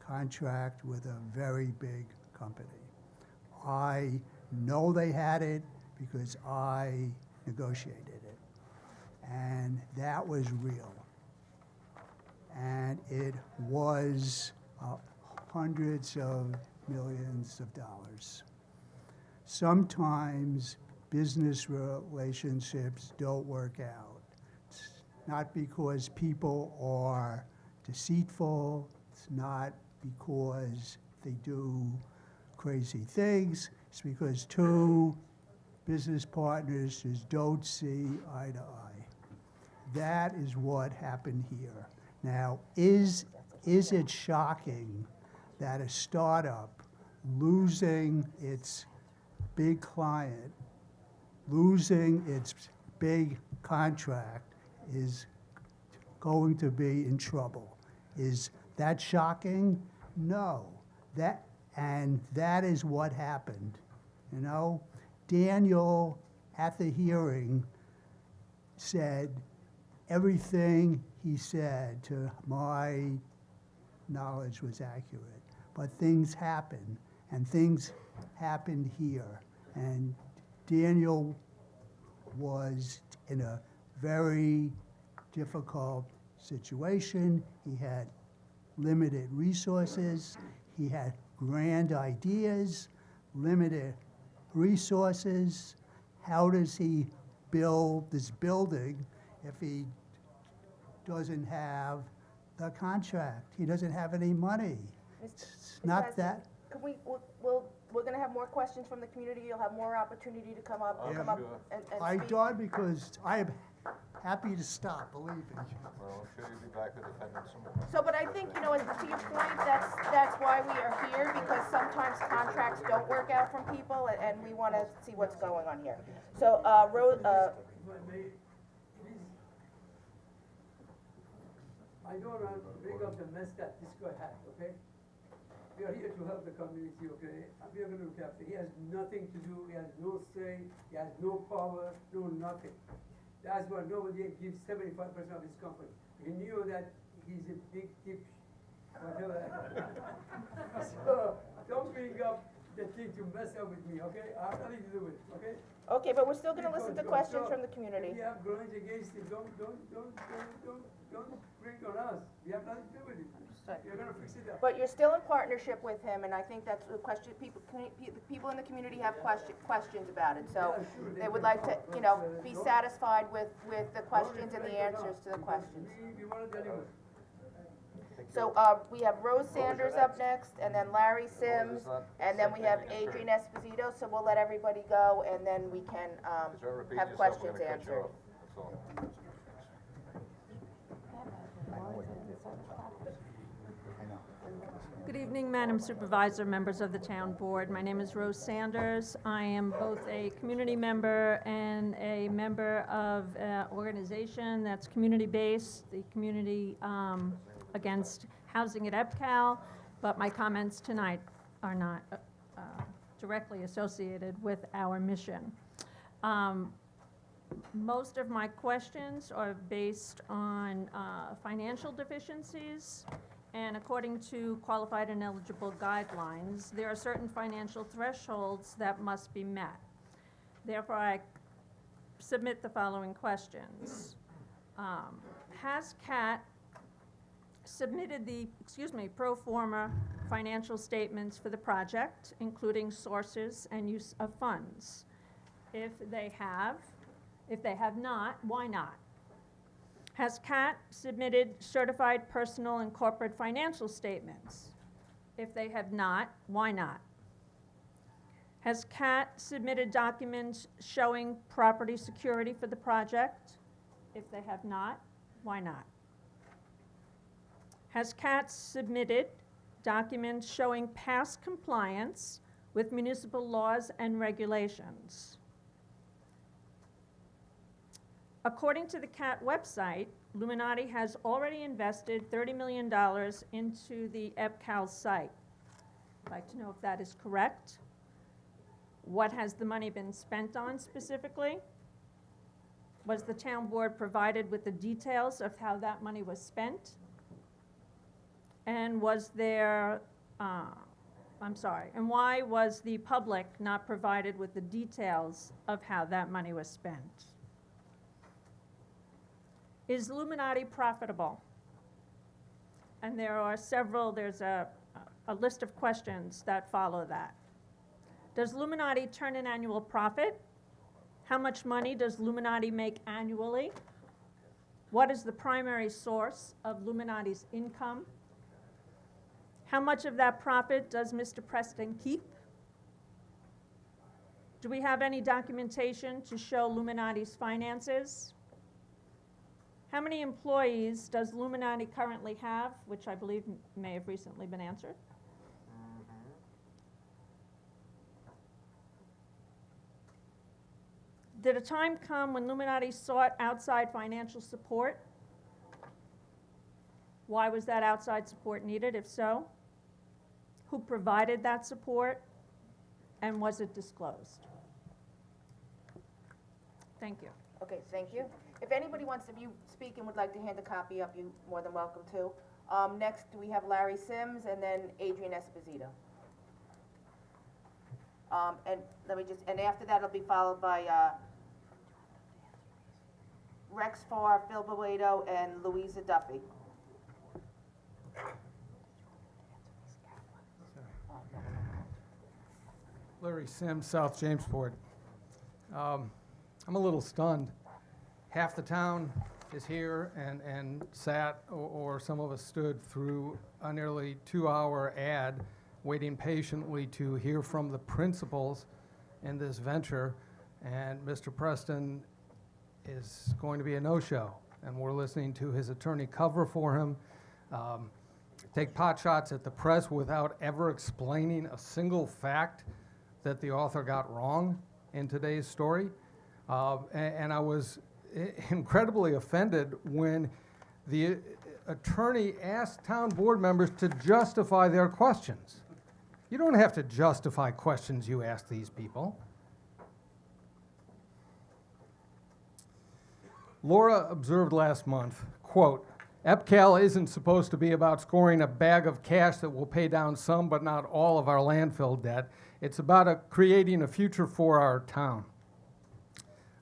S22: contract with a very big company. I know they had it because I negotiated it. And that was real. And it was hundreds of millions of dollars. sometimes business relationships don't work out. It's not because people are deceitful, it's not because they do crazy things, it's because two business partners just don't see eye to eye. That is what happened here. Now, is it shocking that a startup losing its big client, losing its big contract, is going to be in trouble? Is that shocking? No. And that is what happened. You know, Daniel, at the hearing, said everything he said, to my knowledge, was accurate. But things happen, and things happened here. And Daniel was in a very difficult situation. He had limited resources. He had grand ideas, limited resources. How does he build this building if he doesn't have the contract? He doesn't have any money. It's not that.
S2: Can we're gonna have more questions from the community, you'll have more opportunity to come up,
S22: Yeah.
S2: and
S22: I
S2: speak.
S22: done because I am happy to stop, believe me.
S1: Well, I'm sure you'll be back to defend it some more.
S2: So, but I think, you know, to your point, that's why we are here, because sometimes contracts don't work out from people, and we wanna see what's going on here. So,
S21: I don't want to bring up the mess that this guy had, okay? We are here to help the community, okay? And we are going to look after. He has nothing to do, he has no say, he has no power, no nothing. That's why nobody gives 75% of his company. He knew that he's a big tip, whatever. So, don't bring up the thing to mess up with me, okay? I have nothing to do with it, okay?
S2: okay, but we're still gonna listen to questions from the community.
S21: If you have grudge against it, don't bring on us. We have nothing to do with it. You're gonna fix it up.
S2: But you're still in partnership with him, and I think that's the question, people in the community have questions about it. So
S21: Yeah, sure,
S2: they would like to, you know, be satisfied with the questions and the answers to the questions.
S21: We want to deliver.
S2: So, we have Rose Sanders up next, and then Larry Sims, and then we have Adrian Esposito, so we'll let everybody go, and then we can,
S1: Just don't repeat
S2: have
S1: yourself, we're
S2: questions
S1: gonna cut you
S2: answered.
S1: off. That's all.
S5: Good evening, Madam Supervisor, members of the Town Board. My name is Rose Sanders. I am both a community member and a member of an organization that's community-based, the Community Against Housing at EPCAL, but my comments tonight are not directly associated with our mission. Most of my questions are based on financial deficiencies. And according to qualified and eligible guidelines, there are certain financial thresholds that must be met. Therefore, I submit the following questions. Has CAT submitted the, pro forma financial statements for the project, including sources and use of funds? If they have not, why not? Has CAT submitted certified personal and corporate financial statements? If they have not, why not? Has CAT submitted documents showing property security for the project? If they have not, why not? Has CAT submitted documents showing past compliance with municipal laws and regulations? According to the CAT website, Illuminati has already invested $30 million into the EPCAL site. I'd like to know if that is correct. What has the money been spent on specifically? Was the town board provided with the details of how that money was spent? And was there, and why was the public not provided with the details of how that money was spent? Is Illuminati profitable? And there's a list of questions that follow that. Does Illuminati turn an annual profit? How much money does Illuminati make annually? What is the primary source of Illuminati's income? How much of that profit does Mr. Preston keep? Do we have any documentation to show Illuminati's finances? How many employees does Illuminati currently have, which I believe may have recently been answered? Did a time come when Illuminati sought outside financial support? Why was that outside support needed, if so? Who provided that support? And was it disclosed? Thank you.
S2: Okay, thank you. If anybody wants to speak and would like to hand a copy up, you're more than welcome to. Next, we have Larry Sims and then Adrian Esposito. And after that, it'll be followed by Rex Farr, Phil Boedo, and Louisa Duffy.
S8: Larry Sims, South Jamesport. I'm a little stunned. Half the town is here and sat, or some of us stood through a nearly 2-hour ad, waiting patiently to hear from the principals in this venture, and Mr. Preston is going to be a no-show, and we're listening to his attorney cover for him, take pot shots at the press without ever explaining a single fact that the author got wrong in today's story. And I was incredibly offended when the attorney asked town board members to justify their questions. You don't have to justify questions you ask these people. Laura observed last month, quote, EPCAL isn't supposed to be about scoring a bag of cash that will pay down some but not all of our landfill debt. It's about creating a future for our town.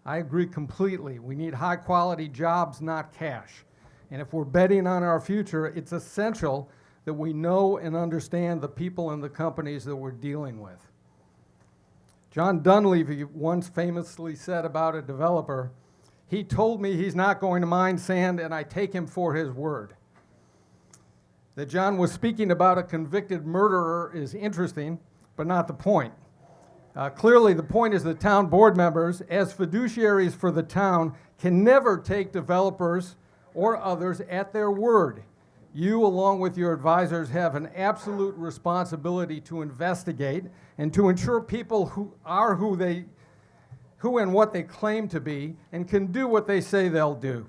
S8: I agree completely. We need high-quality jobs, not cash. And if we're betting on our future, it's essential that we know and understand the people and the companies that we're dealing with. John Dunleavy once famously said about a developer, he told me he's not going to mine sand, and I take him for his word. That John was speaking about a convicted murderer is interesting, but not the point. Clearly, the point is that town board members, as fiduciaries for the town, can never take developers or others at their word. You, along with your advisors, have an absolute responsibility to investigate and to ensure people who are who and what they claim to be and can do what they say they'll do.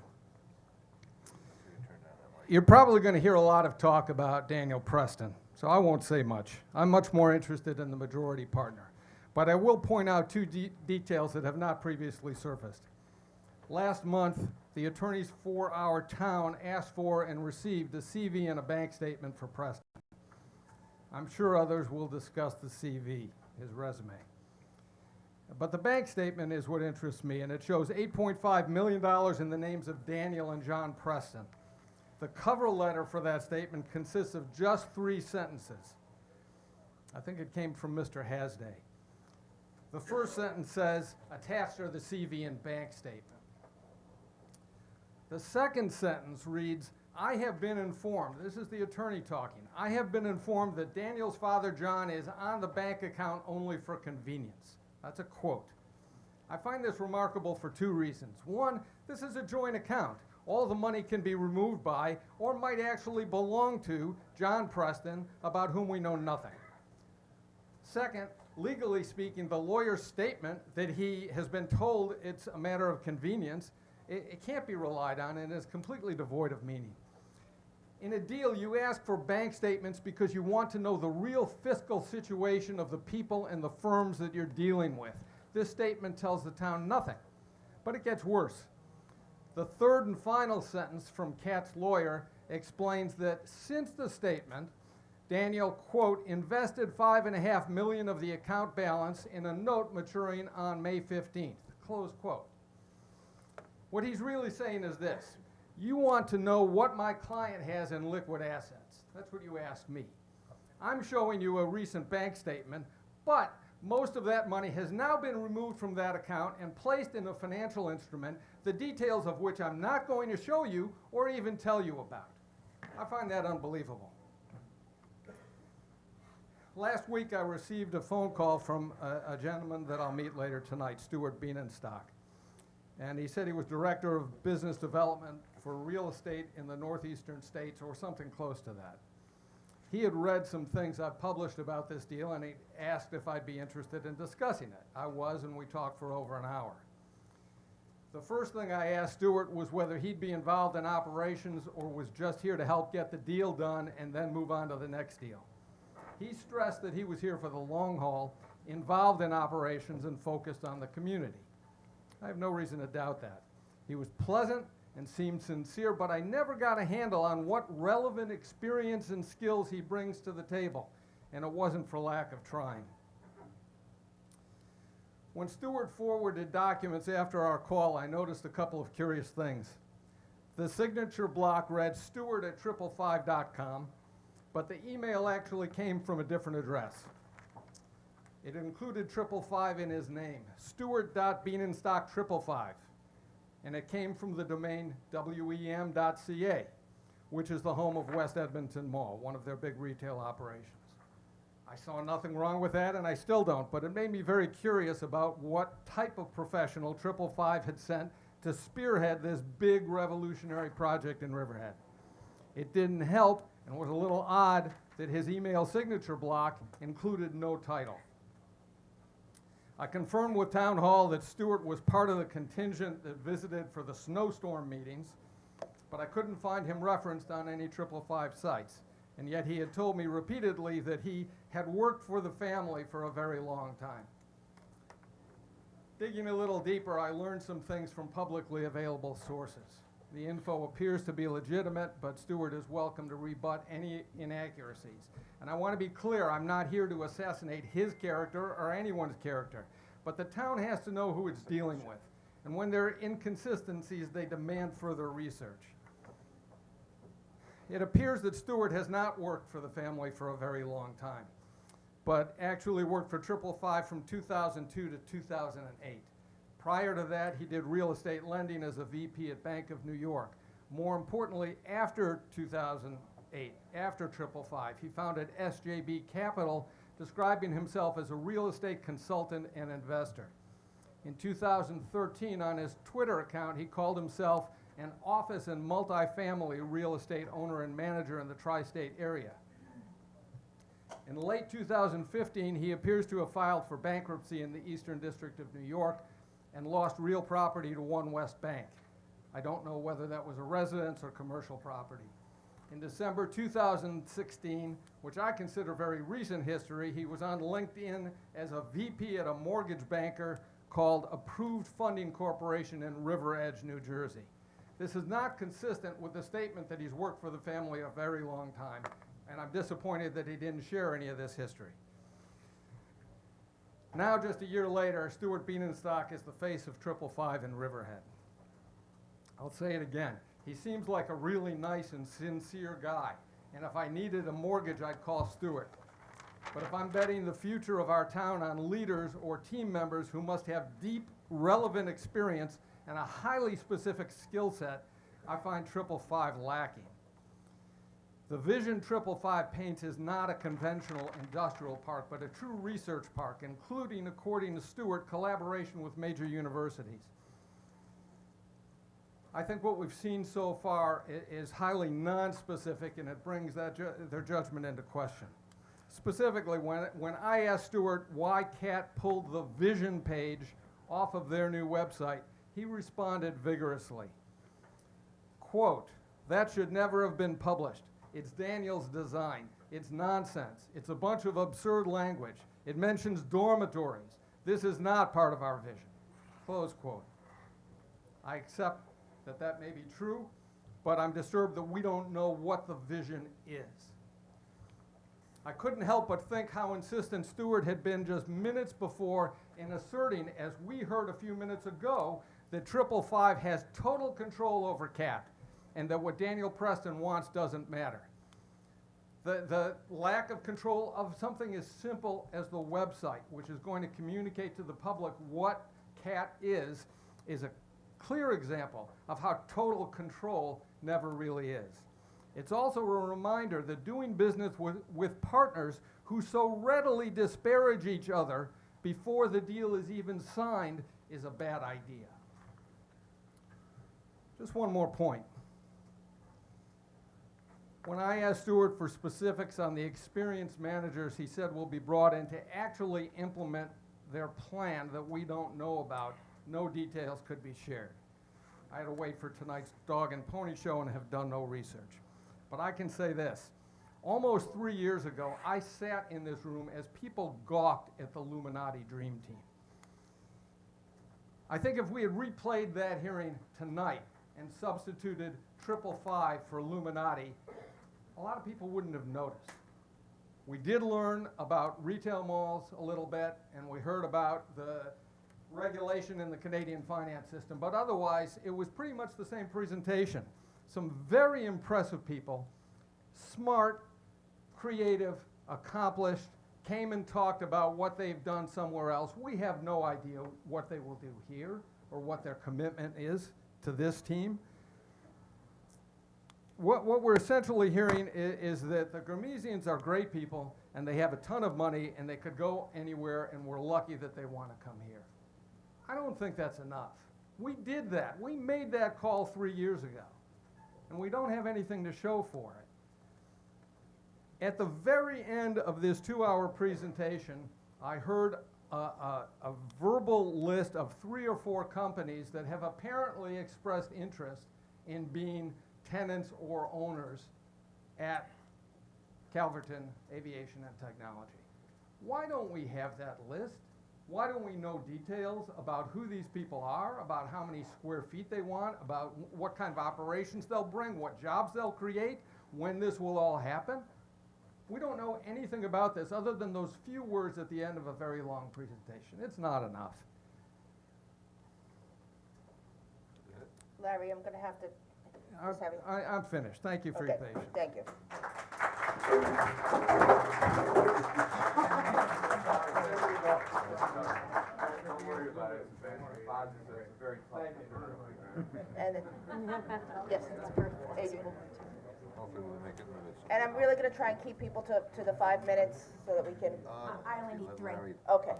S8: You're probably going to hear a lot of talk about Daniel Preston, so I won't say much. I'm much more interested in the majority partner. But I will point out two details that have not previously surfaced. Last month, the attorneys for our town asked for and received a CV and a bank statement for Preston. I'm sure others will discuss the CV, his resume. But the bank statement is what interests me, and it shows $8.5 million in the names of Daniel and John Preston. The cover letter for that statement consists of just 3 sentences. I think it came from Mr. Hasday. The first sentence says, attached are the CV and bank statement. The second sentence reads, I have been informed, this is the attorney talking, I have been informed that Daniel's father John is on the bank account only for convenience. That's a quote. I find this remarkable for 2 reasons. One, this is a joint account. All the money can be removed by, or might actually belong to, John Preston, about whom we know nothing. Second, legally speaking, the lawyer's statement that he has been told it's a matter of convenience, it can't be relied on and is completely devoid of meaning. In a deal, you ask for bank statements because you want to know the real fiscal situation of the people and the firms that you're dealing with. This statement tells the town nothing, but it gets worse. The third and final sentence from Kat's lawyer explains that since the statement, Daniel, quote, invested $5.5 million of the account balance in a note maturing on May 15th, close quote. What he's really saying is this. You want to know what my client has in liquid assets. That's what you asked me. I'm showing you a recent bank statement, but Most of that money has now been removed from that account and placed in a financial instrument, the details of which I'm not going to show you or even tell you about. I find that unbelievable. Last week I received a phone call from a gentleman that I'll meet later tonight, Stuart Bienenstock. And he said he was director of business development for real estate in the northeastern states or something close to that. He had read some things I've published about this deal, and he asked if I'd be interested in discussing it. I was, and we talked for over an hour. The first thing I asked Stuart was whether he'd be involved in operations or was just here to help get the deal done and then move on to the next deal. He stressed that he was here for the long haul, involved in operations, and focused on the community. I have no reason to doubt that. He was pleasant and seemed sincere, but I never got a handle on what relevant experience and skills he brings to the table, and it wasn't for lack of trying. When Stuart forwarded documents after our call, I noticed a couple of curious things. The signature block read stewart@555.com, but the email actually came from a different address. It included 555 in his name, Stuart.Bienenstock555. And it came from the domain wem.ca, which is the home of West Edmonton Mall, one of their big retail operations. I saw nothing wrong with that, and I still don't, but it made me very curious about what type of professional 555 had sent to spearhead this big revolutionary project in Riverhead. It didn't help, and was a little odd that his email signature block included no title. I confirmed with Town Hall that Stuart was part of the contingent that visited for the snowstorm meetings, but I couldn't find him referenced on any 555 sites. And yet he had told me repeatedly that he had worked for the family for a very long time. Digging a little deeper, I learned some things from publicly available sources. The info appears to be legitimate, but Stuart is welcome to rebut any inaccuracies. And I want to be clear, I'm not here to assassinate his character or anyone's character, but the town has to know who it's dealing with. And when there are inconsistencies, they demand further research. It appears that Stuart has not worked for the family for a very long time, but actually worked for 555 from 2002 to 2008. Prior to that, he did real estate lending as a VP at Bank of New York. More importantly, after 2008, after 555, he founded SJB Capital, describing himself as a real estate consultant and investor. In 2013, on his Twitter account, he called himself an office and multifamily real estate owner and manager in the tri-state area. In late 2015, he appears to have filed for bankruptcy in the Eastern District of New York and lost real property to One West Bank. I don't know whether that was a residence or commercial property. In December 2016, which I consider very recent history, he was on LinkedIn as a VP at a mortgage banker called Approved Funding Corporation in River Edge, New Jersey. This is not consistent with the statement that he's worked for the family a very long time, and I'm disappointed that he didn't share any of this history. Now, just a year later, Stuart Bienenstock is the face of 555 in Riverhead. I'll say it again. He seems like a really nice and sincere guy, and if I needed a mortgage, I'd call Stuart. But if I'm betting the future of our town on leaders or team members who must have deep, relevant experience and a highly specific skill set, I find 555 lacking. The vision 555 paints is not a conventional industrial park, but a true research park, including, according to Stuart, collaboration with major universities. I think what we've seen so far is highly non-specific, and it brings their judgment into question. Specifically, when I asked Stuart why CAT pulled the vision page off of their new website, he responded vigorously. Quote, "That should never have been published. It's Daniel's design. It's nonsense. It's a bunch of absurd language. It mentions dormitories. This is not part of our vision." Close quote. I accept that that may be true, but I'm disturbed that we don't know what the vision is. I couldn't help but think how insistent Stuart had been just minutes before in asserting, as we heard a few minutes ago, that 555 has total control over CAT, and that what Daniel Preston wants doesn't matter. the lack of control of something as simple as the website, which is going to communicate to the public what CAT is a clear example of how total control never really is. It's also a reminder that doing business with partners who so readily disparage each other before the deal is even signed is a bad idea. Just one more point. When I asked Stuart for specifics on the experienced managers he said will be brought in to actually implement their plan that we don't know about, no details could be shared. I had to wait for tonight's dog and pony show and have done no research. But I can say this, almost 3 years ago, I sat in this room as people gawked at the Illuminati Dream Team. I think if we had replayed that hearing tonight and substituted 555 for Illuminati, a lot of people wouldn't have noticed. We did learn about retail malls a little bit, and we heard about the regulation in the Canadian finance system, but otherwise, it was pretty much the same presentation. Some very impressive people, smart, creative, accomplished, came and talked about what they've done somewhere else. We have no idea what they will do here or what their commitment is to this team. What we're essentially hearing is that the Gramesians are great people and they have a ton of money and they could go anywhere and we're lucky that they want to come here. I don't think that's enough. We did that. We made that call 3 years ago and we don't have anything to show for it. At the very end of this 2-hour presentation, I heard a verbal list of 3 or 4 companies that have apparently expressed interest in being tenants or owners at Calverton Aviation and Technology. Why don't we have that list? Why don't we know details about who these people are, about how many square feet they want, about what kind of operations they'll bring, what jobs they'll create, when this will all happen? We don't know anything about this other than those few words at the end of a very long presentation. It's not enough.
S2: Larry, I'm gonna have to just have you.
S8: I'm finished. Thank you for your patience.
S2: Thank you.
S1: Don't worry about it. It's a very
S2: And then, yes, Adrian.
S1: Hopefully we'll make it minutes.
S2: And I'm really gonna try and keep people to the 5 minutes so that we can.
S9: I only need 3.
S2: Okay.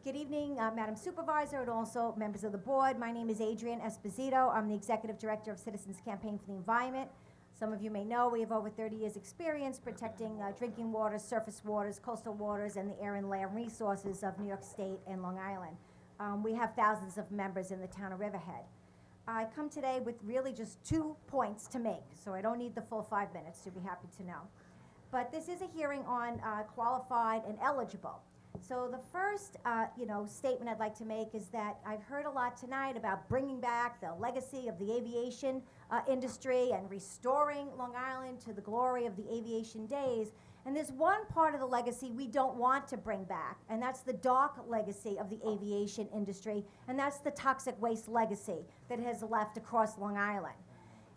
S9: Good evening, Madam Supervisor, and also members of the board. My name is Adrienne Esposito. I'm the Executive Director of Citizens Campaign for the Environment. Some of you may know we have over 30 years' experience protecting drinking waters, surface waters, coastal waters, and the air and land resources of New York State and Long Island. We have thousands of members in the town of Riverhead. I come today with really just 2 points to make, so I don't need the full 5 minutes, you'll be happy to know. But this is a hearing on qualified and eligible. So the first, statement I'd like to make is that I've heard a lot tonight about bringing back the legacy of the aviation industry and restoring Long Island to the glory of the aviation days. And there's one part of the legacy we don't want to bring back, and that's the dark legacy of the aviation industry, and that's the toxic waste legacy that has left across Long Island.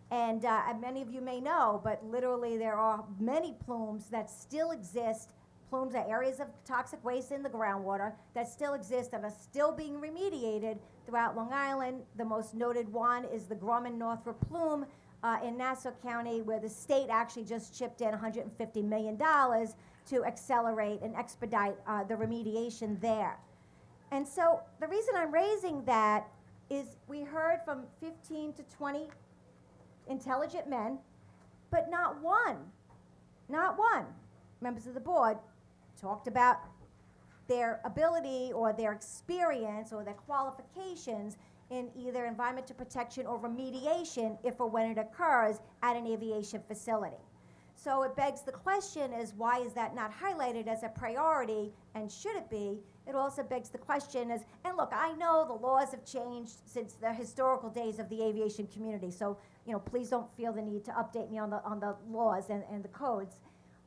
S9: And many of you may know, but literally there are many plumes that still exist. Plumes are areas of toxic waste in the groundwater that still exist and are still being remediated throughout Long Island. The most noted one is the Grumman-Northrop plume in Nassau County, where the state actually just chipped in $150 million to accelerate and expedite the remediation there. And so the reason I'm raising that is we heard from 15 to 20 intelligent men, but not one, members of the board, talked about their ability or their experience or their qualifications in either environmental protection or remediation if or when it occurs at an aviation facility. So it begs the question is why is that not highlighted as a priority, and should it be? It also begs the question is, and look, I know the laws have changed since the historical days of the aviation community, so please don't feel the need to update me on the laws and the codes.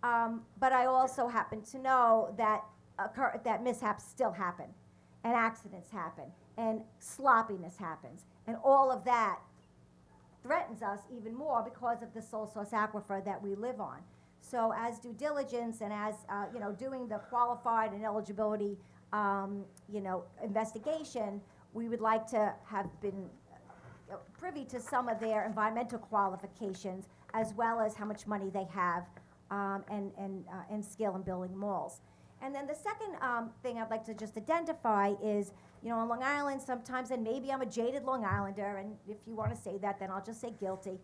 S9: But I also happen to know that mishaps still happen, and accidents happen, and sloppiness happens, and all of that threatens us even more because of the sole source aquifer that we live on. So as due diligence and as, doing the qualified and eligibility, investigation, we would like to have been privy to some of their environmental qualifications, as well as how much money they have, and skill in building malls. And then the second thing I'd like to just identify is, on Long Island sometimes, and maybe I'm a jaded Long Islander, and if you want to say that, then I'll just say guilty.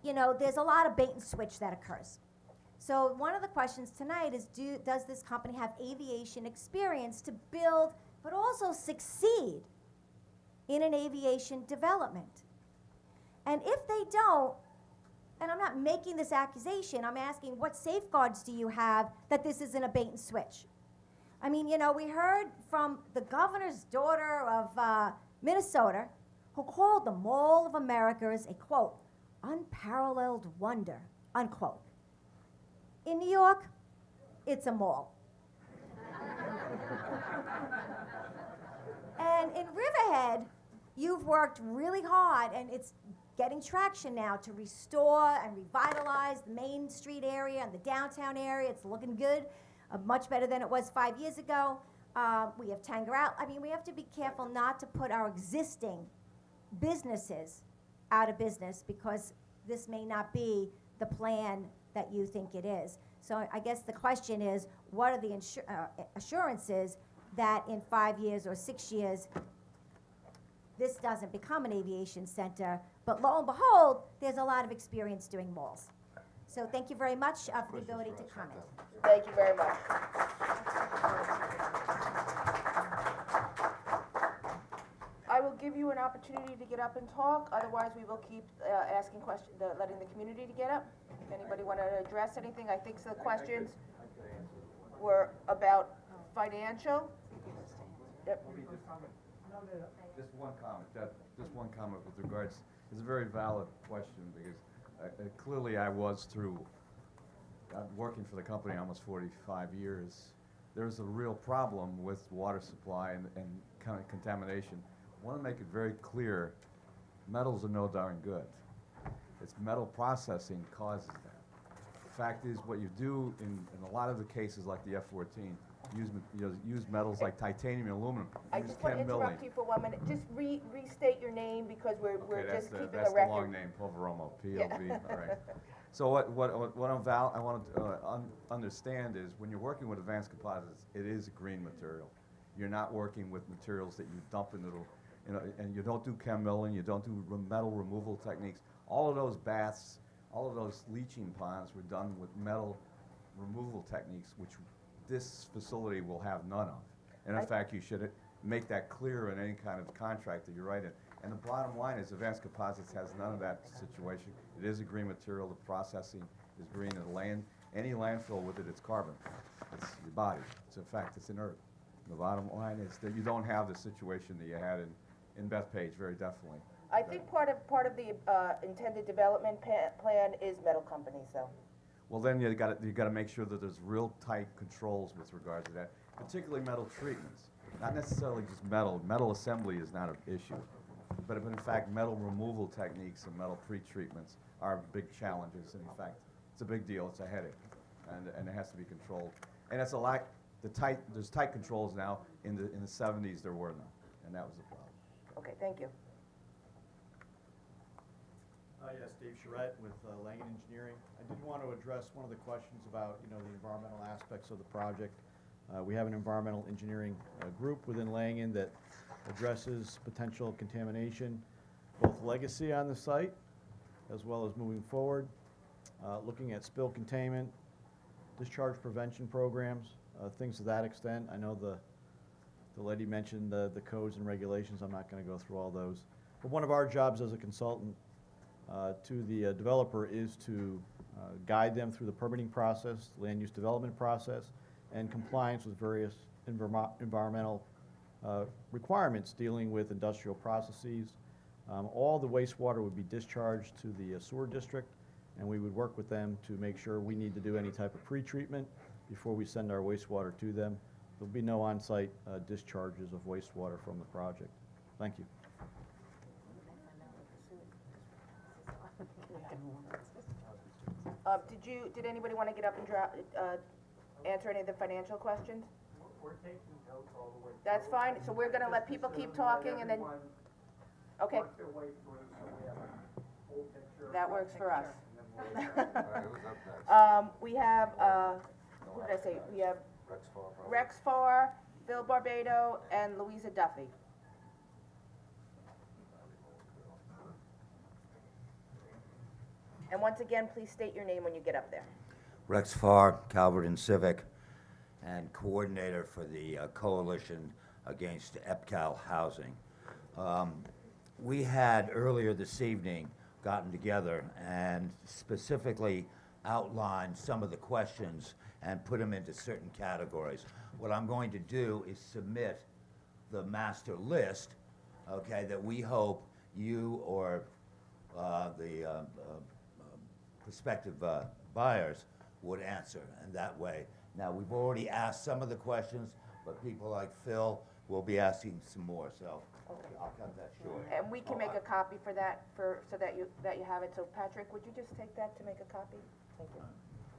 S9: There's a lot of bait and switch that occurs. So one of the questions tonight is, does this company have aviation experience to build, but also succeed in an aviation development? And if they don't, and I'm not making this accusation, I'm asking, what safeguards do you have that this isn't a bait and switch? I mean, we heard from the governor's daughter of Minnesota, who called the Mall of Americas a, quote, unparalleled wonder, unquote. In New York, it's a mall. And in Riverhead, you've worked really hard, and it's getting traction now to restore and revitalize the Main Street area and the downtown area. It's looking good, much better than it was 5 years ago. We have Tangerout. I mean, we have to be careful not to put our existing businesses out of business, because this may not be the plan that you think it is. So I guess the question is, what are the assurances that in 5 years or 6 years, this doesn't become an aviation center? But lo and behold, there's a lot of experience doing malls. So thank you very much for the ability to comment.
S2: Thank you very much. I will give you an opportunity to get up and talk, otherwise we will keep asking questions, letting the community to get up. If anybody want to address anything, I think the questions were about financial. Yep.
S1: Just one comment with regards, it's a very valid question, because clearly I was working for the company almost 45 years. There's a real problem with water supply and kind of contamination. I want to make it very clear, metals are no darn good. It's metal processing causes that. The fact is, what you do in a lot of the cases like the F-14, use metals like titanium and aluminum.
S2: I just want to interrupt you for 1 minute. Just restate your name, because we're just keeping a record.
S1: That's the long name, Poveromo, PLV, all right. So what I want to understand is, when you're working with advanced composites, it is a green material. You're not working with materials that you dump into and you don't do chem milling, you don't do metal removal techniques. All of those baths, all of those leaching ponds were done with metal removal techniques, which this facility will have none of. And in fact, you should make that clear in any kind of contract that you write in. And the bottom line is, Advanced Composites has none of that situation. It is a green material. The processing is green. And any landfill with it, it's carbon. It's your body. It's a fact. It's inert. The bottom line is that you don't have the situation that you had in Bethpage, very definitely.
S2: I think part of the intended development plan is metal companies, though.
S1: Well, then you got to make sure that there's real tight controls with regard to that, particularly metal treatments. Not necessarily just metal. Metal assembly is not an issue, but in fact, metal removal techniques and metal pre-treatments are big challenges. And in fact, it's a big deal. It's a headache, and it has to be controlled. And it's a lot. There's tight controls now. In the 70s, there were none, and that was the problem.
S2: Okay, thank you.
S13: Yes, Dave Charette with Langen Engineering. I did want to address one of the questions about, the environmental aspects of the project. We have an environmental engineering group within Langen that addresses potential contamination, both legacy on the site as well as moving forward, looking at spill containment, discharge prevention programs, things to that extent. I know the lady mentioned the codes and regulations. I'm not going to go through all those. But one of our jobs as a consultant to the developer is to guide them through the permitting process, land use development process, and compliance with various environmental requirements dealing with industrial processes. All the wastewater would be discharged to the sewer district, and we would work with them to make sure we need to do any type of pre-treatment before we send our wastewater to them. There'll be no on-site discharges of wastewater from the project. Thank you.
S2: Did anybody want to get up and answer any of the financial questions?
S10: We're taking notes all the way.
S2: That's fine, so we're gonna let people keep talking and then, okay,
S10: Work their way through so we have a full picture.
S2: that works for us.
S1: All right, who's up next?
S2: We have, who did I say? We have
S1: Rex Farr, probably.
S2: Rex Farr, Phil Barbado, and Louisa Duffy. And once again, please state your name when you get up there.
S11: Rex Farr, Calvert and Civic, and coordinator for the Coalition Against EPCAL Housing. We had earlier this evening gotten together and specifically outlined some of the questions and put them into certain categories. What I'm going to do is submit the master list, okay, that we hope you or the prospective buyers would answer, and that way. Now, we've already asked some of the questions, but people like Phil will be asking some more, so I'll cut that short.
S2: And we can make a copy for that, so that you have it. So Patrick, would you just take that to make a copy? Thank you.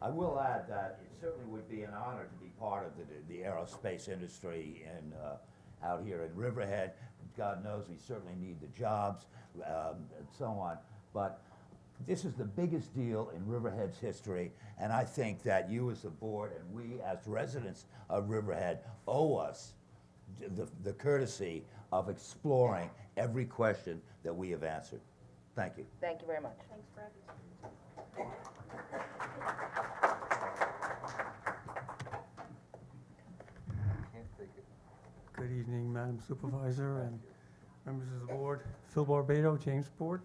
S11: I will add that it certainly would be an honor to be part of the aerospace industry in, out here in Riverhead. God knows we certainly need the jobs, and so on, but this is the biggest deal in Riverhead's history, and I think that you as the board and we as residents of Riverhead owe us the courtesy of exploring every question that we have answered. Thank you.
S2: Thank you very much.
S6: Thanks, Fred.
S1: Can't take it.
S10: Good evening, Madam Supervisor and members of the board. Phil Barbado, Jamesport.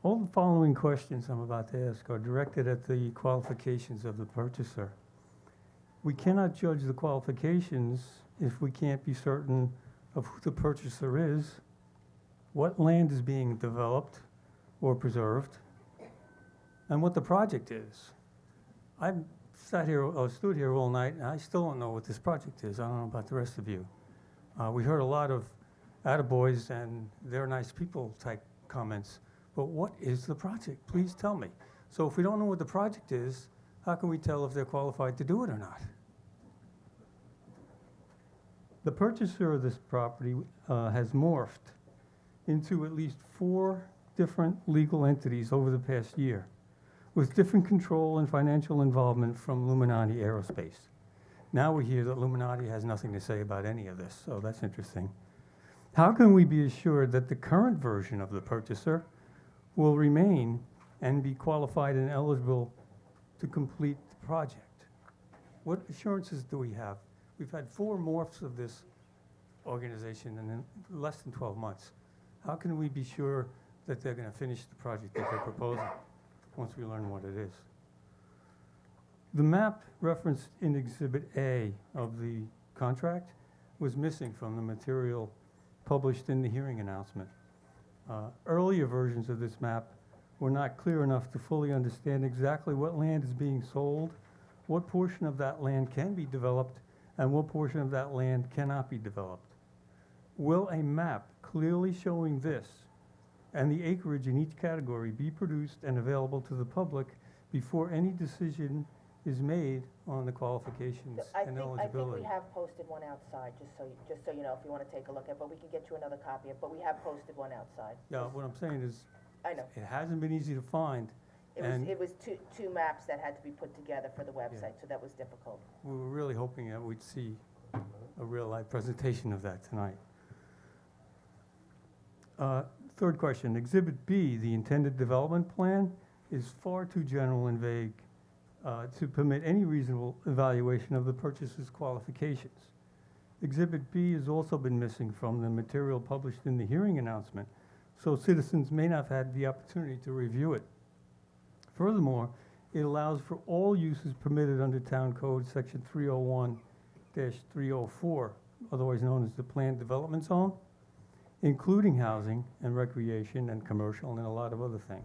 S10: All the following questions I'm about to ask are directed at the qualifications of the purchaser. We cannot judge the qualifications if we can't be certain of who the purchaser is, what land is being developed or preserved, and what the project is. I've stood here all night, and I still don't know what this project is. I don't know about the rest of you. We heard a lot of attaboys and they're nice people type comments. But what is the project? Please tell me. So if we don't know what the project is, how can we tell if they're qualified to do it or not? The purchaser of this property has morphed into at least 4 different legal entities over the past year, with different control and financial involvement from Illuminati Aerospace. Now we hear that Illuminati has nothing to say about any of this, so that's interesting. How can we be assured that the current version of the purchaser will remain and be qualified and eligible to complete the project? What assurances do we have? We've had 4 morphs of this organization in less than 12 months. How can we be sure that they're going to finish the project that they're proposing once we learn what it is? The map referenced in Exhibit A of the contract was missing from the material published in the hearing announcement. Earlier versions of this map were not clear enough to fully understand exactly what land is being sold, what portion of that land can be developed, and what portion of that land cannot be developed. Will a map clearly showing this and the acreage in each category be produced and available to the public before any decision is made on the qualifications and eligibility?
S2: I think we have posted one outside, just so you know, if you want to take a look at, but we can get you another copy of, but we have posted one outside.
S10: Yeah, what I'm saying is,
S2: I know.
S10: it hasn't been easy to find, and
S2: It was two maps that had to be put together for the website, so that was difficult.
S10: we were really hoping that we'd see a real live presentation of that tonight. Third question, Exhibit B, the intended development plan, is far too general and vague to permit any reasonable evaluation of the purchaser's qualifications. Exhibit B has also been missing from the material published in the hearing announcement, so citizens may not have had the opportunity to review it. Furthermore, it allows for all uses permitted under Town Code Section 301-304, otherwise known as the Planned Development Zone, including housing and recreation and commercial and a lot of other things.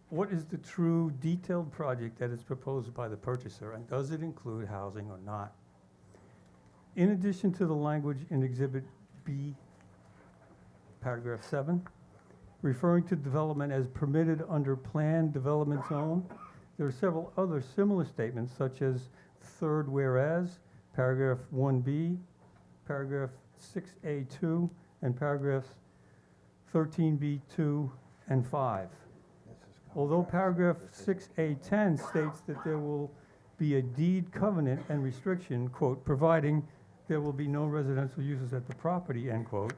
S10: What is the true detailed project that is proposed by the purchaser, and does it include housing or not? In addition to the language in Exhibit B, paragraph 7, referring to development as permitted under planned development zone. There are several other similar statements, such as third whereas, paragraph 1B, paragraph 6A2, and paragraphs 13B2 and 5. Although paragraph 6A10 states that there will be a deed covenant and restriction, quote, providing there will be no residential uses at the property, end quote,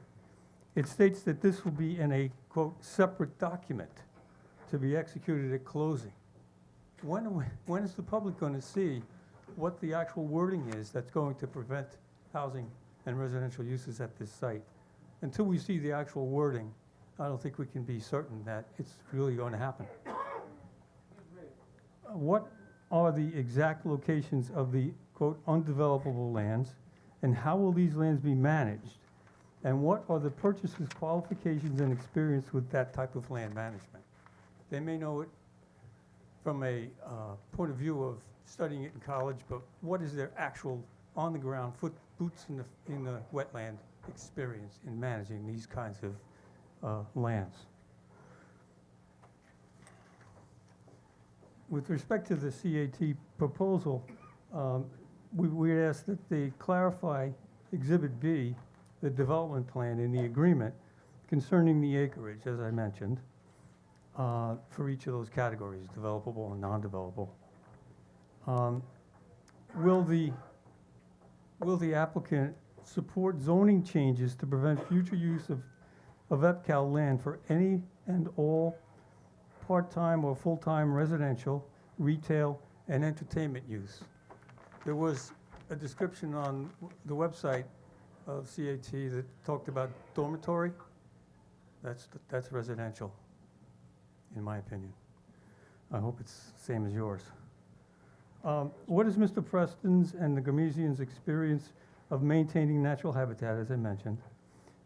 S10: it states that this will be in a, quote, separate document to be executed at closing. When is the public going to see what the actual wording is that's going to prevent housing and residential uses at this site? Until we see the actual wording, I don't think we can be certain that it's really going to happen. What are the exact locations of the, quote, undevelopable lands, and how will these lands be managed? And what are the purchaser's qualifications and experience with that type of land management? They may know it from a point of view of studying it in college, but what is their actual on-the-ground, boots in the wetland experience in managing these kinds of lands? With respect to the CAT proposal, we asked that they clarify Exhibit B, the development plan in the agreement concerning the acreage, as I mentioned, for each of those categories, developable and non-developable. Will the applicant support zoning changes to prevent future use of EPCAL land for any and all part-time or full-time residential, retail, and entertainment use? There was a description on the website of CAT that talked about dormitory. That's residential, in my opinion. I hope it's the same as yours. What is Mr. Preston's and the Gomesians' experience of maintaining natural habitat, as I mentioned?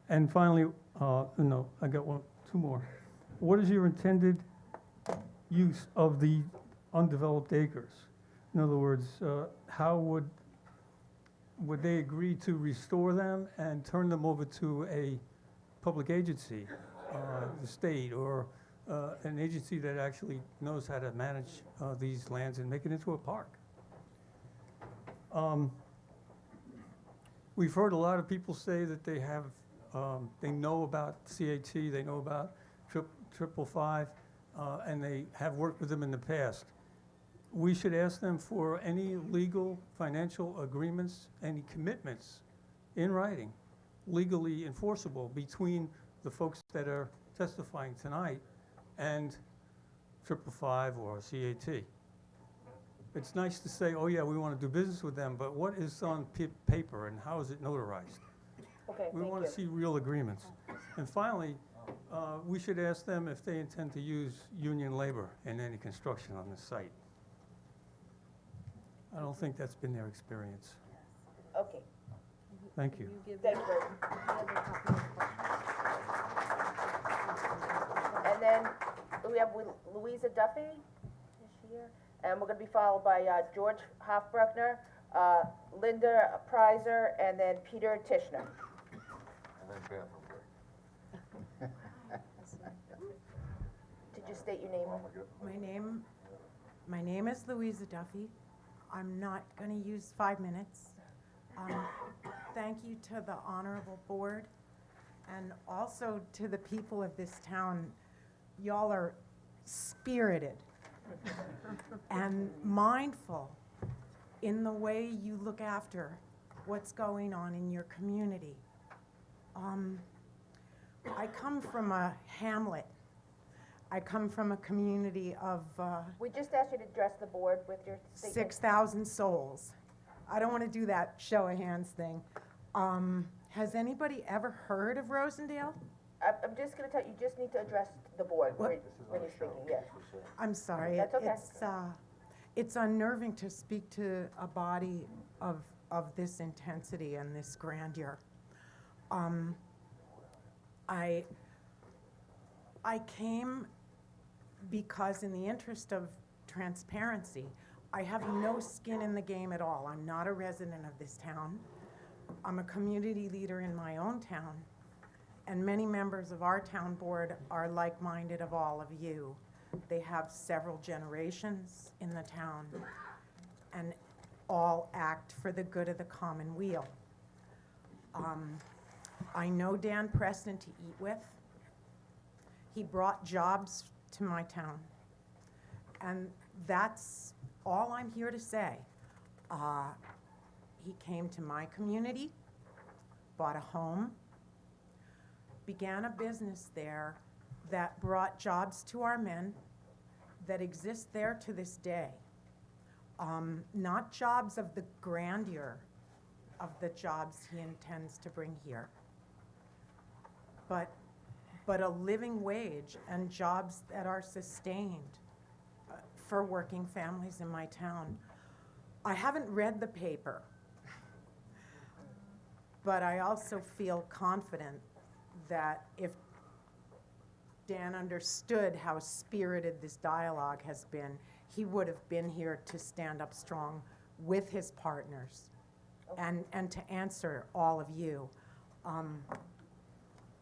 S10: And finally, no, I got two more. What is your intended use of the undeveloped acres? In other words, how would they agree to restore them and turn them over to a public agency, the state, or an agency that actually knows how to manage these lands and make it into a park? We've heard a lot of people say that they have, they know about CAT, they know about 555, and they have worked with them in the past. We should ask them for any legal, financial agreements, any commitments in writing, legally enforceable between the folks that are testifying tonight and 555 or CAT. It's nice to say, oh yeah, we want to do business with them, but what is on paper and how is it notarized?
S2: Okay,
S10: We want to see real agreements. And finally, we should ask them if they intend to use union labor in any construction on this site. I don't think that's been their experience.
S2: Okay,
S10: Thank you.
S2: thank you very much. And then we have Louisa Duffy, is she here? And we're gonna be followed by George Hofbruckner, Linda Prizer, and then Peter Tishner. Did you state your name?
S14: My name is Louisa Duffy. I'm not gonna use 5 minutes. Thank you to the honorable board and also to the people of this town. Y'all are spirited and mindful in the way you look after what's going on in your community. I come from a hamlet. I come from a community of
S2: We just asked you to address the board with your statement.
S14: 6,000 souls. I don't want to do that show of hands thing. Has anybody ever heard of Rosendale?
S2: I'm just gonna tell you, you just need to address the board when you're speaking, yes.
S14: I'm sorry.
S2: That's okay.
S14: It's unnerving to speak to a body of this intensity and this grandeur. I came because in the interest of transparency, I have no skin in the game at all. I'm not a resident of this town. I'm a community leader in my own town. And many members of our town board are like-minded of all of you. They have several generations in the town and all act for the good of the common weal. I know Dan Preston to eat with. He brought jobs to my town. And that's all I'm here to say. He came to my community, bought a home, began a business there that brought jobs to our men that exist there to this day. Not jobs of the grandeur of the jobs he intends to bring here, but a living wage and jobs that are sustained for working families in my town. I haven't read the paper, but I also feel confident that if Dan understood how spirited this dialogue has been, he would have been here to stand up strong with his partners and to answer all of you.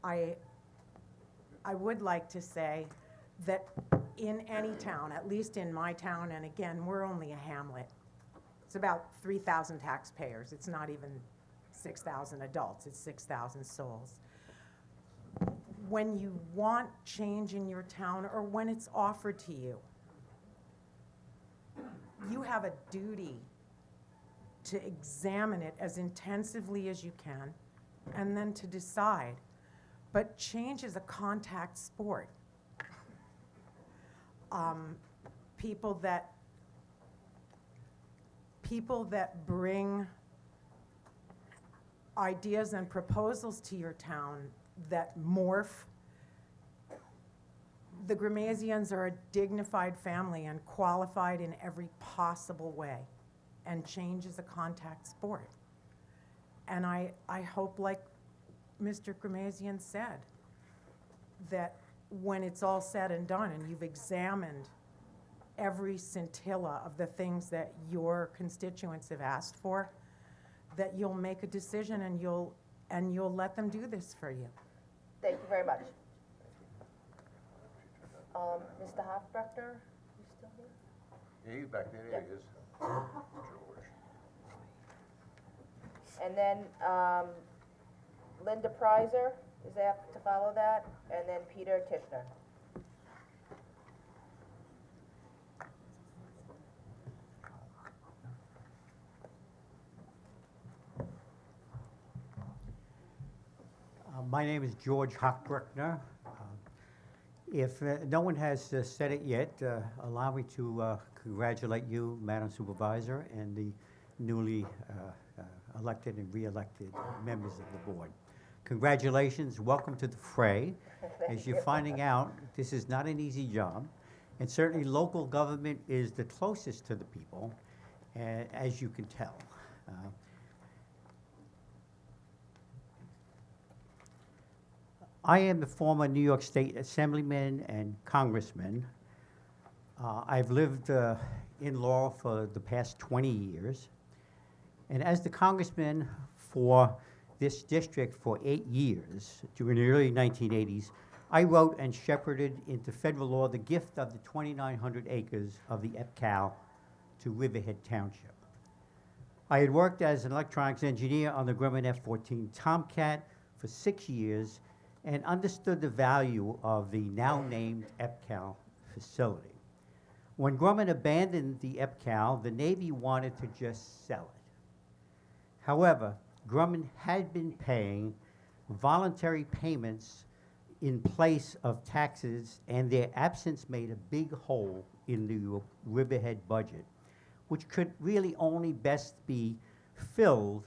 S14: I would like to say that in any town, at least in my town, and again, we're only a hamlet. It's about 3,000 taxpayers. It's not even 6,000 adults. It's 6,000 souls. When you want change in your town or when it's offered to you, you have a duty to examine it as intensively as you can and then to decide. But change is a contact sport. People that bring ideas and proposals to your town that morph. The Gramasians are a dignified family and qualified in every possible way. And change is a contact sport. And I hope, like Mr. Gramasian said, that when it's all said and done and you've examined every scintilla of the things that your constituents have asked for, that you'll make a decision and you'll let them do this for you.
S2: Thank you very much. Mr. Hofbrechter, you still here?
S4: Yeah, he's back there, there he is. George.
S2: And then Linda Prizer is apt to follow that, and then Peter Tishner.
S15: My name is George Hochbruckner. If no one has said it yet, allow me to congratulate you, Madam Supervisor, and the newly elected and re-elected members of the board. Congratulations, welcome to the fray. As you're finding out, this is not an easy job, and certainly local government is the closest to the people, as you can tell. I am the former New York State Assemblyman and Congressman. I've lived in Laurel for the past 20 years. And as the Congressman for this district for 8 years, during the early 1980s, I wrote and shepherded into federal law the gift of the 2,900 acres of the EPCAL to Riverhead Township. I had worked as an electronics engineer on the Grumman F-14 Tomcat for 6 years and understood the value of the now-named EPCAL facility. When Grumman abandoned the EPCAL, the Navy wanted to just sell it. However, Grumman had been paying voluntary payments in place of taxes, and their absence made a big hole in the Riverhead budget, which could really only best be filled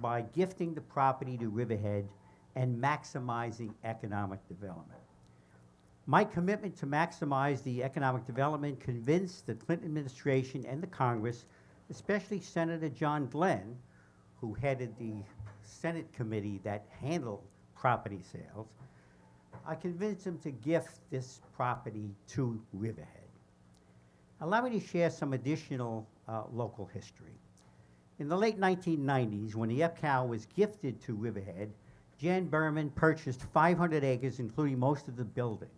S15: by gifting the property to Riverhead and maximizing economic development. My commitment to maximize the economic development convinced the Clinton administration and the Congress, especially Senator John Glenn, who headed the Senate committee that handled property sales. I convinced him to gift this property to Riverhead. Allow me to share some additional local history. In the late 1990s, when the EPCAL was gifted to Riverhead, Jan Berman purchased 500 acres, including most of the buildings.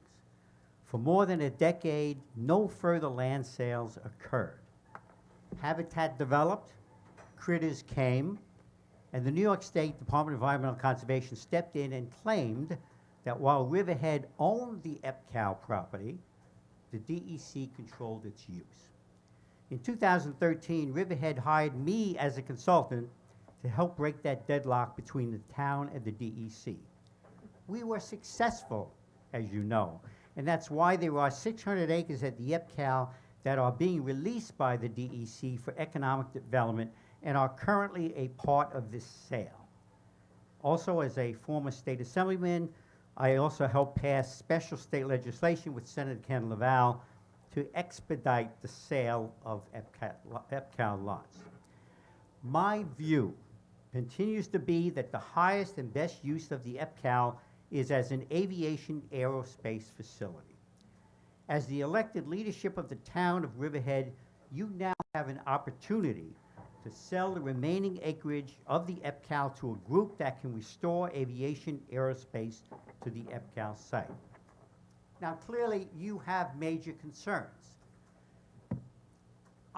S15: For more than a decade, no further land sales occurred. Habitat developed, critters came, and the New York State Department of Environmental Conservation stepped in and claimed that while Riverhead owned the EPCAL property, the DEC controlled its use. In 2013, Riverhead hired me as a consultant to help break that deadlock between the town and the DEC. We were successful, as you know, and that's why there are 600 acres at the EPCAL that are being released by the DEC for economic development and are currently a part of this sale. Also, as a former state assemblyman, I also helped pass special state legislation with Senator Ken Laval to expedite the sale of EPCAL lots. My view continues to be that the highest and best use of the EPCAL is as an aviation aerospace facility. As the elected leadership of the town of Riverhead, you now have an opportunity to sell the remaining acreage of the EPCAL to a group that can restore aviation aerospace to the EPCAL site. Now, clearly, you have major concerns.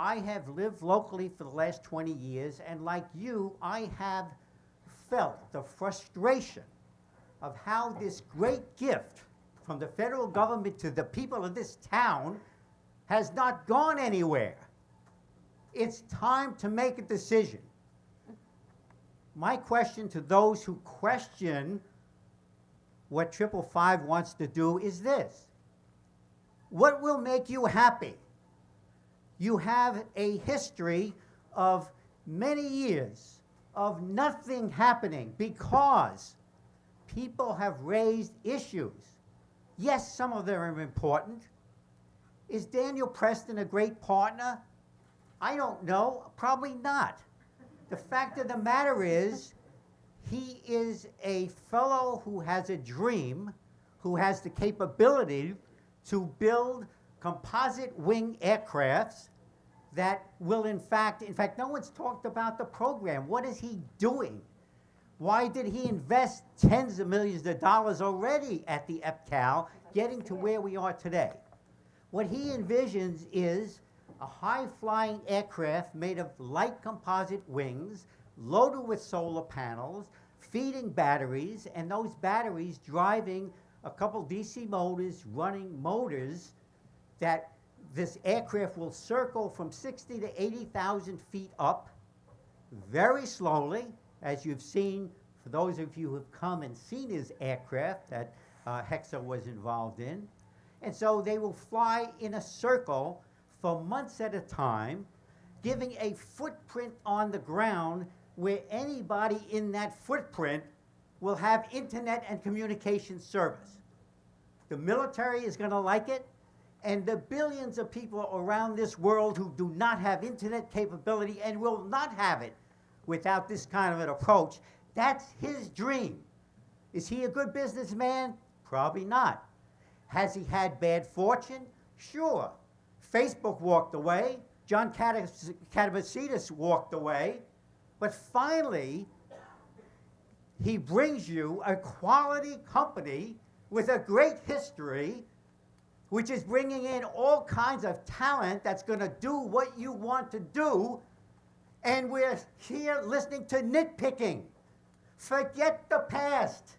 S15: I have lived locally for the last 20 years, and like you, I have felt the frustration of how this great gift from the federal government to the people of this town has not gone anywhere. It's time to make a decision. My question to those who question what 555 wants to do is this: what will make you happy? You have a history of many years of nothing happening because people have raised issues. Yes, some of them are important. Is Daniel Preston a great partner? I don't know, probably not. The fact of the matter is, he is a fellow who has a dream, who has the capability to build composite wing aircrafts that will in fact, no one's talked about the program. What is he doing? Why did he invest tens of millions of dollars already at the EPCAL, getting to where we are today? What he envisions is a high-flying aircraft made of light composite wings, loaded with solar panels, feeding batteries, and those batteries driving a couple DC motors, running motors that this aircraft will circle from 60 to 80,000 feet up very slowly, as you've seen for those of you who have come and seen his aircraft that Hexa was involved in. And so they will fly in a circle for months at a time, giving a footprint on the ground where anybody in that footprint will have internet and communication service. The military is going to like it, and the billions of people around this world who do not have internet capability and will not have it without this kind of an approach, that's his dream. Is he a good businessman? Probably not. Has he had bad fortune? Sure. Facebook walked away. John Katabasidis walked away. But finally, he brings you a quality company with a great history, which is bringing in all kinds of talent that's going to do what you want to do, and we're here listening to nitpicking. Forget the past.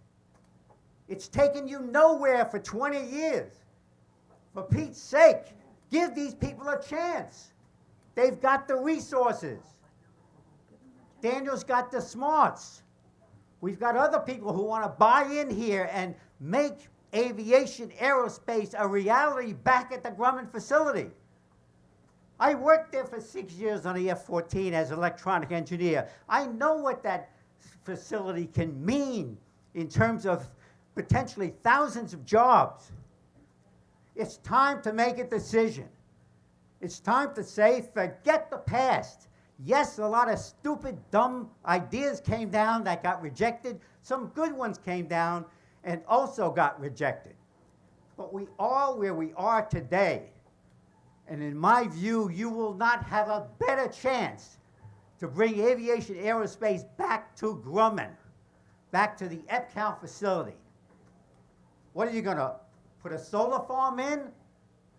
S15: It's taken you nowhere for 20 years. For Pete's sake, give these people a chance. They've got the resources. Daniel's got the smarts. We've got other people who want to buy in here and make aviation aerospace a reality back at the Grumman facility. I worked there for 6 years on the F-14 as an electronic engineer. I know what that facility can mean in terms of potentially thousands of jobs. It's time to make a decision. It's time to say, forget the past. Yes, a lot of stupid, dumb ideas came down that got rejected. Some good ones came down and also got rejected. But we are where we are today. And in my view, you will not have a better chance to bring aviation aerospace back to Grumman back to the EPCAL facility. What are you gonna put a solar farm in?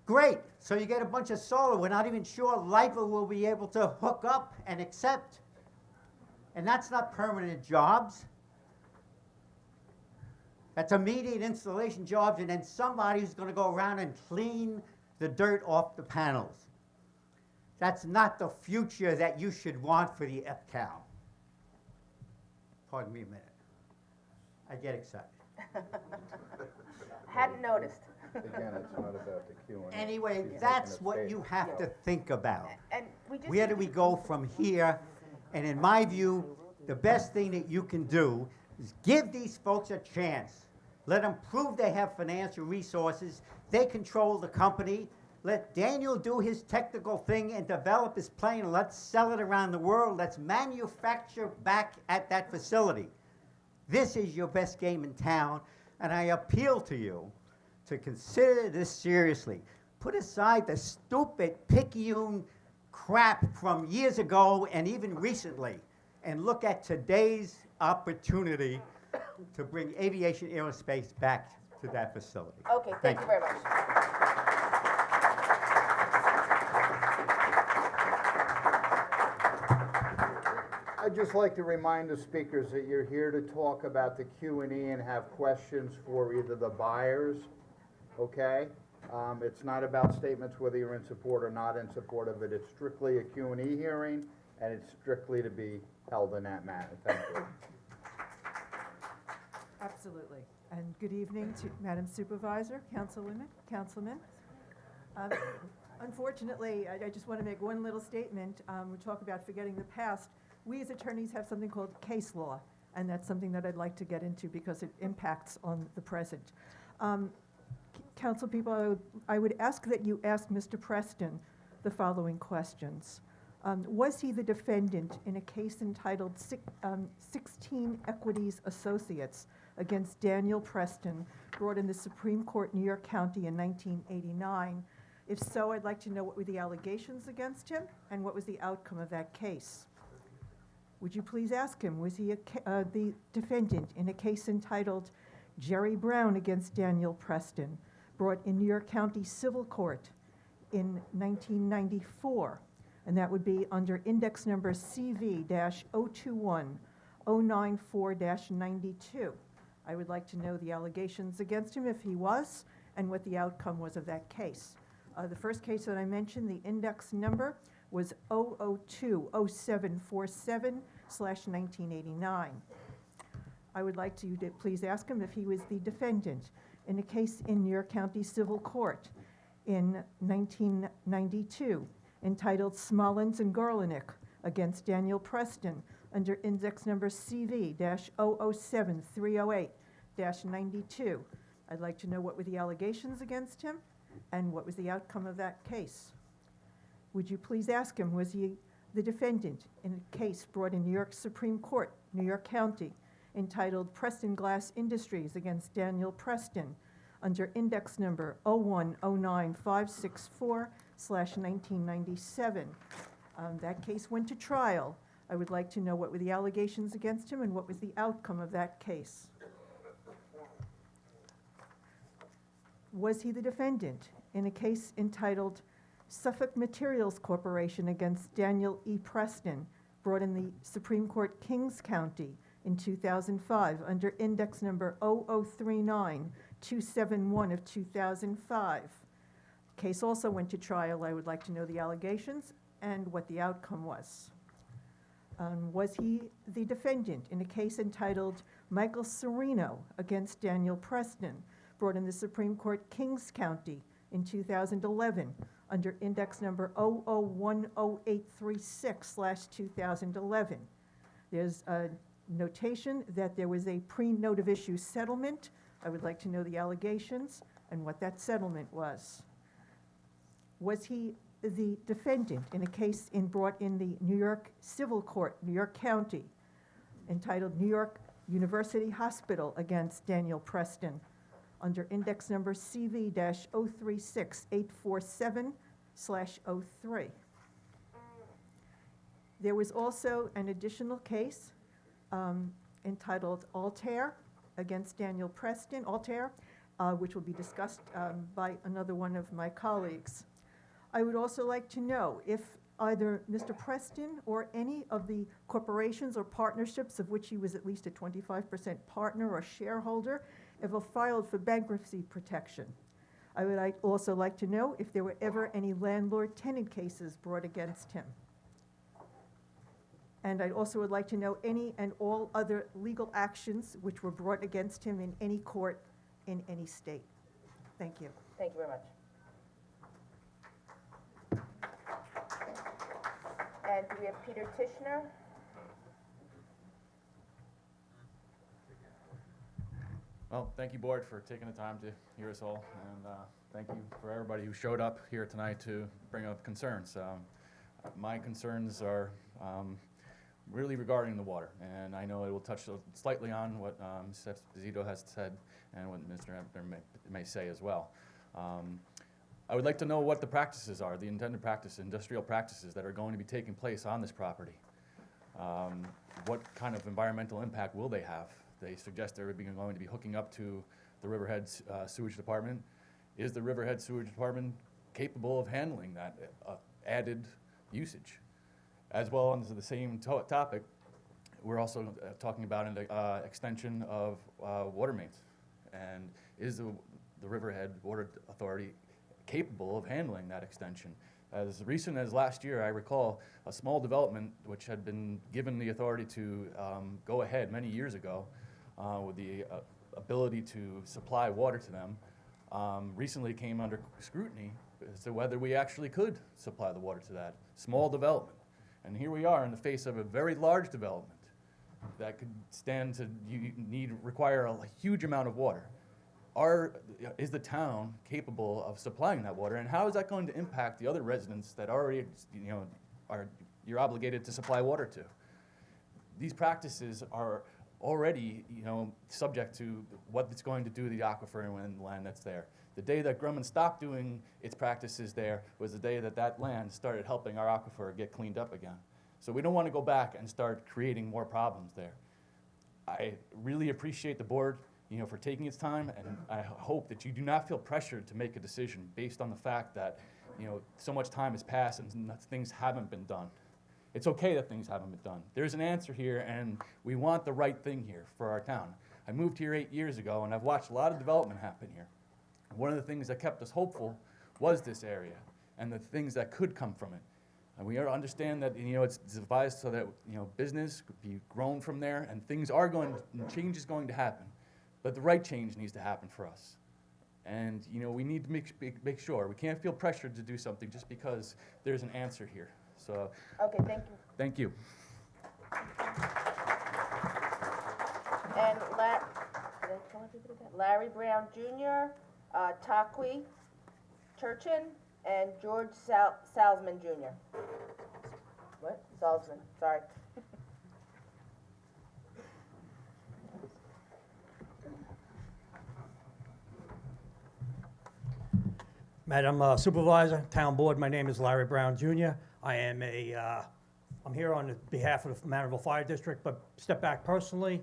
S15: Great, so you get a bunch of solar. We're not even sure LIPA will be able to hook up and accept. And that's not permanent jobs. That's immediate installation jobs, and then somebody who's gonna go around and clean the dirt off the panels. That's not the future that you should want for the EPCAL. Pardon me a minute. I get excited.
S2: Hadn't noticed.
S4: Again, it's not about the Q&A.
S15: Anyway,
S4: She's
S15: that's
S4: making a
S15: what you
S4: statement.
S15: have to think about.
S2: And we just.
S15: Where do we go from here? And in my view, the best thing that you can do is give these folks a chance. Let them prove they have financial resources. They control the company. Let Daniel do his technical thing and develop his plane, and let's sell it around the world. Let's manufacture back at that facility. This is your best game in town, and I appeal to you to consider this seriously. Put aside the stupid picayune crap from years ago and even recently, and look at today's opportunity to bring aviation aerospace back to that facility.
S2: Okay, thank you very much.
S4: I'd just like to remind the speakers that you're here to talk about the Q&E and have questions for either the buyers, okay? It's not about statements whether you're in support or not in support of it. It's strictly a Q&E hearing, and it's strictly to be held in that manner. Thank you.
S16: Absolutely. And good evening to Madam Supervisor, Councilwomen, Councilmen. Unfortunately, I just want to make one little statement. We talk about forgetting the past. We as attorneys have something called case law, and that's something that I'd like to get into because it impacts on the present. Council people, I would ask that you ask Mr. Preston the following questions. Was he the defendant in a case entitled 16 Equities Associates against Daniel Preston, brought in the Supreme Court, New York County in 1989? If so, I'd like to know what were the allegations against him and what was the outcome of that case. Would you please ask him, was he the defendant in a case entitled Jerry Brown against Daniel Preston, brought in New York County Civil Court in 1994? And that would be under index number CV-021-094-92. I would like to know the allegations against him, if he was, and what the outcome was of that case. The first case that I mentioned, the index number was 002-0747/1989. I would like you to please ask him if he was the defendant in a case in New York County Civil Court in 1992 entitled Smollins and Gorlinick against Daniel Preston under index number CV-007-308-92. I'd like to know what were the allegations against him and what was the outcome of that case. Would you please ask him, was he the defendant in a case brought in New York Supreme Court, New York County, entitled Preston Glass Industries against Daniel Preston under index number 0109564/1997. That case went to trial. I would like to know what were the allegations against him and what was the outcome of that case. Was he the defendant in a case entitled Suffolk Materials Corporation against Daniel E. Preston, brought in the Supreme Court, Kings County in 2005 under index number 0039271 of 2005. Case also went to trial. I would like to know the allegations and what the outcome was. Was he the defendant in a case entitled Michael Serino against Daniel Preston, brought in the Supreme Court, Kings County in 2011 under index number 0010836/2011. There's a notation that there was a pre-note of issue settlement. I would like to know the allegations and what that settlement was. Was he the defendant in a case brought in the New York Civil Court, New York County, entitled New York University Hospital against Daniel Preston under index number CV-036847/03? There was also an additional case entitled Altair against Daniel Preston, Altair, which will be discussed by another one of my colleagues. I would also like to know if either Mr. Preston or any of the corporations or partnerships of which he was at least a 25% partner or shareholder ever filed for bankruptcy protection. I would also like to know if there were ever any landlord-tenant cases brought against him. And I also would like to know any and all other legal actions which were brought against him in any court in any state. Thank you.
S2: Thank you very much. And do we have Peter Tishner?
S12: Well, thank you, Board, for taking the time to hear us all, and thank you for everybody who showed up here tonight to bring up concerns. My concerns are really regarding the water, and I know it will touch slightly on what Ms. Esposito has said and what Mr. Ebner may say as well. I would like to know what the practices are, the intended practices, industrial practices that are going to be taking place on this property. What kind of environmental impact will they have? They suggest they're going to be hooking up to the Riverhead Sewage Department. Is the Riverhead Sewage Department capable of handling that added usage? As well, on the same topic, we're also talking about an extension of water mains. And is the Riverhead Water Authority capable of handling that extension? As recent as last year, I recall a small development which had been given the authority to go ahead many years ago with the ability to supply water to them, recently came under scrutiny as to whether we actually could supply the water to that small development. And here we are in the face of a very large development that could stand to require a huge amount of water. Is the town capable of supplying that water, and how is that going to impact the other residents that already, you're obligated to supply water to? These practices are already, subject to what it's going to do to the aquifer and the land that's there. The day that Grumman stopped doing its practices there was the day that that land started helping our aquifer get cleaned up again. So we don't want to go back and start creating more problems there. I really appreciate the board, for taking its time, and I hope that you do not feel pressured to make a decision based on the fact that, so much time has passed and things haven't been done. It's okay that things haven't been done. There's an answer here, and we want the right thing here for our town. I moved here 8 years ago, and I've watched a lot of development happen here. One of the things that kept us hopeful was this area and the things that could come from it. And we understand that, it's devised so that, business could be grown from there, and change is going to happen. But the right change needs to happen for us. And, we need to make sure. We can't feel pressured to do something just because there's an answer here. So.
S2: Okay, thank you.
S12: Thank you.
S2: And Larry Brown Jr., Taqui Turchin, and George Salzman Jr. What? Salzman, sorry.
S17: Madam Supervisor, Town Board, my name is Larry Brown Jr. I am I'm here on behalf of the Manorville Fire District, but step back personally.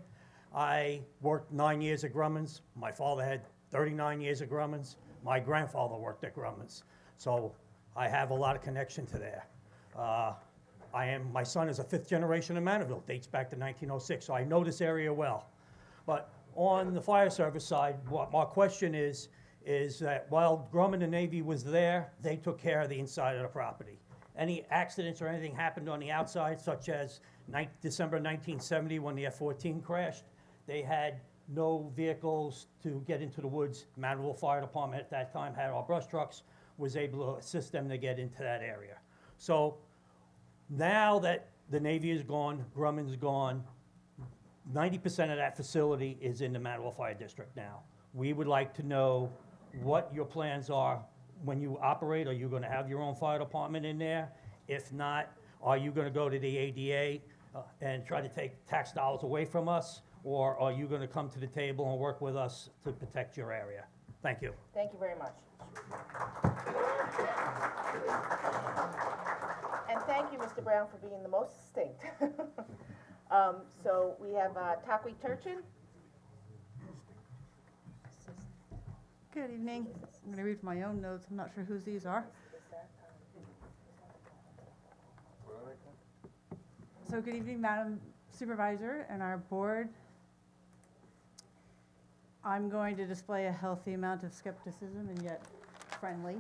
S17: I worked 9 years at Grumman's. My father had 39 years at Grumman's. My grandfather worked at Grumman's. So I have a lot of connection to there. My son is a fifth generation in Manorville, dates back to 1906, so I know this area well. But on the fire service side, what my question is that while Grumman and Navy was there, they took care of the inside of the property. Any accidents or anything happened on the outside, such as December 1970 when the F-14 crashed, they had no vehicles to get into the woods. Manorville Fire Department at that time had our brush trucks, was able to assist them to get into that area. So now that the Navy is gone, Grumman's gone, 90% of that facility is in the Manorville Fire District now. We would like to know what your plans are when you operate. Are you going to have your own fire department in there? If not, are you going to go to the ADA and try to take tax dollars away from us? Or are you going to come to the table and work with us to protect your area? Thank you.
S2: Thank you very much. And thank you, Mr. Brown, for being the most succinct. So we have Takwi Turchin.
S18: Good evening. I'm going to read my own notes. I'm not sure whose these are. So good evening, Madam Supervisor and our board. I'm going to display a healthy amount of skepticism and yet friendly.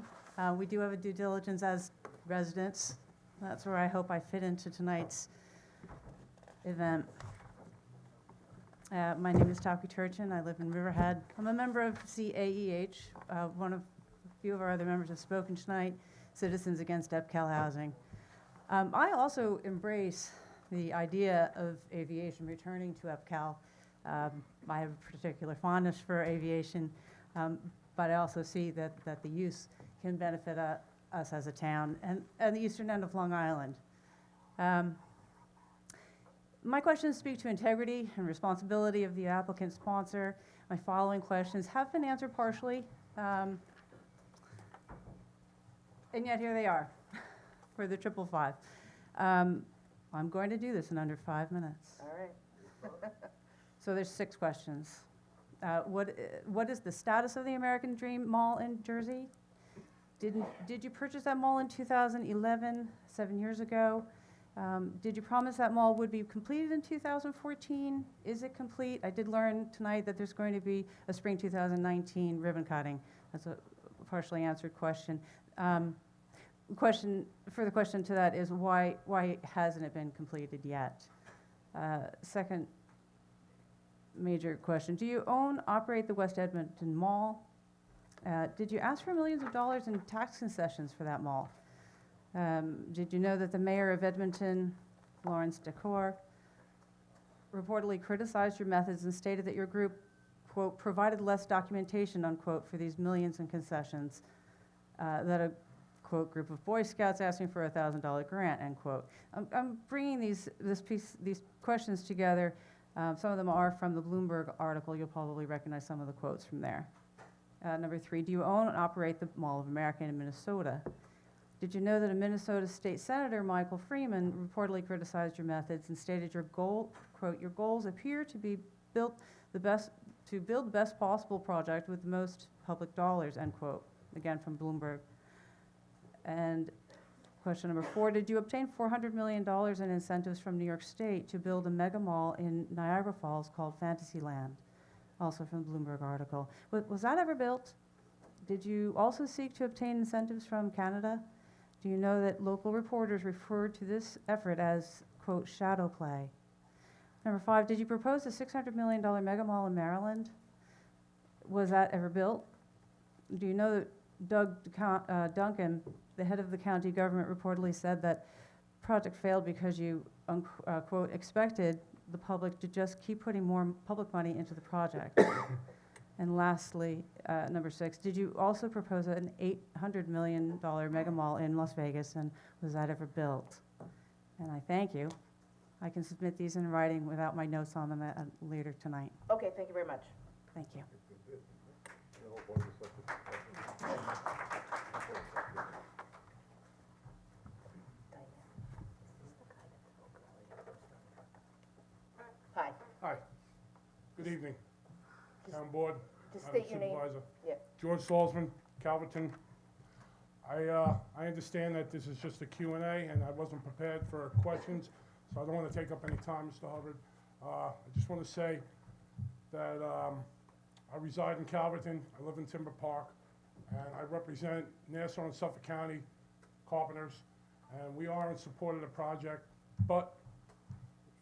S18: We do have a due diligence as residents. That's where I hope I fit into tonight's event. My name is Taki Turchin. I live in Riverhead. I'm a member of CAEH. One of a few of our other members have spoken tonight, Citizens Against EPCAL Housing. I also embrace the idea of aviation returning to EPCAL. I have a particular fondness for aviation, but I also see that the use can benefit us as a town and the eastern end of Long Island. My questions speak to integrity and responsibility of the applicant sponsor. My following questions have been answered partially, and yet here they are for the 555. I'm going to do this in under 5 minutes.
S2: All right.
S18: So there's 6 questions. What is the status of the American Dream Mall in Jersey? Did you purchase that mall in 2011, 7 years ago? Did you promise that mall would be completed in 2014? Is it complete? I did learn tonight that there's going to be a spring 2019 ribbon cutting. That's a partially answered question. Further question to that is why hasn't it been completed yet? Second major question, do you operate the West Edmonton Mall? Did you ask for millions of dollars in tax concessions for that mall? Did you know that the mayor of Edmonton, Lawrence Decor, reportedly criticized your methods and stated that your group, quote, provided less documentation, unquote, for these millions in concessions, that a, quote, group of Boy Scouts asking for a $1,000 grant, end quote. I'm bringing these questions together. Some of them are from the Bloomberg article. You'll probably recognize some of the quotes from there. Number 3, do you own and operate the Mall of America in Minnesota? Did you know that a Minnesota State Senator, Michael Freeman, reportedly criticized your methods and stated your goal, quote, your goals appear to be build the best possible project with the most public dollars, end quote. Again, from Bloomberg. And question number 4, did you obtain $400 million in incentives from New York State to build a mega mall in Niagara Falls called Fantasyland? Also from the Bloomberg article. Was that ever built? Did you also seek to obtain incentives from Canada? Do you know that local reporters referred to this effort as, quote, shadow play? Number 5, did you propose a $600 million mega mall in Maryland? Was that ever built? Do you know that Doug Duncan, the head of the county government, reportedly said that project failed because you, quote, expected the public to just keep putting more public money into the project? And lastly, number 6, did you also propose an $800 million mega mall in Las Vegas, and was that ever built? And I thank you. I can submit these in writing without my notes on them later tonight.
S2: Okay, thank you very much.
S18: Thank you.
S2: Hi.
S19: Hi. Good evening. Town Board.
S2: Just
S19: Madam
S2: state your name.
S19: Supervisor.
S2: Yeah.
S19: George Salzman, Calverton. I understand that this is just a Q&A, and I wasn't prepared for questions, so I don't want to take up any time, Mr. Hubbard. I just want to say that I reside in Calverton. I live in Timber Park, and I represent Nassau and Suffolk County carpenters, and we are in support of the project, but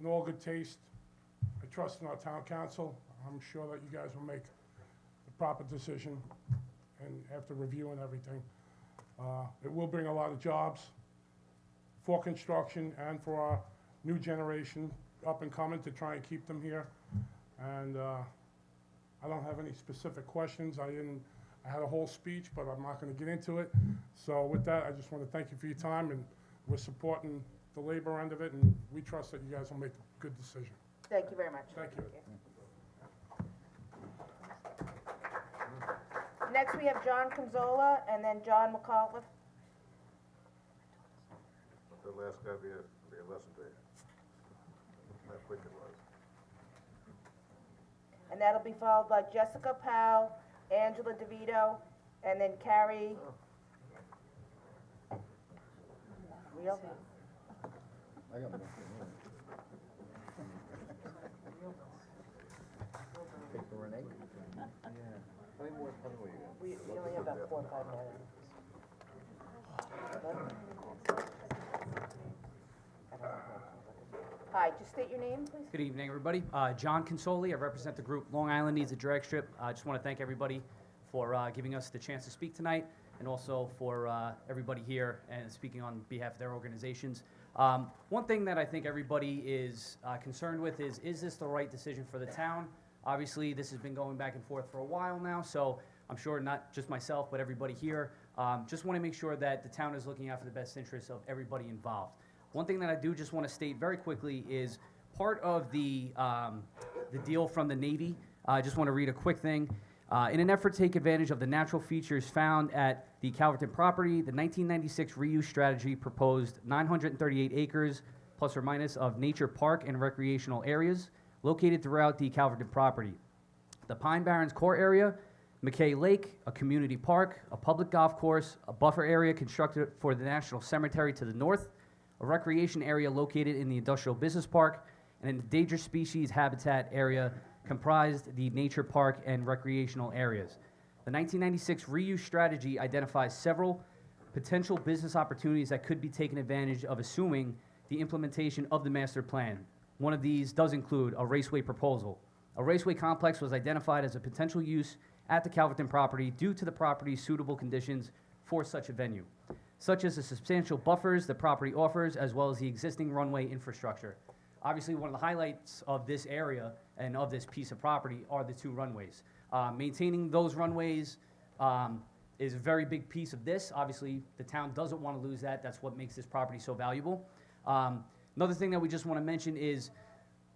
S19: in all good taste, I trust in our town council. I'm sure that you guys will make the proper decision, and after reviewing everything. It will bring a lot of jobs for construction and for our new generation up and coming to try and keep them here. And I don't have any specific questions. I had a whole speech, but I'm not going to get into it. So with that, I just want to thank you for your time, and we're supporting the labor end of it, and we trust that you guys will make a good decision.
S2: Thank you very much.
S19: Thank you.
S2: Next, we have John Conzola, and then John McAuliffe.
S23: The last guy be a lesson to you.
S2: And that'll be followed by Jessica Powell, Angela DeVito, and then Carrie. Real?
S4: I got one. Take the Renee? How many more you got?
S2: We only have about 4 or 5 minutes. Hi, just state your name, please.
S3: Good evening, everybody. John Consoli, I represent the group Long Island Needs a Drag Strip. I just want to thank everybody for giving us the chance to speak tonight, and also for everybody here and speaking on behalf of their organizations. One thing that I think everybody is concerned with is this the right decision for the town? Obviously, this has been going back and forth for a while now, so I'm sure not just myself, but everybody here. Just want to make sure that the town is looking out for the best interests of everybody involved. One thing that I do just want to state very quickly is part of the deal from the Navy. I just want to read a quick thing. In an effort to take advantage of the natural features found at the Calverton property, the 1996 reuse strategy proposed 938 acres plus or minus of nature park and recreational areas located throughout the Calverton property. The Pine Barrens core area, McKay Lake, a community park, a public golf course, a buffer area constructed for the National Cemetery to the north, a recreation area located in the Industrial Business Park, and an endangered species habitat area comprised the nature park and recreational areas. The 1996 reuse strategy identifies several potential business opportunities that could be taken advantage of, assuming the implementation of the master plan. One of these does include a raceway proposal. A raceway complex was identified as a potential use at the Calverton property due to the property's suitable conditions for such a venue, such as the substantial buffers the property offers, as well as the existing runway infrastructure. Obviously, one of the highlights of this area and of this piece of property are the 2 runways. Maintaining those runways is a very big piece of this. Obviously, the town doesn't want to lose that. That's what makes this property so valuable. Another thing that we just want to mention is,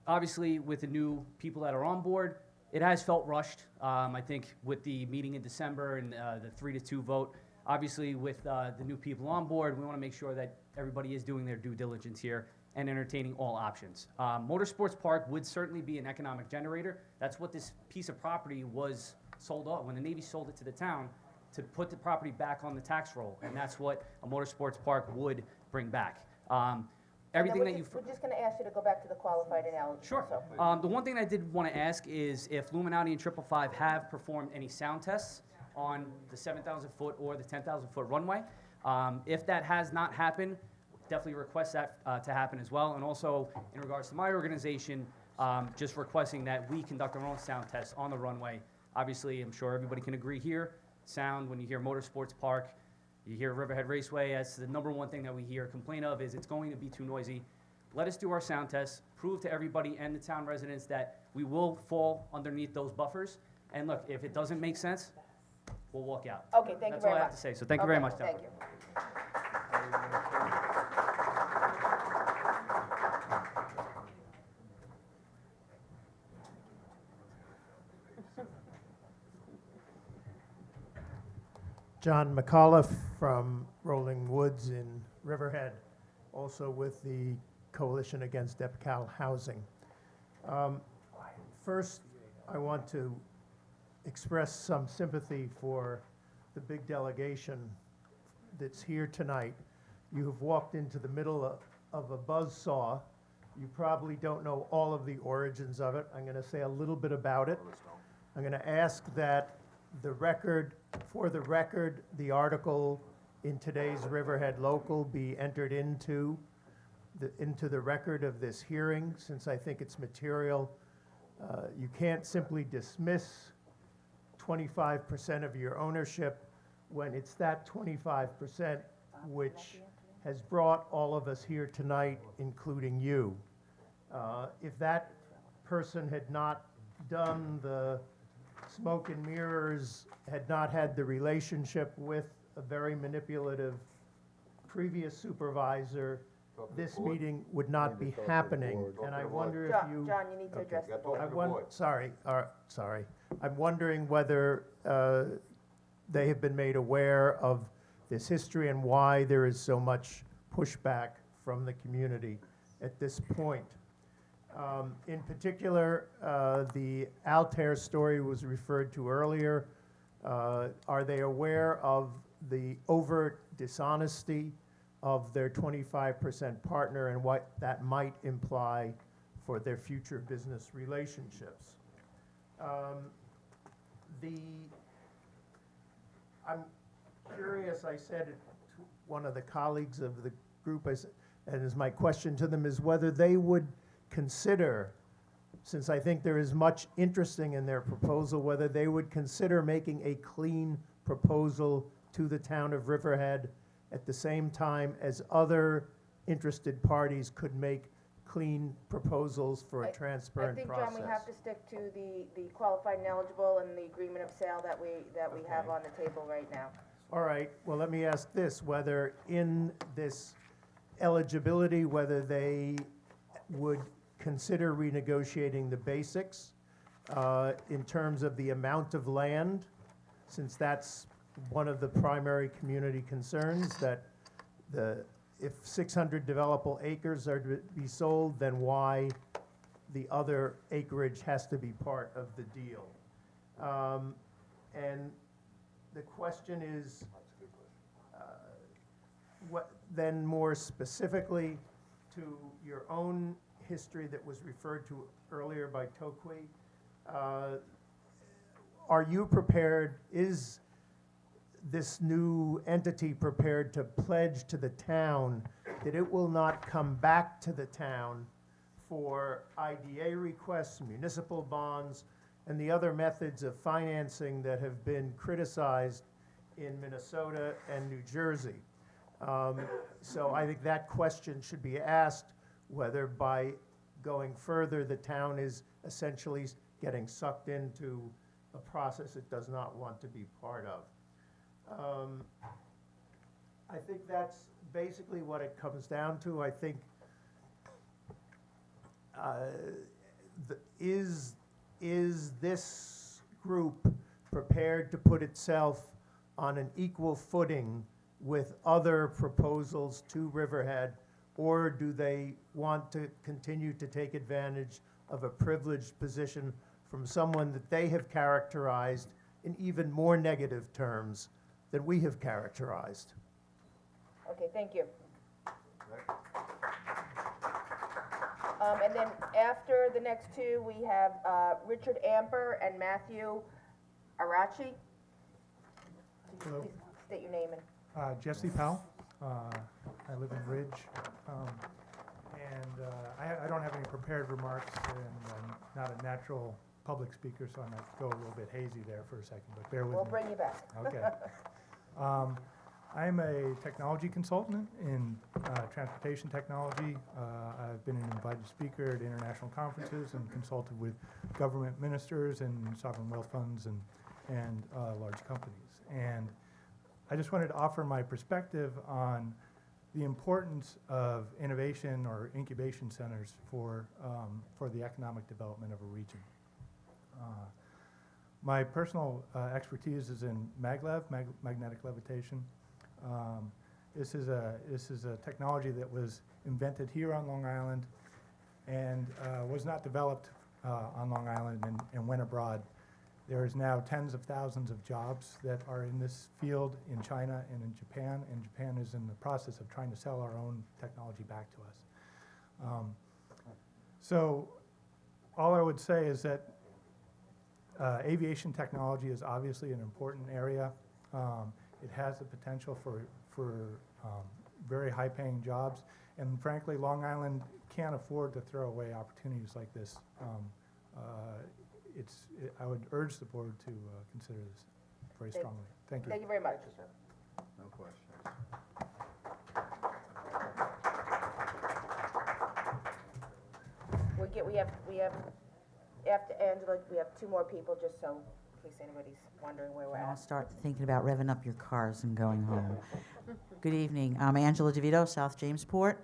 S3: obviously, with the new people that are on board, it has felt rushed. I think with the meeting in December and the 3-2 vote, obviously with the new people on board, we want to make sure that everybody is doing their due diligence here and entertaining all options. Motorsports Park would certainly be an economic generator. That's what this piece of property was sold off, when the Navy sold it to the town, to put the property back on the tax roll, and that's what a motorsports park would bring back. Everything that you've...
S2: We're just gonna ask you to go back to the qualified analogy.
S3: Sure. The one thing I did want to ask is if Luminati and 555 have performed any sound tests on the 7,000-foot or the 10,000-foot runway. If that has not happened, definitely request that to happen as well. And also, in regards to my organization, just requesting that we conduct our own sound tests on the runway. Obviously, I'm sure everybody can agree here, sound, when you hear Motorsports Park, you hear Riverhead Raceway, that's the #1 thing that we hear complain of, is it's going to be too noisy. Let us do our sound tests, prove to everybody and the town residents that we will fall underneath those buffers. And look, if it doesn't make sense, we'll walk out.
S2: Okay, thank you very much.
S3: That's all I have to say, so thank you very much,
S2: Thank
S3: gentlemen.
S2: you.
S20: John McAuliffe from Rolling Woods in Riverhead, also with the Coalition Against EPCAL Housing. First, I want to express some sympathy for the big delegation that's here tonight. You have walked into the middle of a buzzsaw. You probably don't know all of the origins of it. I'm going to say a little bit about it. I'm going to ask that for the record, the article in today's Riverhead Local be entered into the record of this hearing, since I think it's material. You can't simply dismiss 25% of your ownership when it's that 25% which has brought all of us here tonight, including you. If that person had not done the smoke and mirrors, had not had the relationship with a very manipulative previous supervisor, this meeting would not be happening. And I wonder if you...
S2: John, you need to address the board.
S20: Sorry. I'm wondering whether they have been made aware of this history and why there is so much pushback from the community at this point. In particular, the Altair story was referred to earlier. Are they aware of the overt dishonesty of their 25% partner and what that might imply for their future business relationships? I'm curious, I said it to one of the colleagues of the group, and as my question to them is whether they would consider, since I think there is much interesting in their proposal, whether they would consider making a clean proposal to the town of Riverhead at the same time as other interested parties could make clean proposals for a transparent
S2: I think,
S20: process.
S2: John, we have to stick to the qualified and eligible and the agreement of sale that we have on the table right now.
S20: All right, well, let me ask this, whether in this eligibility, whether they would consider renegotiating the basics in terms of the amount of land, since that's one of the primary community concerns, that if 600 developable acres are to be sold, then why the other acreage has to be part of the deal. And the question is, what then more specifically to your own history that was referred to earlier by Tokwi, are you prepared, is this new entity prepared to pledge to the town that it will not come back to the town for IDA requests, municipal bonds, and the other methods of financing that have been criticized in Minnesota and New Jersey? So I think that question should be asked, whether by going further, the town is essentially getting sucked into a process it does not want to be part of. I think that's basically what it comes down to. I think is this group prepared to put itself on an equal footing with other proposals to Riverhead, or do they want to continue to take advantage of a privileged position from someone that they have characterized in even more negative terms that we have characterized?
S2: Okay, thank you. And then after the next two, we have Richard Amper and Matthew Arachi.
S7: Hello.
S2: Please state your name and.
S7: Jesse Powell. I live in Ridge. I don't have any prepared remarks, and I'm not a natural public speaker, so I might go a little bit hazy there for a second, but bear with me.
S2: We'll bring you back.
S7: Okay. I'm a technology consultant in transportation technology. I've been an invited speaker at international conferences and consulted with government ministers and sovereign wealth funds and large companies. And I just wanted to offer my perspective on the importance of innovation or incubation centers for the economic development of a region. My personal expertise is in maglev, magnetic levitation. This is a technology that was invented here on Long Island and was not developed on Long Island and went abroad. There is now tens of thousands of jobs that are in this field in China and in Japan, and Japan is in the process of trying to sell our own technology back to us. So all I would say is that aviation technology is obviously an important area. It has the potential for very high-paying jobs, and frankly, Long Island can't afford to throw away opportunities like this. I would urge the board to consider this very strongly. Thank you.
S2: Thank you very much.
S1: No questions.
S2: We have, after Angela, we have two more people, just so, in case anybody's wondering where we're
S22: I'll
S2: at.
S22: start thinking about revving up your cars and going home. Good evening. I'm Angela DeVito, South Jamesport.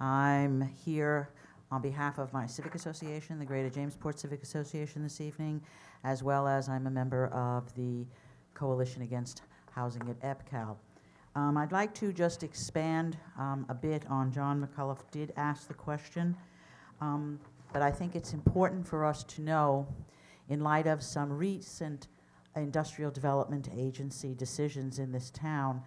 S22: I'm here on behalf of my civic association, the Greater Jamesport Civic Association this evening, as well as I'm a member of the Coalition Against Housing at EPCAL. I'd like to just expand a bit on John McCullough did ask the question. but I think it's important for us to know, in light of some recent industrial development agency decisions in this town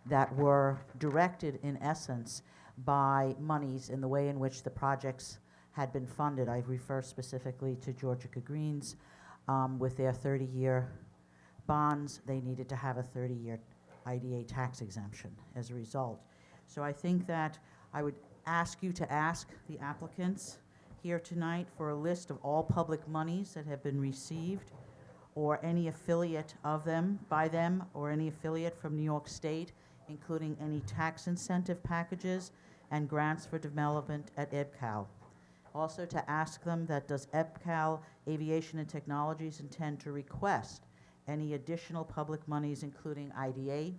S22: that were directed, in essence, by monies in the way in which the projects had been funded. I refer specifically to Georgia Greens with their 30-year bonds. They needed to have a 30-year IDA tax exemption as a result. So I think that I would ask you to ask the applicants here tonight for a list of all public monies that have been received, or any affiliate of them, by them, or any affiliate from New York State, including any tax incentive packages and grants for development at EBCAL. Also to ask them that does EBCAL Aviation and Technologies intend to request any additional public monies, including IDA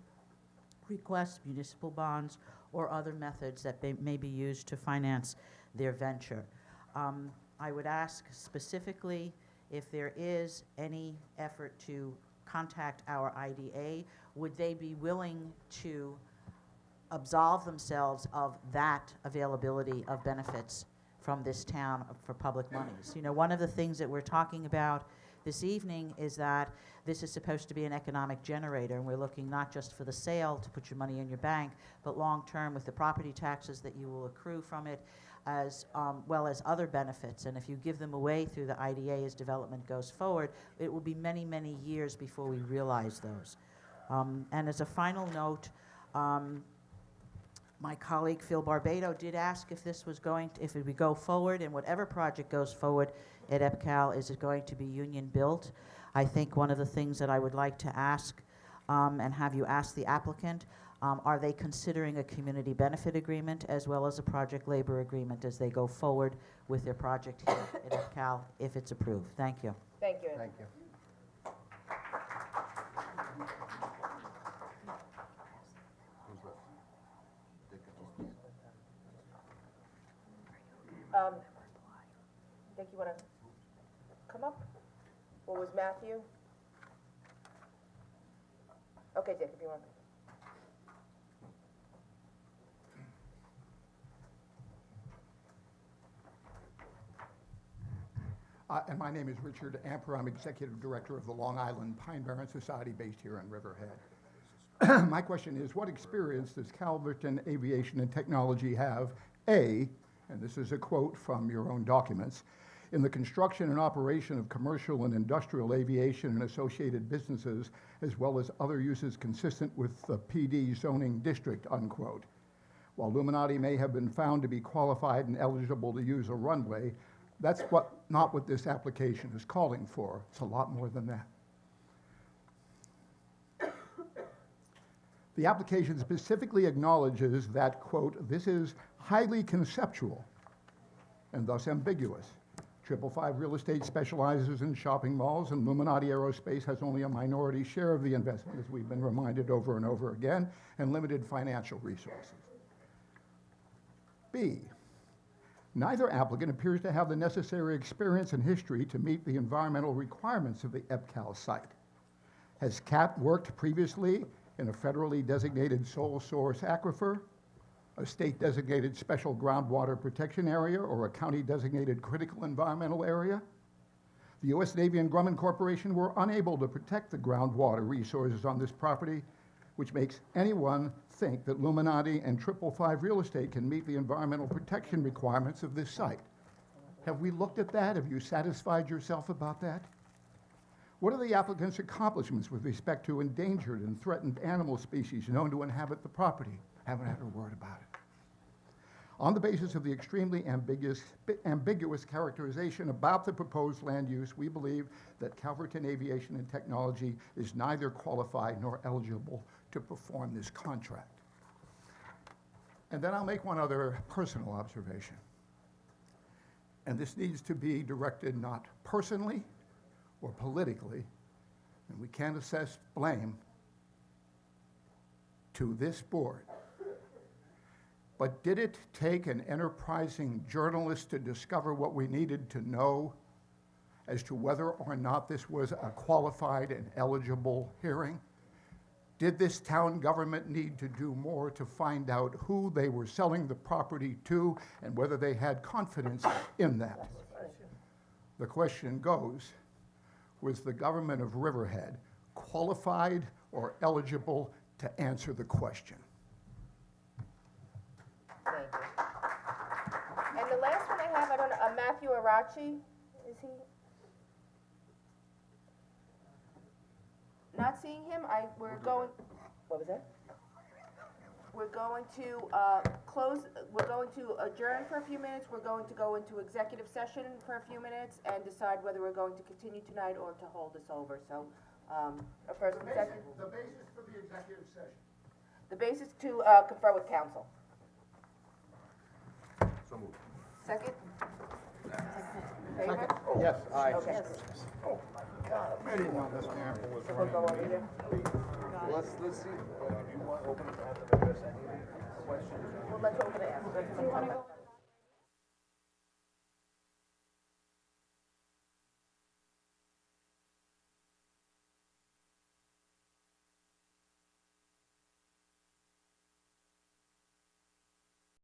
S22: requests, municipal bonds, or other methods that may be used to finance their venture. I would ask specifically if there is any effort to contact our IDA, would they be willing to absolve themselves of that availability of benefits from this town for public monies? You know, one of the things that we're talking about this evening is that this is supposed to be an economic generator, and we're looking not just for the sale to put your money in your bank, but long-term with the property taxes that you will accrue from it, as well as other benefits. And if you give them away through the IDA as development goes forward, it will be many, many years before we realize those. And as a final note, my colleague Phil Barbado did ask if this was going to, if it would go forward, and whatever project goes forward at EBCAL, is it going to be union built? I think one of the things that I would like to ask, and have you ask the applicant, are they considering a community benefit agreement as well as a project labor agreement as they go forward with their project here at EBCAL, if it's approved? Thank you.
S2: Thank you.
S4: Thank you.
S2: Dick, you wanna come up? Or was Matthew? Okay, Dick, if you want.
S5: And my name is Richard Amper. I'm Executive Director of the Long Island Pine Barren Society based here in Riverhead. My question is, what experience does Calverton Aviation and Technology have, A, and this is a quote from your own documents, in the construction and operation of commercial and industrial aviation and associated businesses, as well as other uses consistent with the PD zoning district, unquote. While Illuminati may have been found to be qualified and eligible to use a runway, that's not what this application is calling for. It's a lot more than that. The application specifically acknowledges that, quote, this is highly conceptual and thus ambiguous. 555 Real Estate specializes in shopping malls, and Illuminati Aerospace has only a minority share of the investment, as we've been reminded over and over again, and limited financial resources. B, neither applicant appears to have the necessary experience and history to meet the environmental requirements of the EBCAL site. Has CAT worked previously in a federally designated sole source aquifer, a state-designated special groundwater protection area, or a county-designated critical environmental area? The U.S. Navy and Grumman Corporation were unable to protect the groundwater resources on this property, which makes anyone think that Illuminati and 555 Real Estate can meet the environmental protection requirements of this site. Have we looked at that? Have you satisfied yourself about that? What are the applicant's accomplishments with respect to endangered and threatened animal species known to inhabit the property? Haven't had a word about it. On the basis of the extremely ambiguous characterization about the proposed land use, we believe that Calverton Aviation and Technology is neither qualified nor eligible to perform this contract. And then I'll make one other personal observation. And this needs to be directed not personally or politically, and we can't assess blame to this board. But did it take an enterprising journalist to discover what we needed to know as to whether or not this was a qualified and eligible hearing? Did this town government need to do more to find out who they were selling the property to and whether they had confidence in that? The question goes, was the government of Riverhead qualified or eligible to answer the question?
S2: Thank you. And the last one I have, I don't know, Matthew Arachi, is he? Not seeing him, we're going, what was that? We're going to, we're going to adjourn for a few minutes, we're going to go into executive session for a few minutes and decide whether we're going to continue tonight or to hold this over, so, a first and second.
S5: The basis for the executive session.
S2: The basis to, confer with council.
S1: So moved.
S2: Second? Favor?
S4: Yes, aye.
S2: Okay.
S4: I didn't know this apple was
S2: So we'll go over here.
S1: Let's see, do you want to open it to have them address any questions?
S2: Well, let's open it.